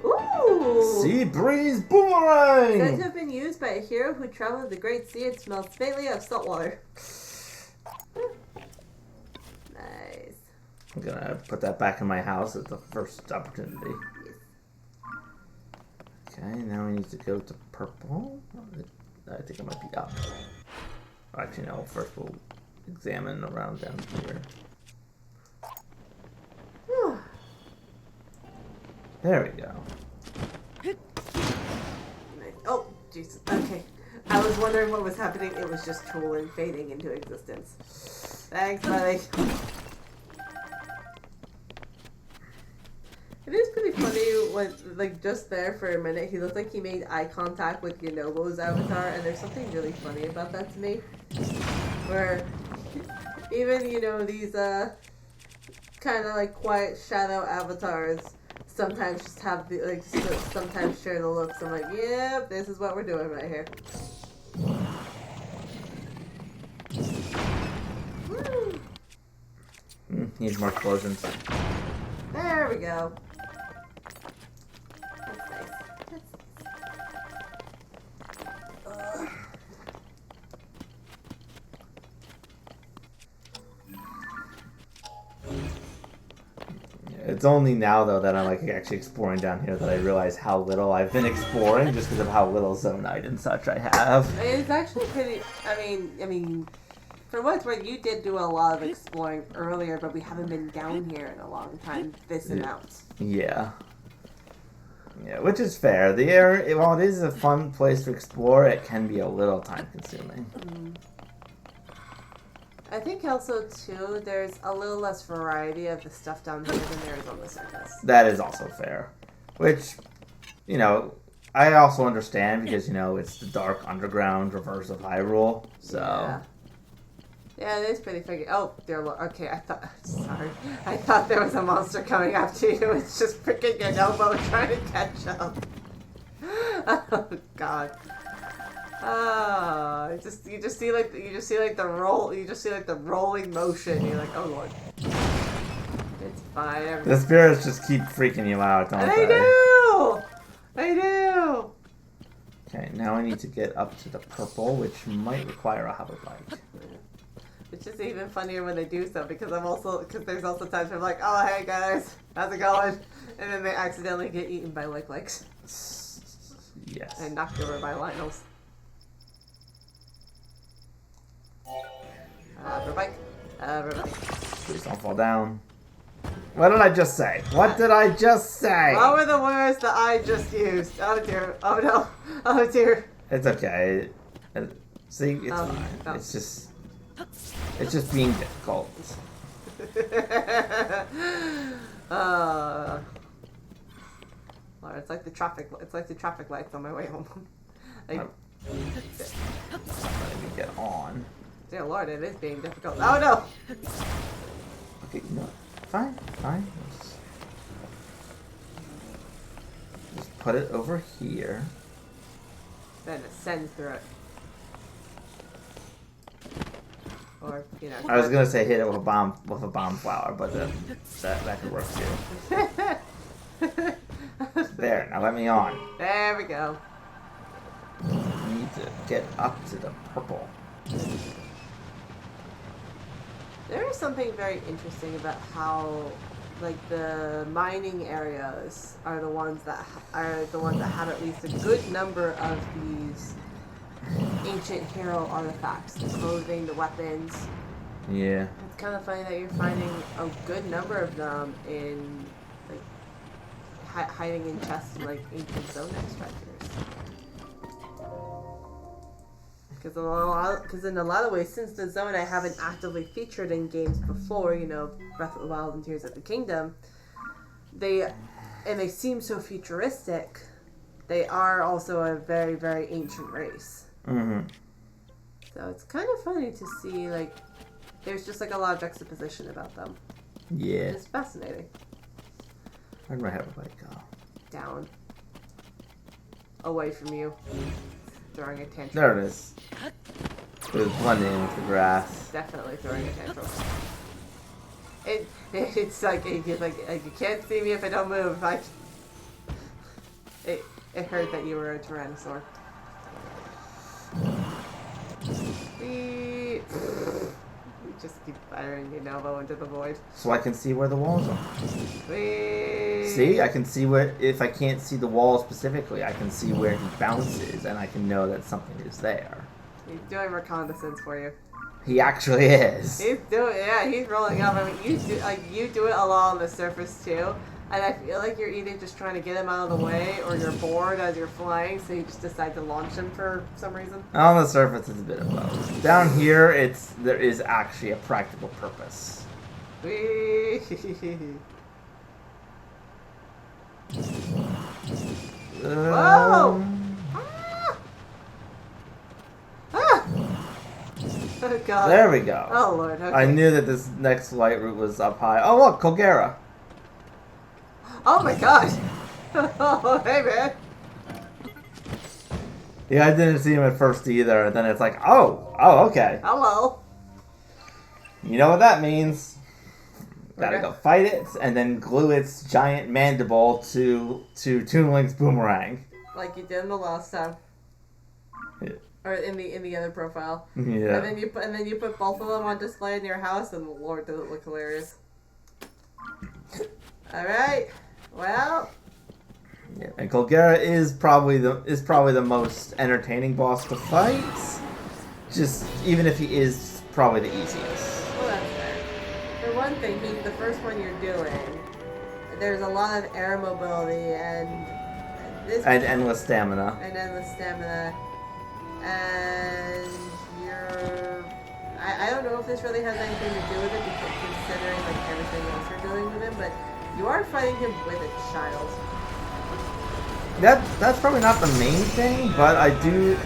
Ooh! Sea breeze boomerang! Said to have been used by a hero who traveled the Great Sea and smelled faintly of salt water. Nice. I'm gonna put that back in my house at the first opportunity. Yes. Okay, now we need to go to purple. I think it might be up. Actually, no. First we'll examine around down here. There we go. Oh, Jesus. Okay. I was wondering what was happening. It was just Toolin fading into existence. Thanks, buddy. It is pretty funny when, like, just there for a minute, he looked like he made eye contact with Yonobo's avatar, and there's something really funny about that to me. Where even, these, kind of, like, quiet shadow avatars sometimes just have the, like, sometimes share the looks. I'm like, yep, this is what we're doing right here. Needs more explosions. There we go. That's nice. It's only now, though, that I'm like actually exploring down here that I realize how little I've been exploring just because of how little zonite and such I have. It's actually pretty. I mean, For what's worth, you did do a lot of exploring earlier, but we haven't been down here in a long time. This amount. Yeah. Yeah, which is fair. The area, while it is a fun place to explore, it can be a little time consuming. I think also, too, there's a little less variety of the stuff down here than there is on the surface. That is also fair. Which, you know, I also understand because, you know, it's the dark underground reverse of Hyrule. So. Yeah, it is pretty figgy. Oh, dear Lord. Okay, sorry. I thought there was a monster coming after you. It's just freaking your elbow trying to catch up. Oh, God. Oh, you just see like the rolling motion. You're like, oh Lord, it's fine. The spirits just keep freaking you out, don't they? I do. Okay, now I need to get up to the purple, which might require a hover bike. It's just even funnier when they do so because there's also times where I'm like, oh hey guys, how's it going? And then they accidentally get eaten by likes. Yes. And knocked over by Lionels. Bike. Please don't fall down. What did I just say? What did I just say? What were the words that I just used? Oh dear. Oh no. Oh dear. It's okay. See, it's fine. No. It's just being difficult. Lord, it's like the traffic lights on my way home. I'm not letting me get on. Dear Lord, it is being difficult. Oh no! Okay, no. Fine. Just put it over here. Then ascend through it. Or, you know. I was gonna say hit it with a bomb flower, but that could work too. There, now let me on. There we go. I need to get up to the purple. There is something very interesting about how, like, the mining areas are the ones that have at least a good number of these ancient hero artifacts, the clothing, the weapons. Yeah. It's kind of funny that you're finding a good number of them in, like, hiding in chests in, like, ancient zone treasures. Because in a lot of ways, since the zone I haven't actively featured in games before, you know, Breath of the Wild and Tears of the Kingdom, they seem so futuristic. They are also a very, very ancient race. Mm-hmm. So it's kind of funny to see, like, there's just like a lot of juxtaposition about them. Yeah. It's fascinating. Where'd my hover bike go? Down. Away from you. Throwing a tantrum. There it is. It was blending in with the grass. Definitely throwing a tantrum. It's like you can't see me if I don't move. It hurt that you were a Tyrannosaur. You just keep firing your elbow into the void. So I can see where the walls are. Whee! See, I can see where, if I can't see the wall specifically, I can see where he bounces, and I can know that something is there. He's doing reconnaissance for you. He actually is. He's rolling up. I mean, you do it along the surface too, and I feel like you're either just trying to get him out of the way, or you're bored as you're flying, so you just decide to launch him for some reason. On the surface, it's a bit of both. Down here, there is actually a practical purpose. Whee! Whoa! Ah! Oh God. There we go. Oh Lord. Okay. I knew that this next light route was up high. Oh look, Colgera. Oh my God. Oh hey man. Yeah, I didn't see him at first either, and then it's like, oh, okay. Hello. You know what that means? Gotta Okay. go fight it, and then glue its giant mandible to Toon Link's boomerang. Like you did in the last time. Yeah. Or in the other profile. Yeah. And then you put both of them on display in your house, and Lord, does it look hilarious. All right. Well. Yeah. And Colgera is probably the most entertaining boss to fight. Just even if he is probably the easiest. Well, that's fair. For one thing, the first one you're doing, there's a lot of air mobility and endless stamina. And you're... I don't know if this really has anything to do with it, because considering like everything else you're doing with him, but you are fighting him with a child. That's probably not the main thing, but I do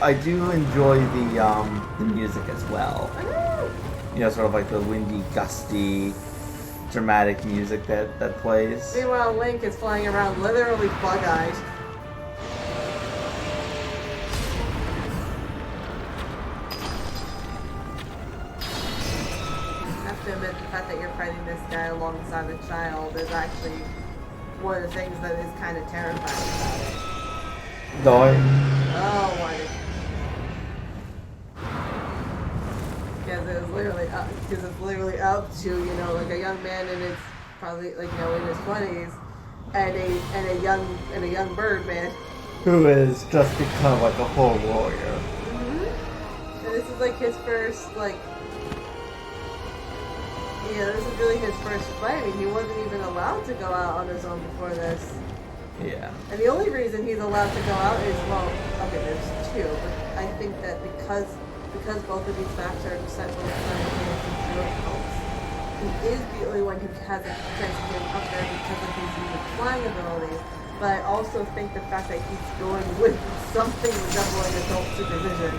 enjoy the music as well. You know, sort of like the windy, gusty, dramatic music that plays. Meanwhile, Link is flying around literally bug-eyed. I have to admit, the fact that you're fighting this guy alongside a child is actually one of the things that is kind of terrifying about it. Die. Oh, why did... Because it's literally up to, you know, like a young man in his, probably, like, you know, in his 20s, and a young bird man. Who has just become like a whole warrior. Mm-hmm. And this is like his first, like, yeah, this is really his first fight. I mean, he wasn't even allowed to go out on his own before this. Yeah. And the only reason he's allowed to go out is, well, okay, there's two, but I think that because both of these facts are essentially simultaneously true at once, he is the only one who has a chance of getting up there because of his unique flying ability. But I also think the fact that he's going with something resembling adult supervision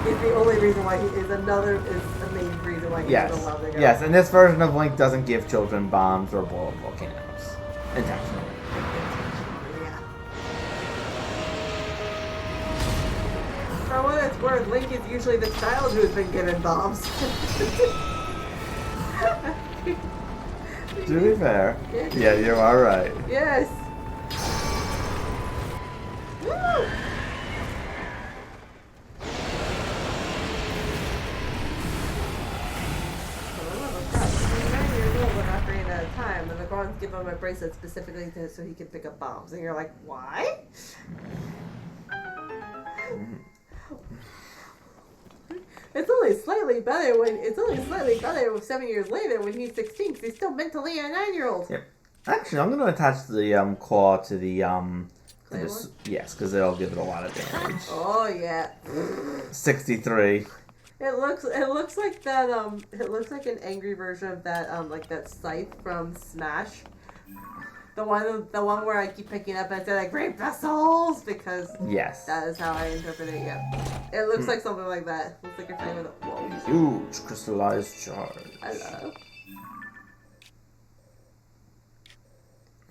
is the only reason why is the main reason why he's allowed to go. Yes, and this version of Link doesn't give children bombs or blow up volcanoes. Intentionally. Yeah. For what it's worth, Link is usually the child who's been given bombs. To be fair. Yeah, you are right. Yes. Woo! Time, and the Gorons give him a bracelet specifically so he can pick up bombs, and you're like, why? It's only slightly better 7 years later when he's 16, because he's still mentally a 9-year-old. Yep. Actually, I'm going to attach the claw to the yes, because it'll give it a lot of damage. Oh yeah. 63. It looks like that it looks like an angry version of that like that scythe from Smash. The one where I keep picking up and I say like great vessels, because yes, that is how I interpret it. Yeah, it looks like something like that. Looks like you're fighting with a whoa. Huge crystallized charge. Hello.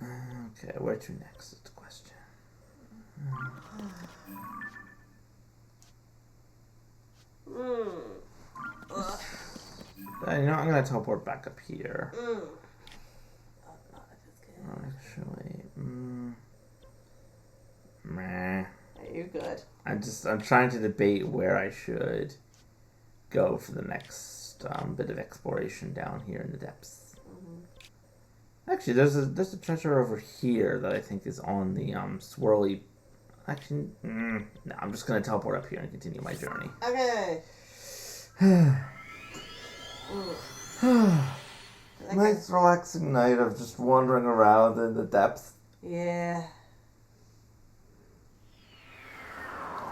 Okay, where to next is the question. You know, I'm gonna teleport back up here. Actually, meh. You're good. I'm trying to debate where I should go for the next bit of exploration down here in the depths. Actually, there's a treasure over here that I think is on the swirly. Actually, no, I'm just gonna teleport up here and continue my journey. Okay. Nice relaxing night of just wandering around in the depths. Yeah.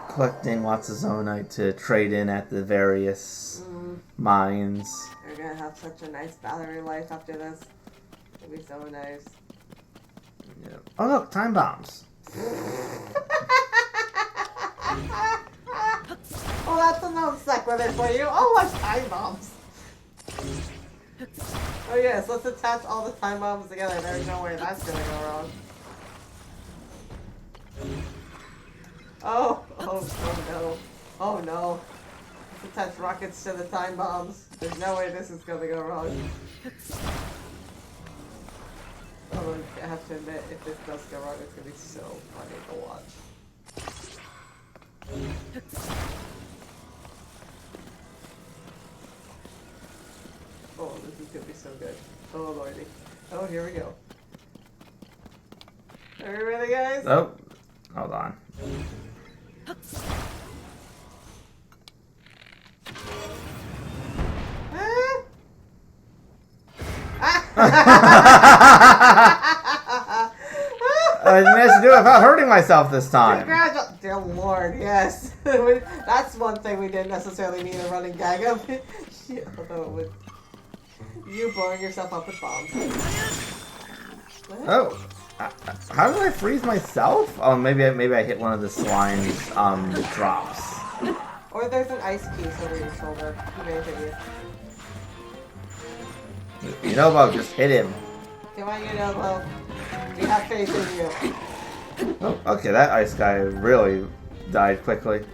Collecting lots of zonite to trade in at the various mines. You're gonna have such a nice battery life after this. It'll be so nice. Yeah. Oh look, time bombs. Oh, that's a non sequitur for you. Oh, what time bombs? Oh yes, let's attach all the time bombs together. There's no way that's gonna go wrong. Oh no. Oh no. Let's attach rockets to the time bombs. There's no way this is gonna go wrong. Although I have to admit, if this does go wrong, it's gonna be so funny to watch. Oh, this is gonna be so good. Oh lordy. Oh, here we go. Are we ready, guys? Oh, hold on. I managed to do it without hurting myself this time. Dear Lord, yes. That's one thing we didn't necessarily need a running gag of. Although it would... You blowing yourself up with bombs. Oh. How did I freeze myself? Oh, maybe I hit one of the slime's drops. Or there's an ice cube over your shoulder. He may hit you. You know about just hit him. Come on, you know, Lo. We have faith in you. Oh, okay, that ice guy really died quickly.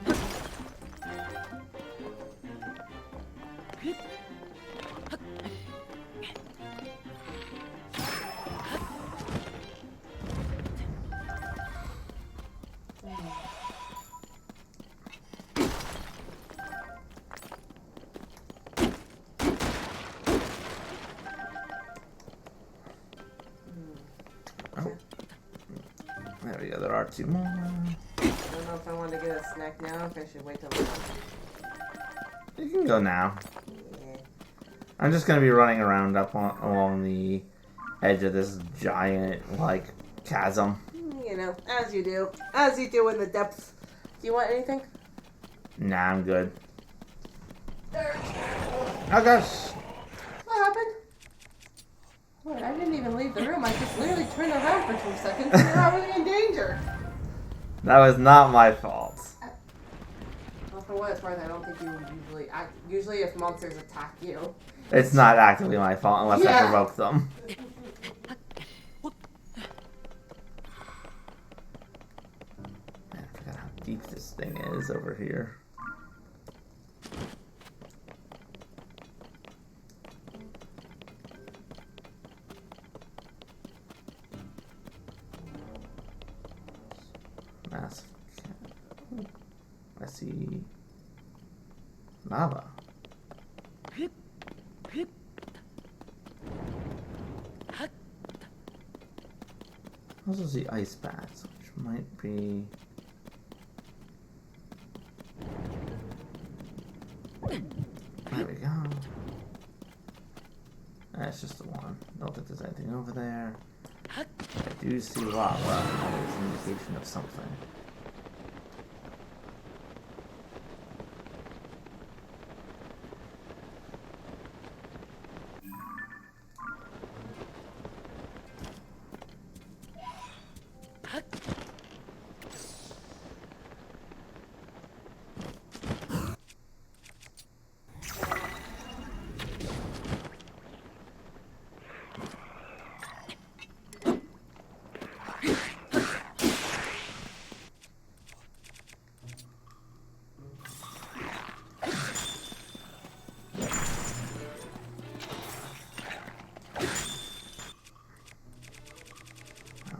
There we go, there are 2 more. I don't know if I want to get a snack now, if I should wait till later. You can go now. Yeah. I'm just gonna be running around along the edge of this giant, like, chasm. You know, as you do. As you do in the depths. Do you want anything? Nah, I'm good. Oh gosh! What happened? What, I didn't even leave the room. I just literally turned around for 2 seconds and you're already in danger. That was not my fault. Well, for what it's worth, I don't think you usually act. Usually if monsters attack you. It's not actively my fault unless I provoke them. Man, I forgot how deep this thing is over here. Massive. I see lava. I also see ice bats, which might be. There we go. That's just the one. Don't think there's anything over there. I do see lava. That is an indication of something.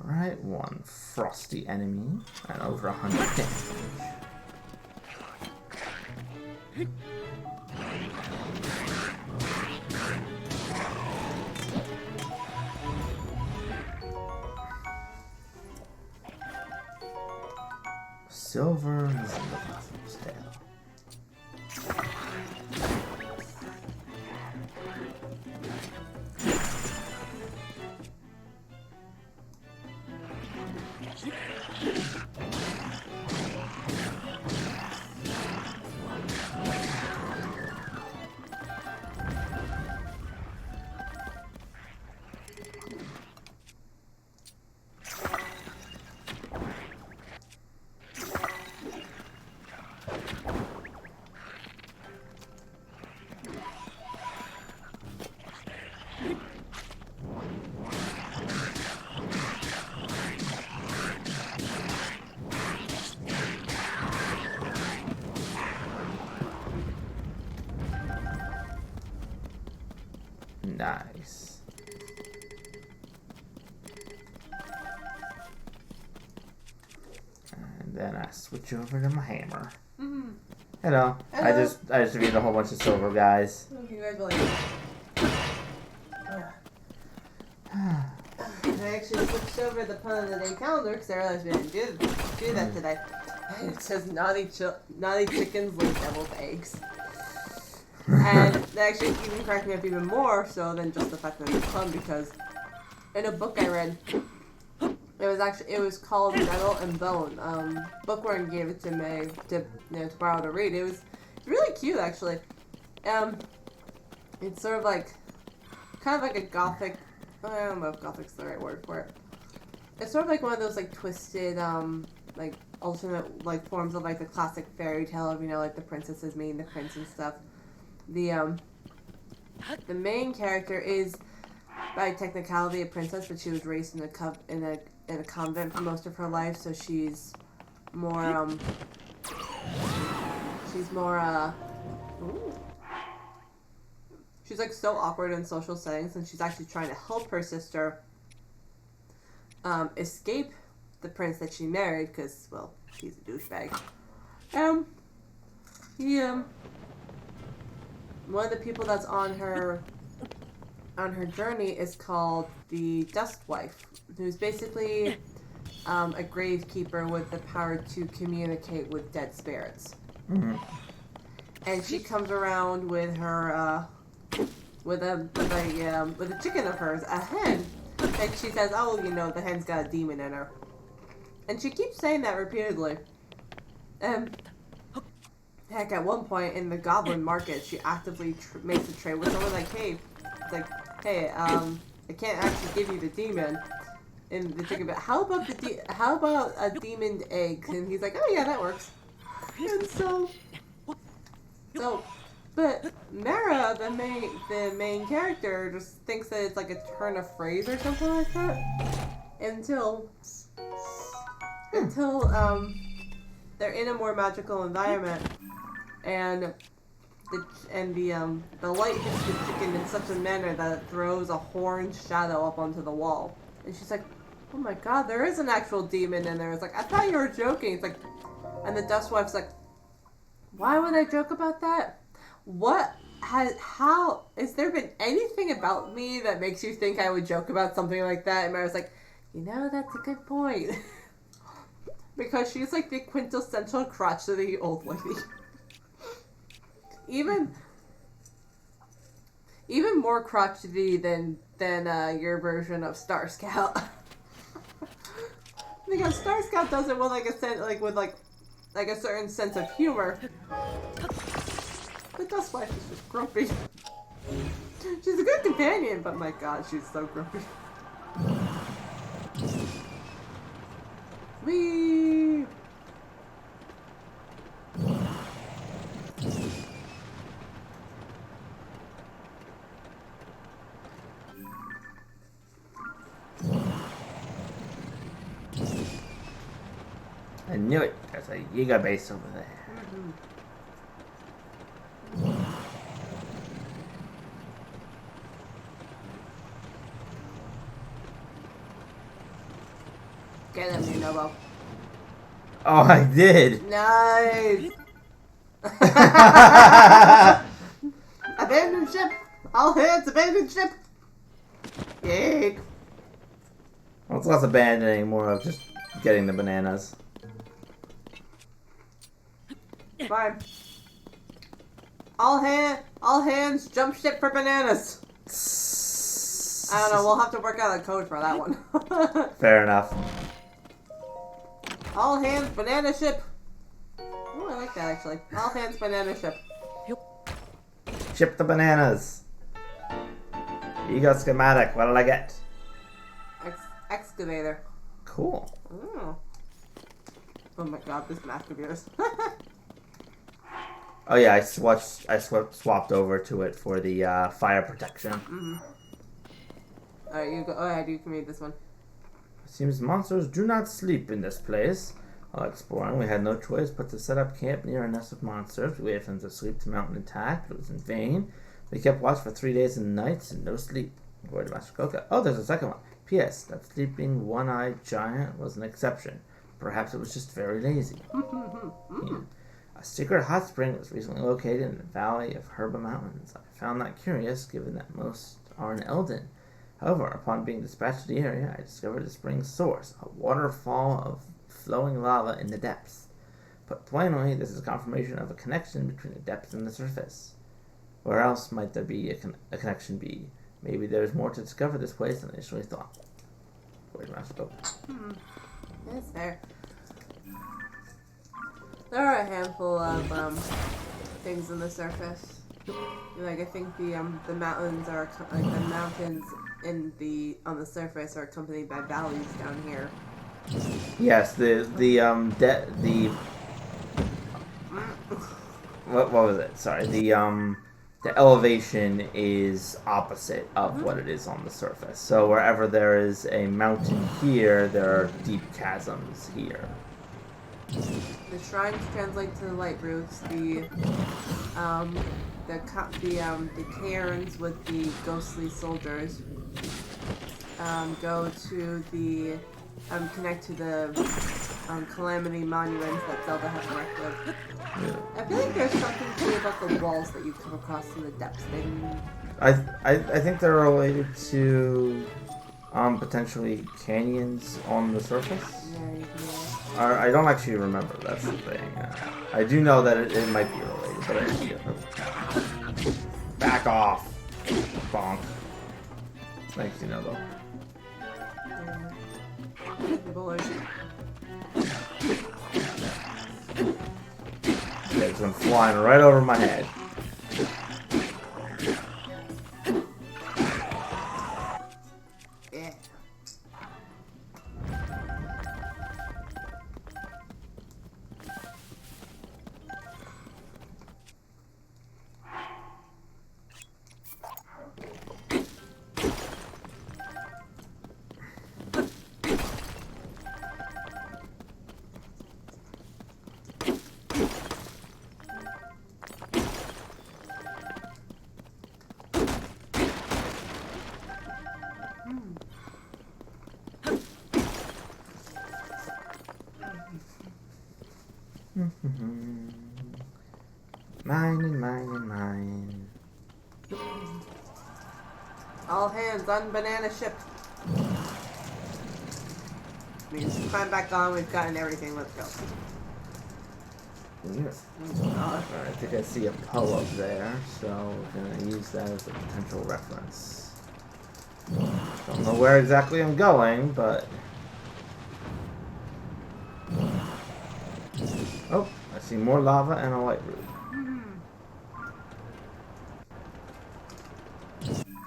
Alright, one frosty enemy and over 100 damage. Silver is in the Cosmos tail. Nice. And then I switch over to my hammer. Mm-hmm. Hello. Hello. I just defeated a whole bunch of silver guys. Oh, congratulations. I actually switched over the pun of the day calendar because I realized we didn't do that today. It says naughty chickens lay deviled eggs. And that actually even cracked me up even more so than just the fact that it's fun, because in a book I read, it was called Metal and Bone. Bookworm gave it to me to borrow to read. It's really cute actually. It's sort of like kind of like a gothic. I don't know if gothic's the right word for it. It's sort of like one of those like twisted like alternate like forms of like the classic fairy tale of, like the princesses meeting the prince and stuff. The main character is by technicality a princess, but she was raised in a convent for most of her life, so she's more she's like so awkward in social settings, and she's actually trying to help her sister escape the prince that she married, because, well, he's a douchebag. One of the people that's on her journey is called the Dust Wife, who's basically a gravekeeper with the power to communicate with dead spirits. Mm-hmm. And she comes around with her with a chicken of hers, a hen, and she says, "Oh, the hen's got a demon in her," and she keeps saying that repeatedly. Heck, at one point in the goblin market, she actively makes a trade with someone like, "Hey, I can't actually give you the demon." And the chicken, but how about a demoned egg? And he's like, "Oh yeah, that works." And so, but Mara, the main character, just thinks that it's like a turn of phrase or something like that. Until they're in a more magical environment, and the light hits the chicken in such a manner that it throws a horned shadow up onto the wall. And she's like, "Oh my god, there is an actual demon in there." It's like, "I thought you were joking." It's like, and the Dust Wife's like, "Why would I joke about that? How has there been anything about me that makes you think I would joke about something like that?" And Mara's like, "That's a good point." Because she's like the quintessential crotchety old lady. Even more crotchety than your version of Star Scout. Because Star Scout does it with like a certain sense of humor. The Dust Wife is just grumpy. She's a good companion, but my god, she's so grumpy. Whee! I knew it. There's a Yiga base over there. Mm-hmm. Get him, Nobo. Oh, I did. Nice. Abandoned ship. All hands, abandoned ship. Yay. Well, it's less abandoning, more of just getting the bananas. Fine. All hands, jump ship for bananas. I don't know. We'll have to work out a code for that one. Fair enough. All hands, banana ship. Oh, I like that actually. All hands, banana ship. Ship the bananas. Ego schematic. What did I get? Excavator. Cool. Oh my god, this map of yours. Oh yeah, I swapped over to it for the fire protection. Mm-hmm. Alright, you go ahead, you can read this one. It seems monsters do not sleep in this place. While exploring, we had no choice but to set up camp near a nest of monsters. We waited for them to sleep to mount an attack, but it was in vain. We kept watch for 3 days and nights and no sleep. According to Master Coca. Oh, there's a second one. P.S. That sleeping one-eyed giant was an exception. Perhaps it was just very lazy. Yeah. A secret hot spring was recently located in the valley of Herba Mountains. I found that curious, given that most are in Eldon. However, upon being dispatched to the area, I discovered the spring's source, a waterfall of flowing lava in the depths. Put plainly, this is confirmation of a connection between the depths and the surface. Where else might there be a connection be? Maybe there's more to discover this place than I initially thought. Piemaster. That's fair. There are a handful of things on the surface. Like I think the mountains are like the mountains on the surface are accompanied by valleys down here. Yes, what was it? Sorry, the elevation is opposite of what it is on the surface. So wherever there is a mountain here, there are deep chasms here. The shrines translate to the light roots. The cairns with the ghostly soldiers go to the connect to the calamity monuments that Zelda has worked with. Yeah. I feel like there's something too about the walls that you come across in the depths. I think they're related to potentially canyons on the surface. Yeah. I don't actually remember. That's the thing. I do know that it might be related, but I don't know. Back off, bonk. Nice to know though. Yeah, it's been flying right over my head. Yeah. Mine. All hands on banana ship. We just climb back on. We've gotten everything. Let's go. Yeah. Alright, I think I see a Poe up there, so we're gonna use that as a potential reference. Don't know where exactly I'm going, but... Oh, I see more lava and a light root.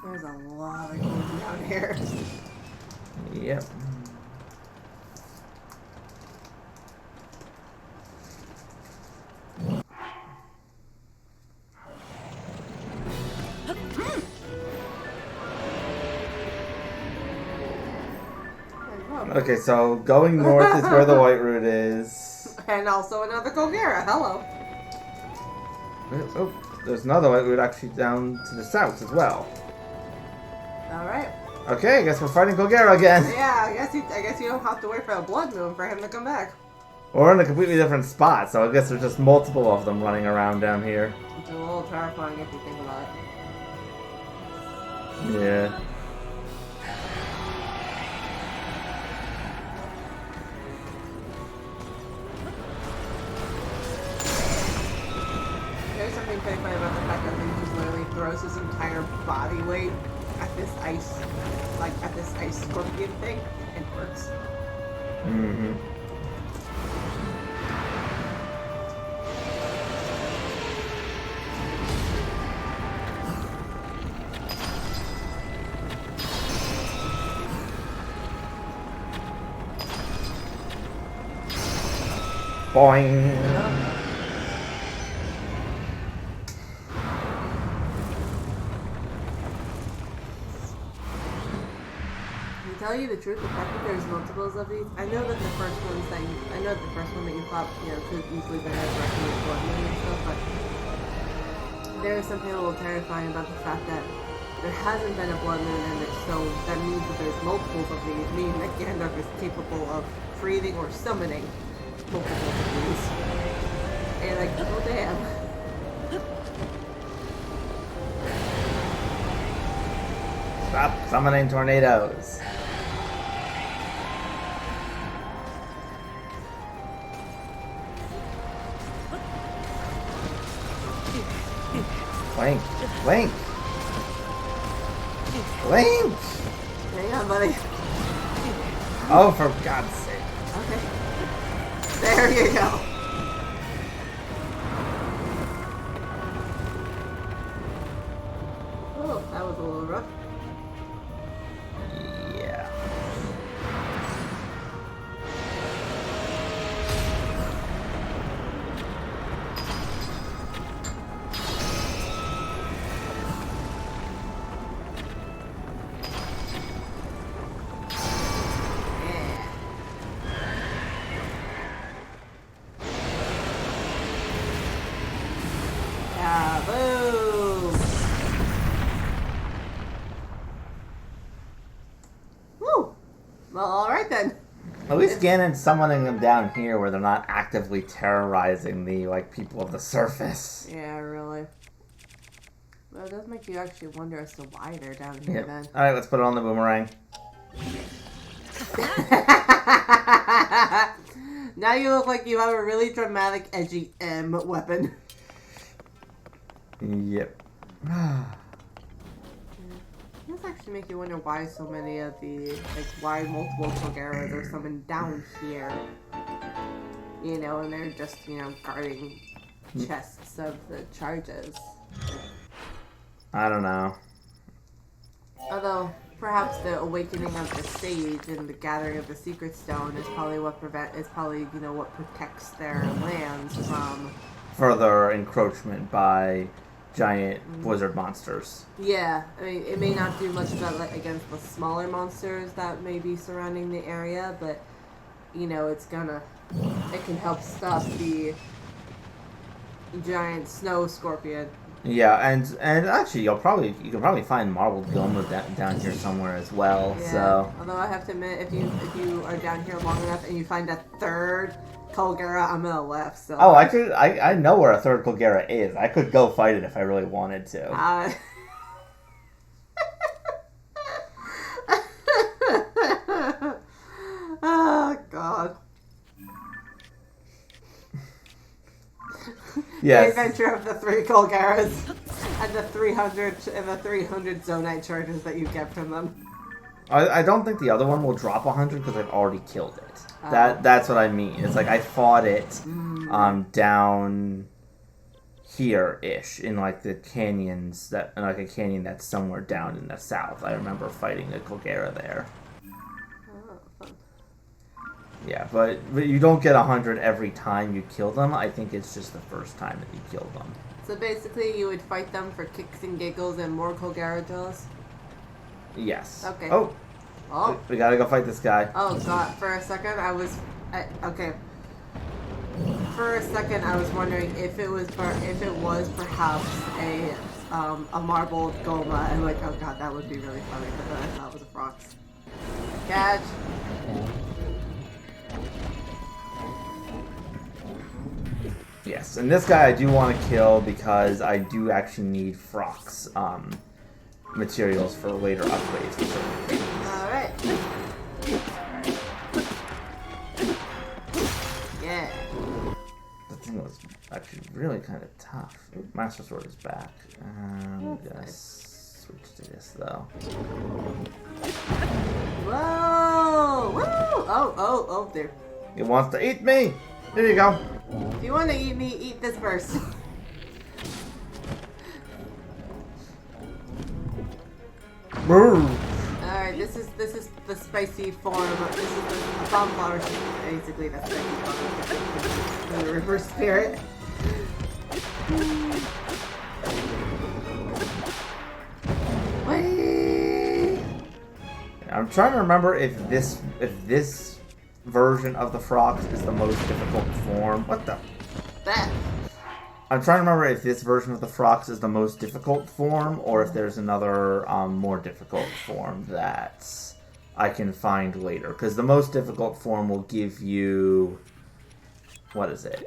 There's a lot of gold down here. Yep. Okay, so going north is where the white root is. And also another Kogera. Hello. Oh, there's another white root actually down to the south as well. Alright. Okay, I guess we're fighting Kogera again. Yeah, I guess you don't have to wait for a blood moon for him to come back. We're in a completely different spot, so I guess there's just multiple of them running around down here. It's a little terrifying if you think about it. Yeah. There's something pretty funny about the fact that he just literally throws his entire body weight at this ice scorpion thing, and it works. Mm-hmm. Boing. To tell you the truth, the fact that there's multiples of these, I know that the first one that you thought, could easily be resurrected with blood moon and stuff, but there is something a little terrifying about the fact that there hasn't been a blood moon, and so that means that there's multiples of these, meaning that Gandalf is capable of creating or summoning multiples of these. And like, oh damn. Stop summoning tornadoes. Boing. Link! Link! Hang on, buddy. Oh, for God's sake. Okay. There you go. Oh, that was a little rough. Yeah. Boom! Woo! Well, alright then. At least Ganon's summoning them down here where they're not actively terrorizing the, like, people of the surface. Yeah, really. Well, it does make you actually wonder as to why they're down here then. Alright, let's put it on the boomerang. Now you look like you have a really dramatic, edgy weapon. Yep. It does actually make you wonder why so many of the, like, why multiple Kogaras are summoned down here. You know, and they're just, you know, guarding chests of the charges. I don't know. Although, perhaps the awakening of the sage and the gathering of the secret stone is probably what you know, what protects their lands from Further encroachment by giant blizzard monsters. Yeah, I mean, it may not do much about, like, against the smaller monsters that may be surrounding the area, but, you know, it can help stop the giant snow scorpion. Yeah, and actually, you can probably find marbled Goma down here somewhere as well. Yeah. So, Although I have to admit, if you are down here long enough and you find a third Colgera, I'm gonna left. So. oh, I know where a third Colgera is. I could go fight it if I really wanted to. Oh God. Yes. The adventure of the 3 Colgeras and the 300 Zonite charges that you get from them. I don't think the other one will drop 100 because I've already killed it. That's what I mean. It's like I fought it down here-ish in like the canyons in like a canyon that's somewhere down in the south. I remember fighting a Colgera there. Oh, fun. Yeah, but you don't get 100 every time you kill them. I think it's just the first time that you kill them. So basically, you would fight them for kicks and giggles and more Colgera drills? Yes. Okay. Oh, we gotta go fight this guy. Oh God! For a second, okay. For a second, I was wondering if it was perhaps a marbled Goma, and like, oh God, that would be really funny. But then I thought it was a Frox. Catch. Yes, and this guy I do want to kill because I do actually need Frox materials for later upgrades for certain things. Alright. Yeah. The thing was actually really kind of tough. Ooh, Master Sword is back. I'm gonna switch to this though. Whoa! Whoa! Oh, there. It wants to eat me! Here you go. If you want to eat me, eat this first. Alright, this is the spicy form. This is the bomb flower, basically the spicy form. The reverse spirit. Whee! I'm trying to remember if this version of the Frox is the most difficult form. What the? That. I'm trying to remember if this version of the Frox is the most difficult form, or if there's another more difficult form that I can find later. Because the most difficult form will give you... What is it?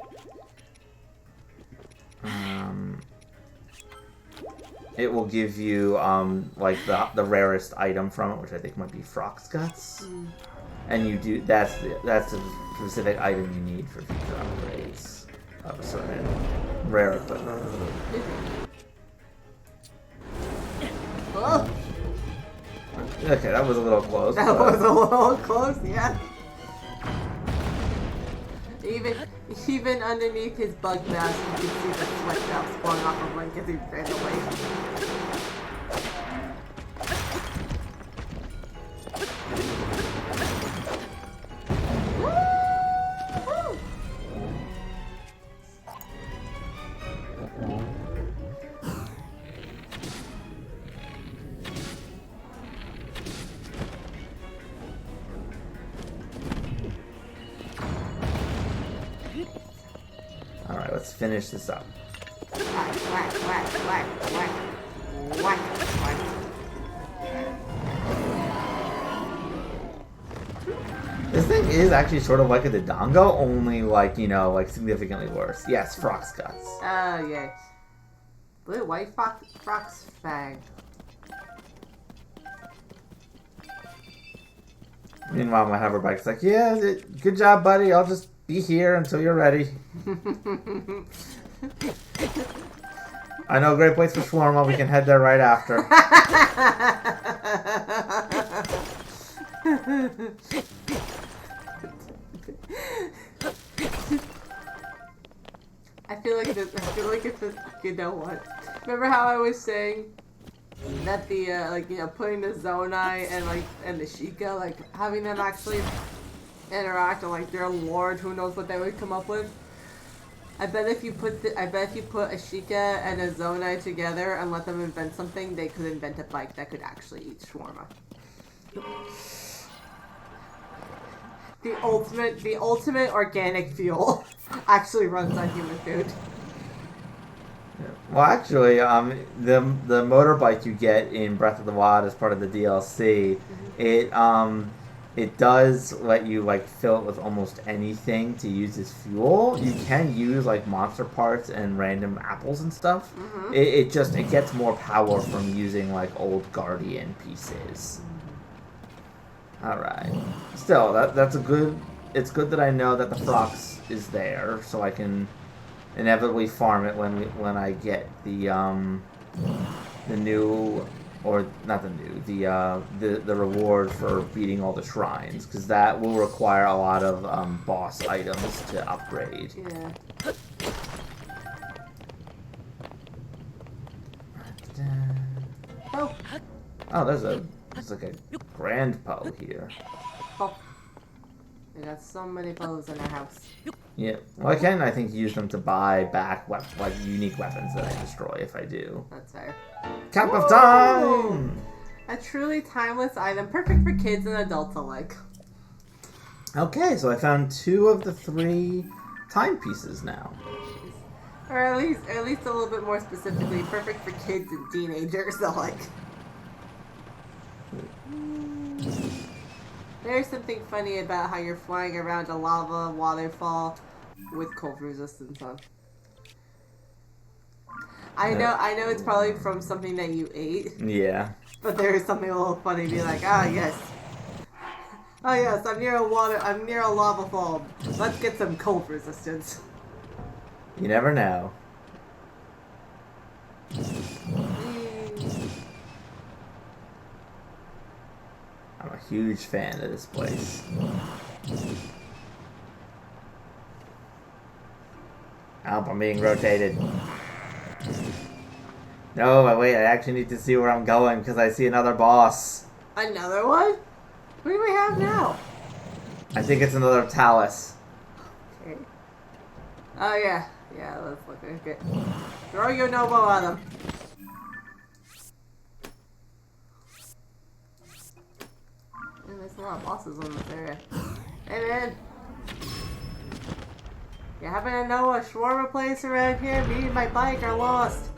It will give you like the rarest item from it, which I think might be Frox Guts. And you do that's the specific item you need for future upgrades of a certain rare equipment. Okay, that was a little close. That was a little close, yeah. Even underneath his bug mask, you can see the sweat drops falling off of Link as he ran away. Alright, let's finish this up. Whack, whack, whack, whack, whack, whack, whack. This thing is actually sort of like a Dodongo, only like, you know, like significantly worse. Yes, Frox Guts. Oh, yay. Blue, white Frox Fang. Meanwhile, my hoverbike's like, yeah, good job, buddy. I'll just be here until you're ready. I know a great place for shawarma. We can head there right after. I feel like it's a, you know what? Remember how I was saying that the like, you know, putting the Zonai and the Sheikah, like having them actually interact, and like their lord, who knows what they would come up with. I bet if you put a Sheikah and a Zonai together and let them invent something, they could invent a bike that could actually eat shawarma. The ultimate organic fuel actually runs on human food. Well, actually, the motorbike you get in Breath of the Wild as part of the DLC, it does let you like fill it with almost anything to use as fuel. You can use like monster parts and random apples and stuff. Mm-hmm. It gets more power from using like old Guardian pieces. All right. Still, that's a good. It's good that I know that the Frox is there, so I can inevitably farm it when I get the new, or not the new, the reward for beating all the shrines, because that will require a lot of boss items to upgrade. Yeah. Oh, there's like a grand Poe here. Oh. We got so many Poes in our house. Yeah, well, I can, I think, use them to buy back like unique weapons that I destroy if I do. That's fair. Cap of Time! A truly timeless item, perfect for kids and adults alike. Okay, so I found 2 of the 3 timepieces now. Or at least a little bit more specifically, perfect for kids and teenagers alike. There's something funny about how you're flying around a lava waterfall with cold resistance on. I know it's probably from something that you ate. Yeah. But there is something a little funny to be like, ah, yes. Oh yes, I'm near a lava fall. Let's get some cold resistance. You never know. I'm a huge fan of this place. Help, I'm being rotated. No, wait, I actually need to see where I'm going because I see another boss. Another one? What do we have now? I think it's another Talus. Okay. Oh yeah. Yeah, let's look at it. Throw your Novo at him. Man, there's a lot of bosses in this area. Hey man! You happen to know a shawarma place around here? Me and my bike are lost.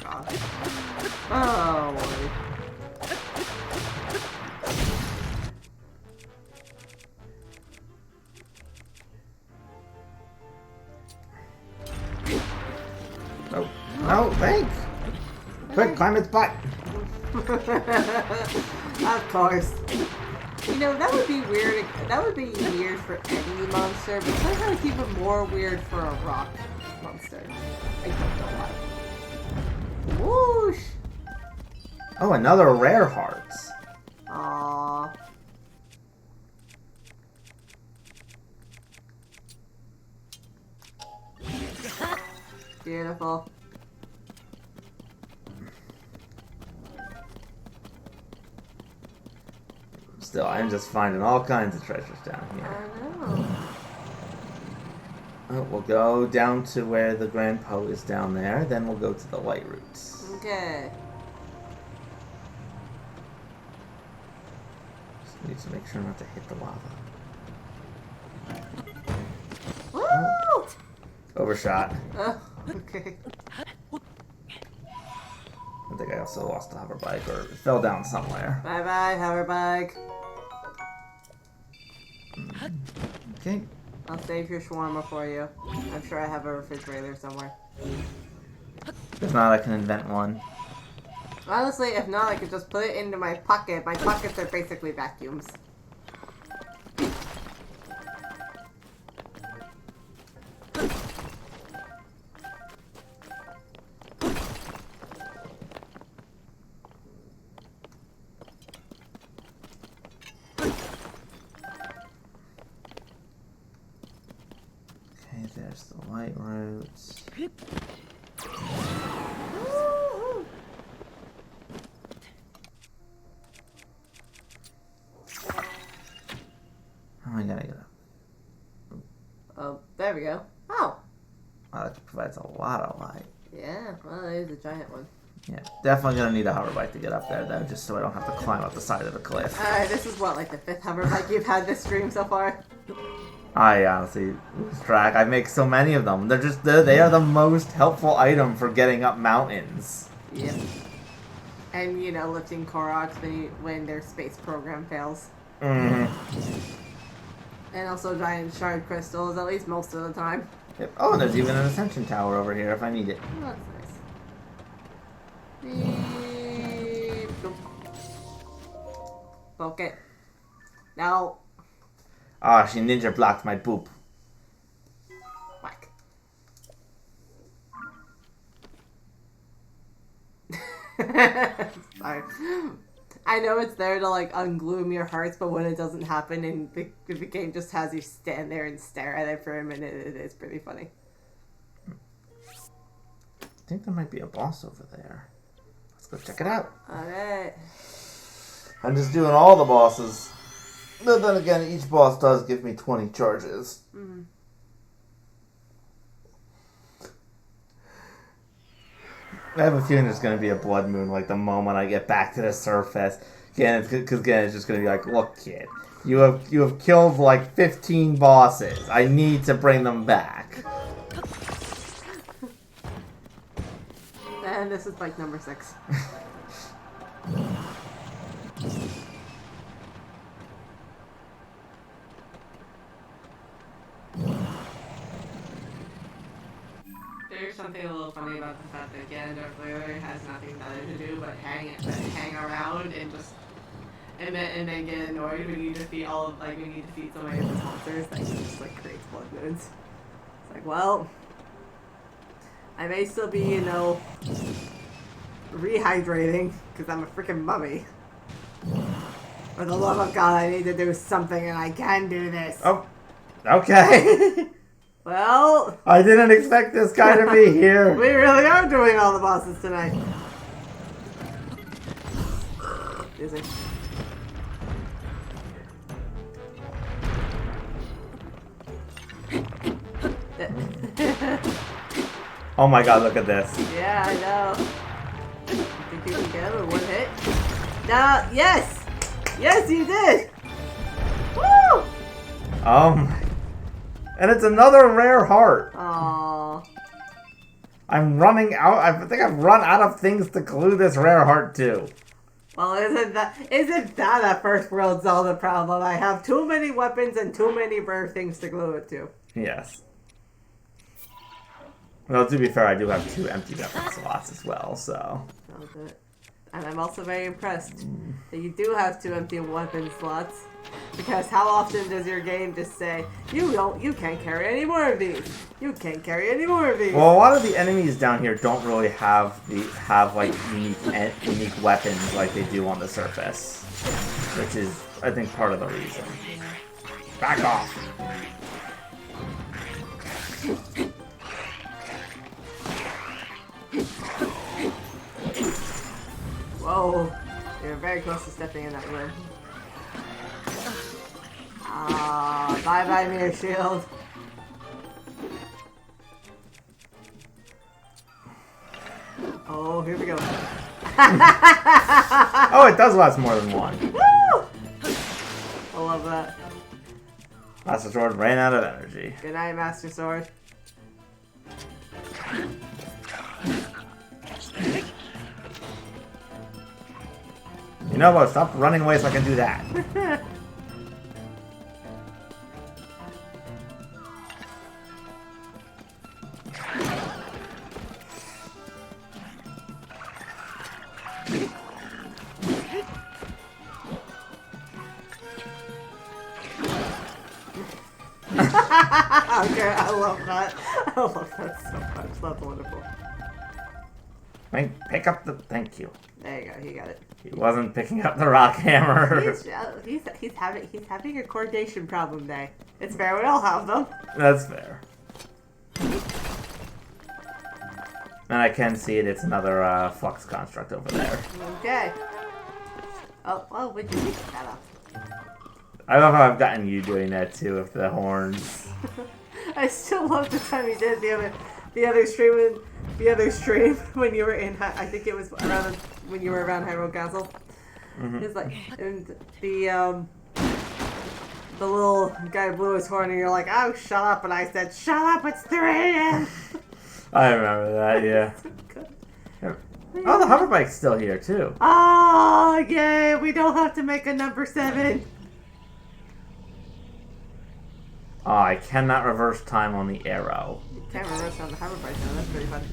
God. Oh boy. Oh, no, thanks. Quick, climb its butt. Of course. You know, that would be weird. That would be weird for any monster, but somehow it's even more weird for a rock monster. I don't know why. Oh, another rare heart. Aww. Beautiful. Still, I'm just finding all kinds of treasures down here. I know. Oh, we'll go down to where the Grand Po is down there, then we'll go to the White Roots. Okay. Just need to make sure not to hit the lava. Woo! Overshot. Oh, okay. I think I also lost a hover bike or it fell down somewhere. Bye bye, hover bike. Okay. I'll save your shawarma for you. I'm sure I have a refrigerator somewhere. If not, I can invent one. Honestly, if not, I could just put it into my pocket. My pockets are basically vacuums. Okay, there's the White Roots. How am I gonna get up? Oh, there we go. Oh! Wow, that provides a lot of light. Yeah, well, there's a giant one. Yeah, definitely gonna need a hover bike to get up there though, just so I don't have to climb up the side of the cliff. Alright, this is what, like the 5th hover bike you've had this stream so far? I honestly lose track. I make so many of them. They are the most helpful item for getting up mountains. Yep. And, you know, lifting Koroks when their space program fails. Mm-hmm. And also giant shard crystals, at least most of the time. Yep. Oh, and there's even an ascension tower over here if I need it. Oh, that's nice. Beep. Boop. Poke it. No. Ah, she ninja blocked my poop. Whack. Sorry. I know it's there to like ungloom your hearts, but when it doesn't happen and the game just has you stand there and stare at it for a minute, it is pretty funny. I think there might be a boss over there. Let's go check it out. Alright. I'm just doing all the bosses. But then again, each boss does give me 20 charges. Mm-hmm. I have a feeling there's going to be a blood moon like the moment I get back to the surface. Again, because it's just going to be like, look, kid, you have killed like 15 bosses. I need to bring them back. And this is bike number 6. There's something a little funny about the fact that Ganondorf literally has nothing better to do but hang around and just and then get annoyed when you defeat when you defeat so many of his monsters that he just like creates blood moons. It's like, well, I may still be, you know, rehydrating because I'm a freaking mummy. For the love of God, I need to do something, and I can do this. Oh, okay. Well, I didn't expect this guy to be here. we really are doing all the bosses tonight. Excuse me. Oh my god, look at this. Yeah, I know. You think you can get him in one hit? No, yes! Yes, you did! Woo! And it's another rare heart. Aww. I'm running out. I think I've run out of things to glue this rare heart to. Well, isn't that a first world Zelda problem? I have too many weapons and too many rare things to glue it to. Yes. Well, to be fair, I do have 2 empty weapon slots as well, so. And I'm also very impressed that you do have 2 empty weapon slots. Because how often does your game just say, you can't carry any more of these. You can't carry any more of these. Well, a lot of the enemies down here don't really have like unique weapons like they do on the surface, which is, I think, part of the reason. Back off. Whoa, you're very close to stepping in that room. Ah, bye-bye, mirror shield. Oh, here we go. Oh, it does last more than one. Woo! I love that. Master Sword ran out of energy. Good night, Master Sword. You know what? Stop running away so I can do that. Okay, I love that. I love that so much. That's wonderful. Pick up the... Thank you. There you go. He got it. He wasn't picking up the rock hammer. He's having a coordination problem day. It's fair. We all have them. That's fair. And I can see it. It's another flux construct over there. Okay. Oh, well, would you pick that up? I love how I've gotten you doing that too with the horns. I still love the time you did the other stream when you were in. I think it was around when you were around Hyrule Castle. Mm-hmm. It's like, and the little guy blew his horn, and you're like, "Oh, shut up!" And I said, "Shut up! It's 3 a.m." I remember that. Yeah. Oh, the hover bike's still here too. Oh, yay! We don't have to make a number 7. Oh, I cannot reverse time on the arrow. You can't reverse on the hover bike now. That's pretty fun.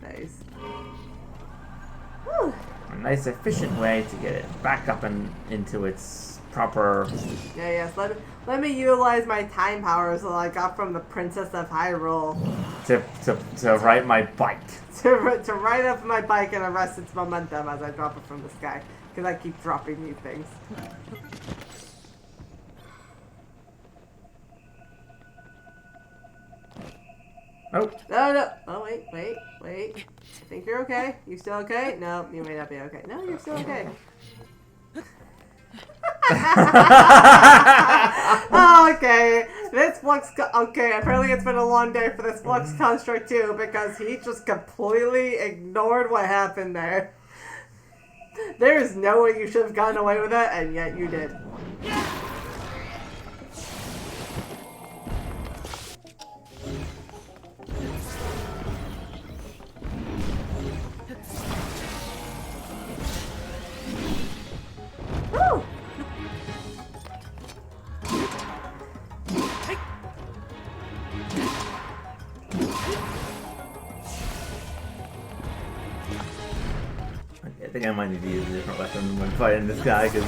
Nice. Whew. A nice, efficient way to get it back up and into its proper... Yeah, yes. Let me utilize my time powers that I got from the Princess of Hyrule To ride my bike. to ride up my bike and arrest its momentum as I drop it from the sky. Because I keep dropping these things. Oh. No. Oh, wait. I think you're okay. You still okay? No, you may not be okay. No, you're still okay. Okay, this flux. Okay, apparently it's been a long day for this flux construct too, because he just completely ignored what happened there. There is no way you should have gotten away with it, and yet you did. Woo! I think I might need to use a different weapon when fighting this guy, because...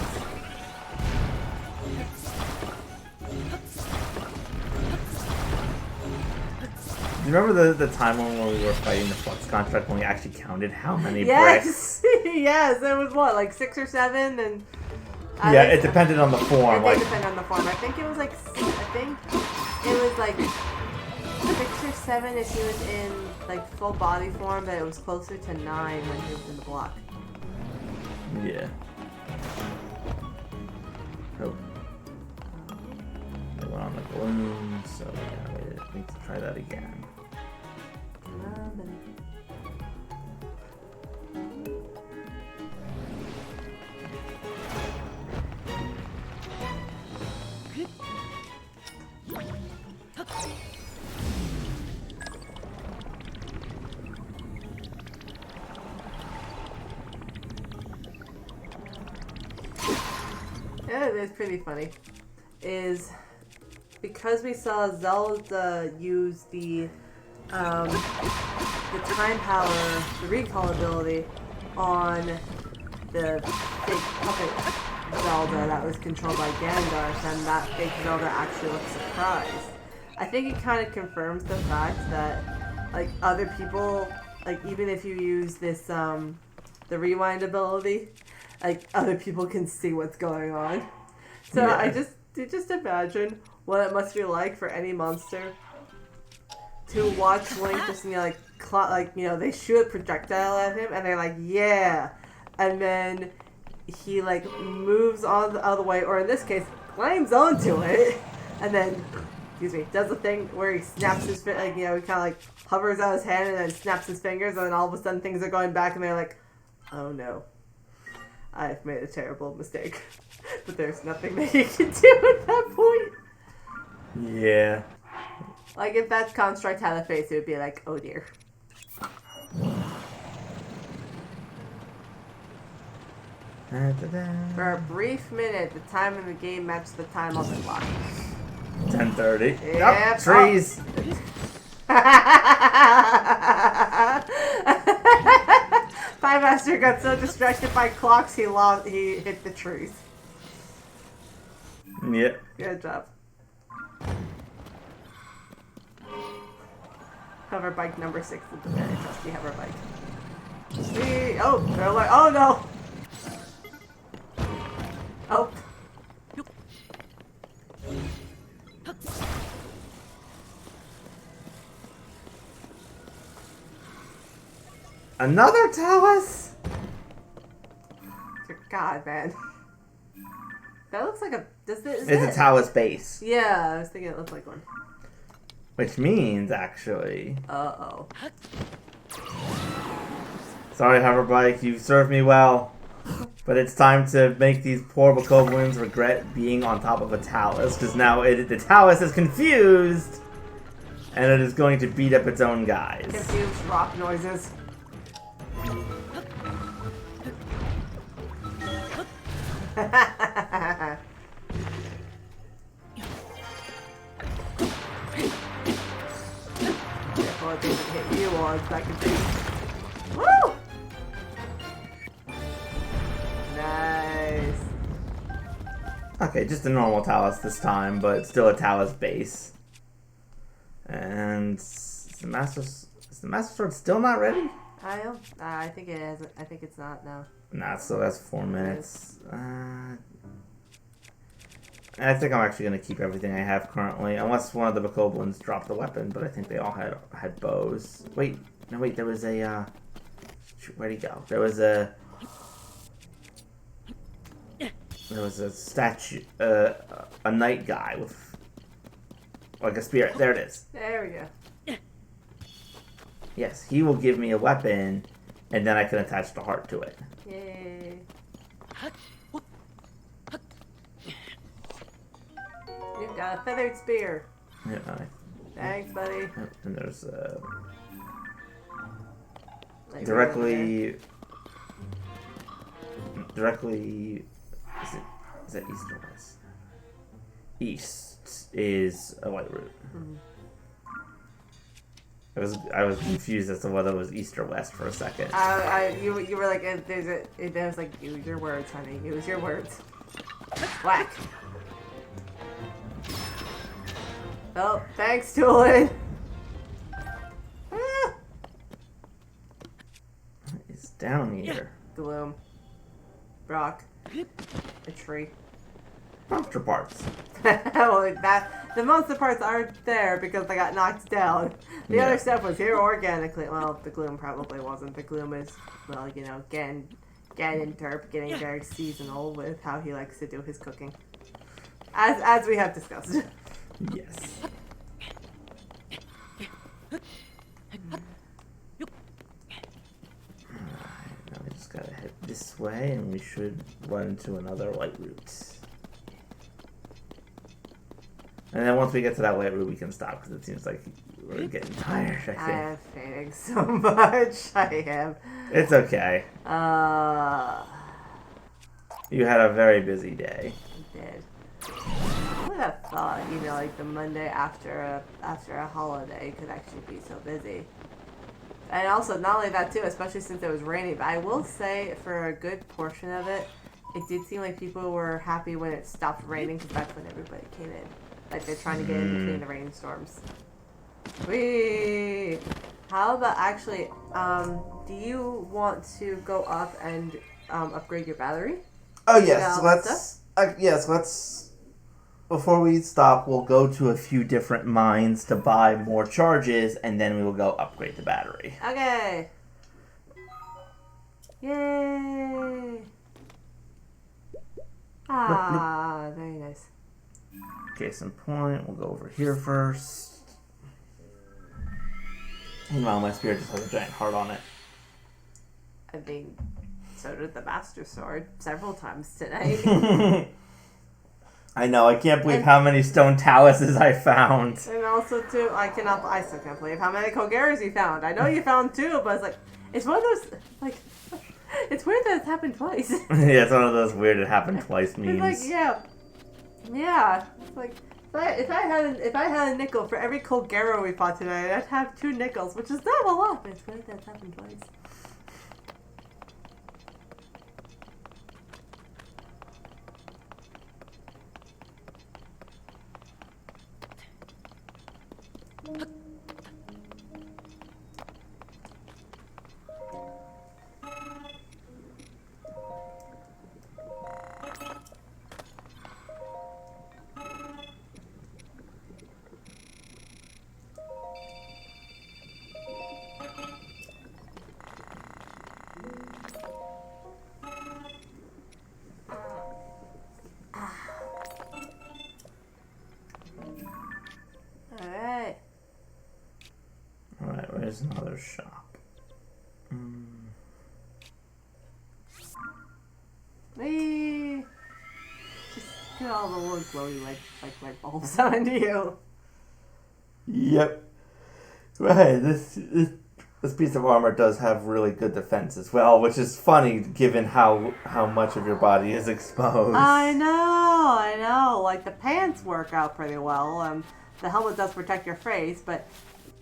Do you remember the time when we were fighting the flux construct when we actually counted how many bricks? Yes, it was what, like 6 or 7, and yeah, it depended on the form. It depended on the form. I think it was like 6 or 7 if he was in like full body form, but it was closer to 9 when he was in the block. Yeah. Oh. They went on the balloon, so yeah, we need to try that again. Yeah, it is pretty funny. Is because we saw Zelda use the time power, the recall ability, on the fake puppet Zelda that was controlled by Ganondorf, and that fake Zelda actually looked surprised. I think it kind of confirms the fact that, like, other people, like, even if you use this, the rewind ability, like, other people can see what's going on. So yeah. I just imagine what it must be like for any monster to watch Link just, you know, they shoot a projectile at him, and they're like, yeah, and then he, like, moves on the other way, or in this case, climbs onto it, and then, does the thing where he snaps his, like, you know, he kind of, like, hovers out his hand and then snaps his fingers, and then all of a sudden things are going back, and they're like, oh no, I've made a terrible mistake. But there's nothing that you can do at that point. Yeah. Like, if that construct had a face, it would be like, oh dear. For a brief minute, the time in the game matched the time on the clock. 10:30. Yep. Yep, trees. Piemaster got so distracted by clocks, he hit the trees. Yep. Good job. Hover bike number 6 is the very trusty hover bike. Oh, they're like, oh no! Oh. Another Talus? Dear God, man. That looks like a... It's a Talus base. Yeah, I was thinking it looked like one. Which means, actually... Uh-oh. Sorry, Hoverbike, you've served me well. But it's time to make these poor Bokoblins regret being on top of a Talus. Because now the Talus is confused. And it is going to beat up its own guys. Confused rock noises. Careful, it doesn't hit you while it's back in base. Woo! Nice. Okay, just a normal Talus this time, but still a Talus base. And is the Master Sword still not ready? I don't. I think it is. I think it's not now. Nah, so that's 4 minutes. I think I'm actually going to keep everything I have currently, unless one of the Bokoblins dropped a weapon, but I think they all had bows. Wait, no wait, there was a, where'd he go? There was a statue, a knight guy with, like a spirit. There it is. There we go. Yes, he will give me a weapon, and then I can attach the heart to it. Yay. You've got a feathered spear. Yeah. Thanks, buddy. And there's Like directly. Is that east or west? East is a white route. Mm-hmm. I was confused as to whether it was east or west for a second. You were like, there was like, use your words, honey. Use your words. Whack. Oh, thanks, Tulin. What is down here? Gloom. Rock. A tree. Monster parts. Well, the monster parts aren't there because they got knocked down. The other stuff was here organically. Well, the Gloom probably wasn't. The Gloom is, well, you know, Ganondorf getting very seasonal with how he likes to do his cooking. As we have discussed. Yes. Alright, now we just gotta head this way and we should run into another white route. And then once we get to that white route, we can stop because it seems like we're getting tired. I am fading so much. I am. It's okay. You had a very busy day. I did. Who would have thought, you know, like the Monday after a holiday could actually be so busy? And also, not only that too, especially since it was raining, but I will say for a good portion of it, it did seem like people were happy when it stopped raining because that's when everybody came in. Like they're trying to get in between the rainstorms. Whee! How about actually, do you want to go up and upgrade your battery? Oh yes, let's. Before we stop, we'll go to a few different mines to buy more charges, and then we will go upgrade the battery. Okay. Yay! Ah, very nice. Case in point, we'll go over here first. Meanwhile, my spear just has a giant heart on it. I mean, so did the Master Sword several times tonight. I know, I can't believe how many stone taluses I found. And also, too, I still can't believe how many Kogeras you found. I know you found 2, but it's like, it's one of those, like, it's weird that it's happened twice. Yeah, it's one of those weird it happened twice memes. It's like, yeah. It's like, if I had a nickel for every Kogera we fought tonight, I'd have 2 nickels, which is not a lot, but it's weird that it's happened twice. Alright, where's another shop? Whee! Just get all the little glowy light bulbs on you. Yep. Right, this piece of armor does have really good defense as well, which is funny given how much of your body is exposed. I know. Like, the pants work out pretty well. The helmet does protect your face, but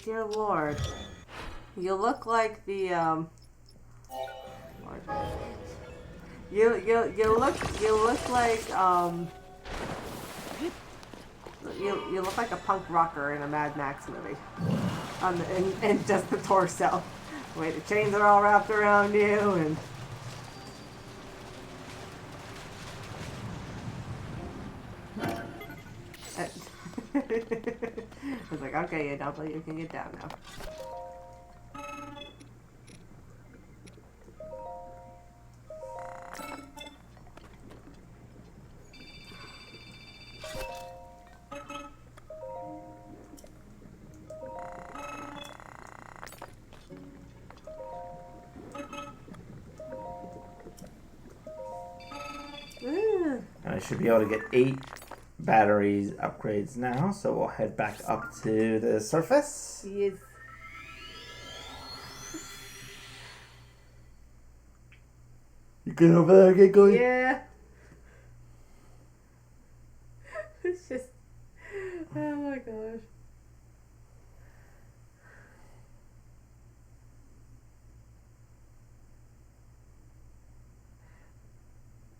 dear Lord, you look like the you look like a punk rocker in a Mad Max movie. And just the torso. The way the chains are all wrapped around you and I was like, okay, you don't, but you can get down now. I should be able to get 8 batteries upgrades now, so we'll head back up to the surface. Yes. You good over there, get going? Yeah. It's just, oh my gosh.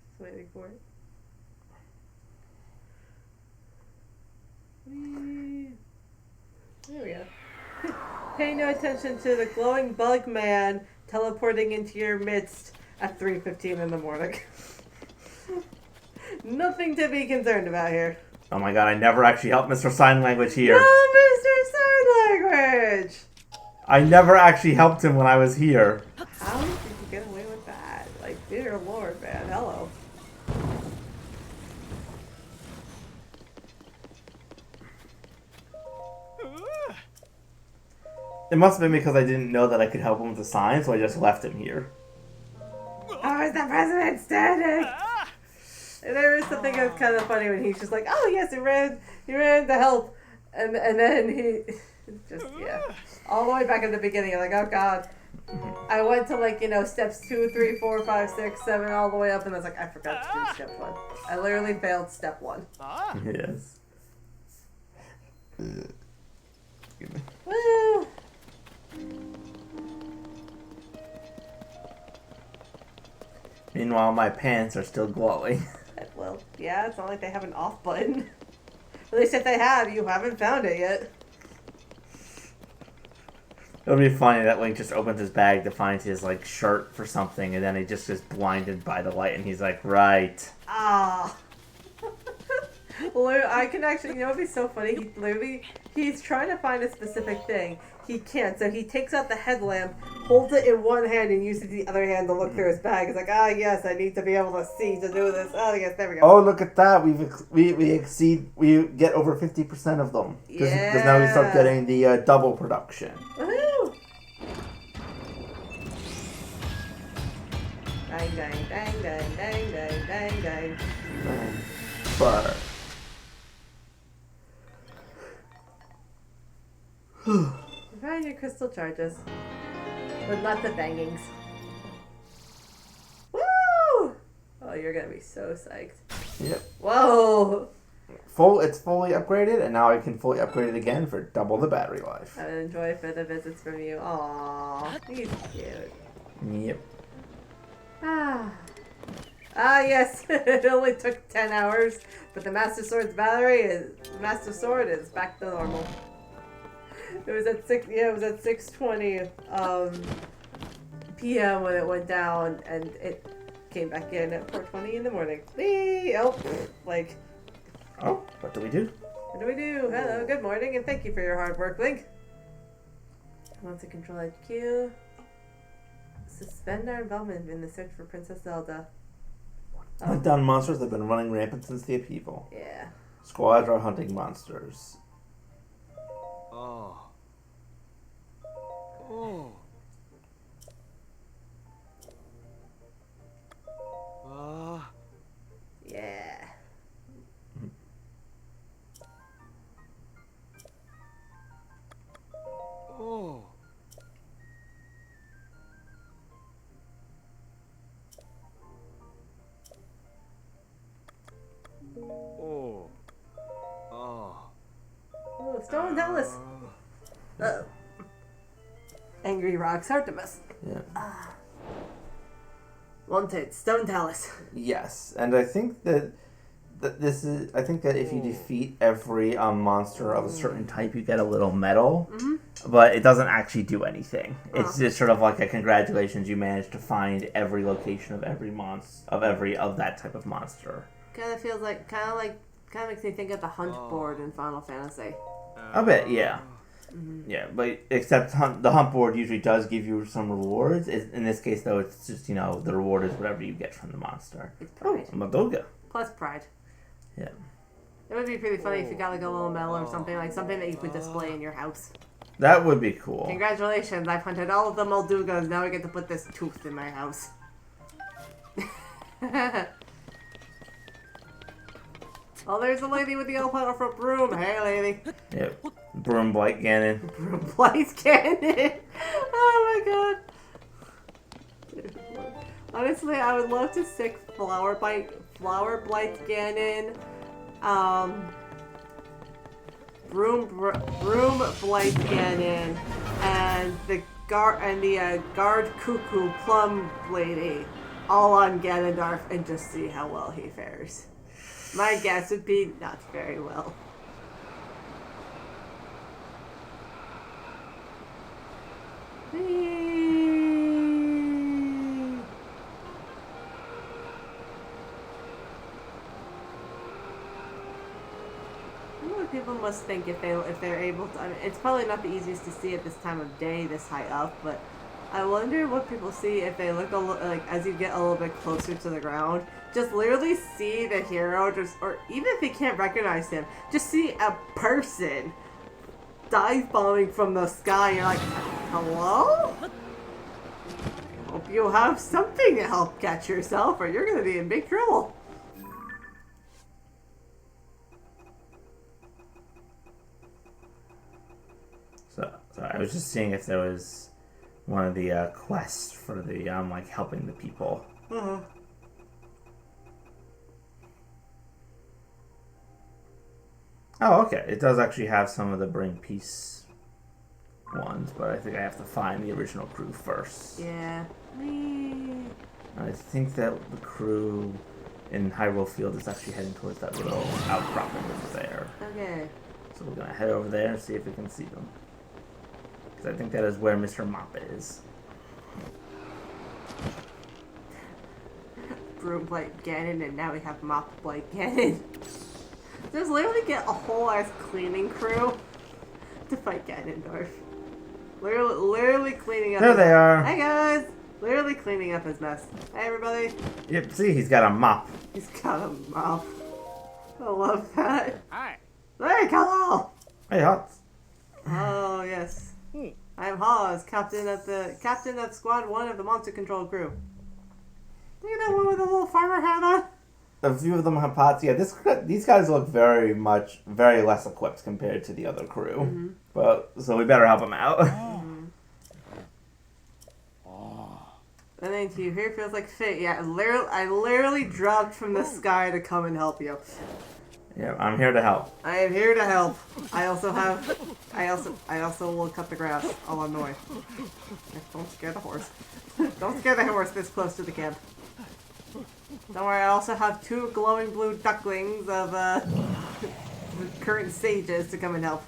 Just waiting for it. There we go. Pay no attention to the glowing bug man teleporting into your midst at 3:15 in the morning. Nothing to be concerned about here. Oh my god, I never actually helped Mr. Sign Language here. No, Mr. Sign Language! I never actually helped him when I was here. How did you get away with that? Like, dear Lord, man. Hello. It must have been because I didn't know that I could help him with the sign, so I just left him here. How is the president standing? And there is something that's kind of funny when he's just like, oh yes, he ran to help. And then he just, yeah. All the way back at the beginning, I'm like, oh god. I went to like, steps 2, 3, 4, 5, 6, 7, all the way up, and I was like, I forgot to do step 1. I literally failed step 1. Yes. Woo! Meanwhile, my pants are still glowing. Well, yeah, it's not like they have an off button. At least if they have, you haven't found it yet. It'll be funny that Link just opens his bag to find his like shirt for something, and then he just gets blinded by the light, and he's like, right. Ah. I can actually, you know, it'd be so funny. He's trying to find a specific thing. He can't, so he takes out the headlamp, holds it in one hand, and uses the other hand to look through his bag. He's like, yes, I need to be able to see to do this. Oh, yes, there we go. Oh, look at that! We get over 50% of them because now we start getting the double production. Woohoo! Dang, dang, dang, dang, dang, dang, dang, dang. But. Find your crystal charges. With lots of bangings. Woo! Oh, you're gonna be so psyched. Yep. Whoa! It's fully upgraded, and now I can fully upgrade it again for double the battery life. I would enjoy further visits from you. Aww, he's cute. Yep. Yes. It only took 10 hours, but the Master Sword is back to normal. It was at 6:20 p.m. when it went down, and it came back in at 4:20 in the morning. What do we do? What do we do? Hello, good morning, and thank you for your hard work, Link. I want to control HQ. Suspend our involvement in the search for Princess Zelda. Hunt down monsters that have been running rampant since the upheaval. Yeah. Squads are hunting monsters. Oh. Oh. Yeah. Oh. Oh. Oh. Oh, Stone Dallas. Uh-oh. Angry Rocks Artemis. Yeah. Wanted, Stone Talus. Yes, and I think that I think that if you defeat every monster of a certain type, you get a little medal, but it doesn't actually do anything. It's just sort of like a congratulations, you managed to find every location of every of that type of monster. Kind of makes me think of the hunt board in Final Fantasy. A bit, yeah. Yeah, but except the hunt board usually does give you some rewards. In this case, though, it's just, the reward is whatever you get from the monster. It's pride. Madoga. Plus pride. Yeah. It would be pretty funny if you got like a little medal or something that you could display in your house. That would be cool. Congratulations, I've hunted all of the Moldugas, now I get to put this tooth in my house. Oh, there's a lady with the all-powerful broom. Hey, lady. Yep. Broom Blight Ganon. Broom Blight Ganon. Oh my god. Honestly, I would love to stick Flower Blight Ganon, Broom Blight Ganon, and the Guard Cuckoo Plum Lady all on Ganondorf and just see how well he fares. My guess would be not very well. What people must think if they're able to. I mean, it's probably not the easiest to see at this time of day, this high up, but I wonder what people see if they look as you get a little bit closer to the ground. Just literally see the hero, or even if they can't recognize him, just see a person dive bombing from the sky. You're like, hello? Hope you have something to help catch yourself, or you're gonna be in big trouble. So I was just seeing if there was one of the quests for the helping the people. Oh, okay. It does actually have some of the Bring Peace ones, but I think I have to find the original crew first. Yeah. I think that the crew in Hyrule Field is actually heading towards that little outcropping over there. Okay. So we're gonna head over there and see if we can see them. Because I think that is where Mr. Mop is. Broom Blight Ganon, and now we have Mop Blight Ganon. Just literally get a whole ass cleaning crew to fight Ganondorf. Literally cleaning up. There they are. Hey guys! Literally cleaning up his mess. Hey everybody! Yep, see, he's got a mop. He's got a mop. I love that. Hi. Hey, hello! Hey, Hots. Oh yes. I'm Hawes, captain of Squad 1 of the Monster Control crew. Look at that one with a little farmer hat on. A few of them have pots. Yeah, these guys look very less equipped compared to the other crew. Mm-hmm. But so we better help them out. Nothing to you here feels like fate. Yeah, I literally dropped from the sky to come and help you. Yeah, I'm here to help. I am here to help. I also will cut the grass along the way. Don't scare the horse. Don't scare the horse this close to the camp. Don't worry, I also have 2 glowing blue ducklings of the current sages to come and help.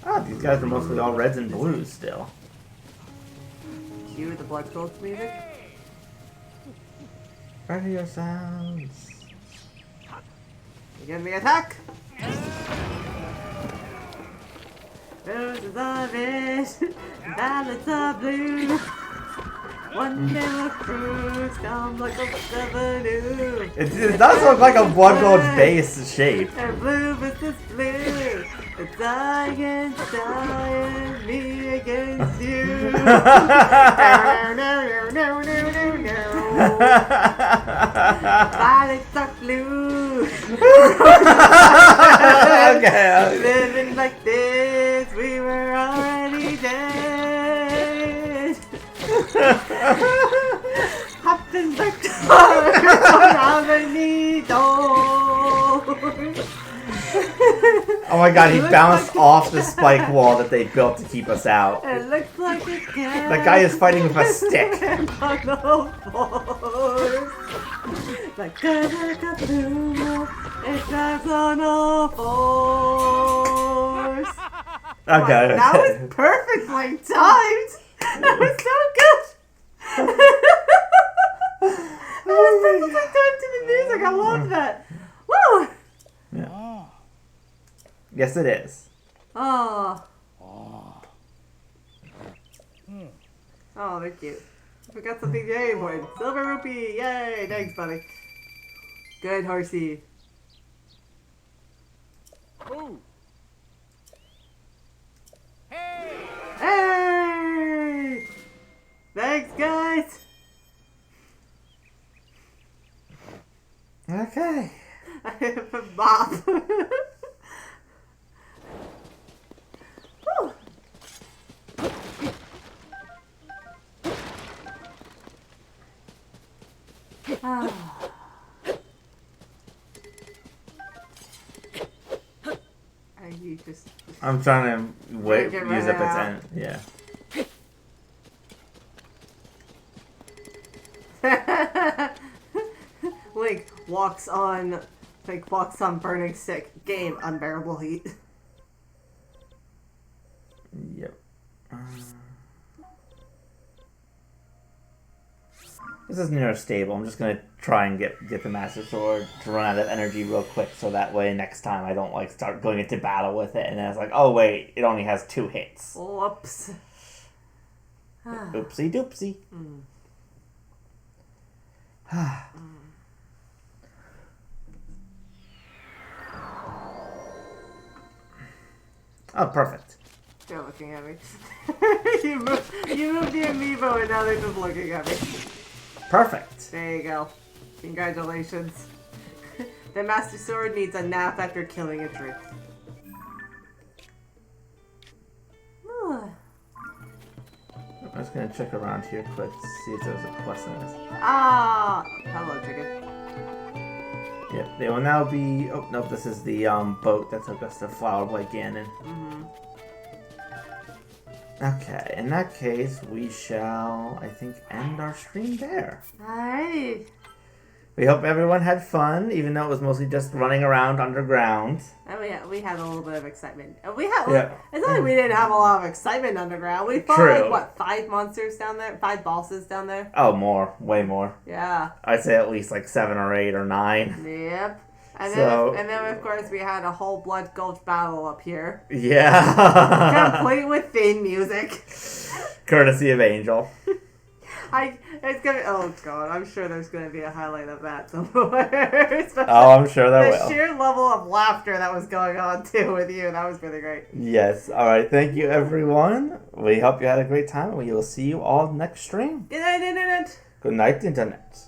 Ah, these guys are mostly all reds and blues still. Cue the blood ghost music. Ready your sounds. Begin the attack! Roses of red, violets of blue. One day we'll cruise down like a avenue. It does look like a Blood Gold base shape. And blue versus blue. It's I against I and me against you. No. Violets are blue. Okay. Living like this, we were already dead. Hopping back around the needle. Oh my god, he bounced off the spike wall that they built to keep us out. It looks like a cat. That guy is fighting with a stick. On all fours. Like a blue, it drives on all fours. Okay. That was perfectly timed. That was so good. That was perfectly timed to the music. I love that. Woo! Yeah. Yes, it is. Oh. Oh, they're cute. I forgot something very important. Silver rupee! Yay! Thanks, buddy. Good, horsey. Ooh. Hey! Thanks, guys! Okay. I have a bop. Whew. I'm trying to wait, Get use right up its out. end. Yeah. Link walks on burning stick. Game unbearable heat. Yep. This is near a stable. I'm just gonna try and get the Master Sword to run out of energy real quick, so that way next time I don't like start going into battle with it, and then it's like, oh wait, it only has 2 hits. Whoops. Oopsie doopsie. Oh, perfect. They're looking at me. you moved the amiibo and now they're just looking at me. Perfect. There you go. Congratulations. The Master Sword needs a nap after killing a tree. I'm just gonna check around here quick to see if there's a quest in this. Ah! Hello, chicken. Yep, they will now be... Oh, nope, this is the boat that took us to Flower Boy Ganon. Okay, in that case, we shall, I think, end our stream there. Alrighty. We hope everyone had fun, even though it was mostly just running around underground. And we had a little bit of excitement. And we had, Yeah. It's not like we didn't have a lot of excitement underground. We fought True. like, what, 5 monsters down there? 5 bosses down there? Oh, more. Way more. Yeah. I'd say at least like 7 or 8 or 9. Yep. And So- then, of course, we had a whole Blood Gulch battle up here. Yeah. Complete with theme music. Courtesy of Angel. It's gonna. Oh god, I'm sure there's gonna be a highlight of that somewhere. Oh, I'm sure there The will. sheer level of laughter that was going on too with you, that was really great. Yes. All right. Thank you, everyone. We hope you had a great time, and we will see you all next stream. Good night, Internet. Good night, Internet.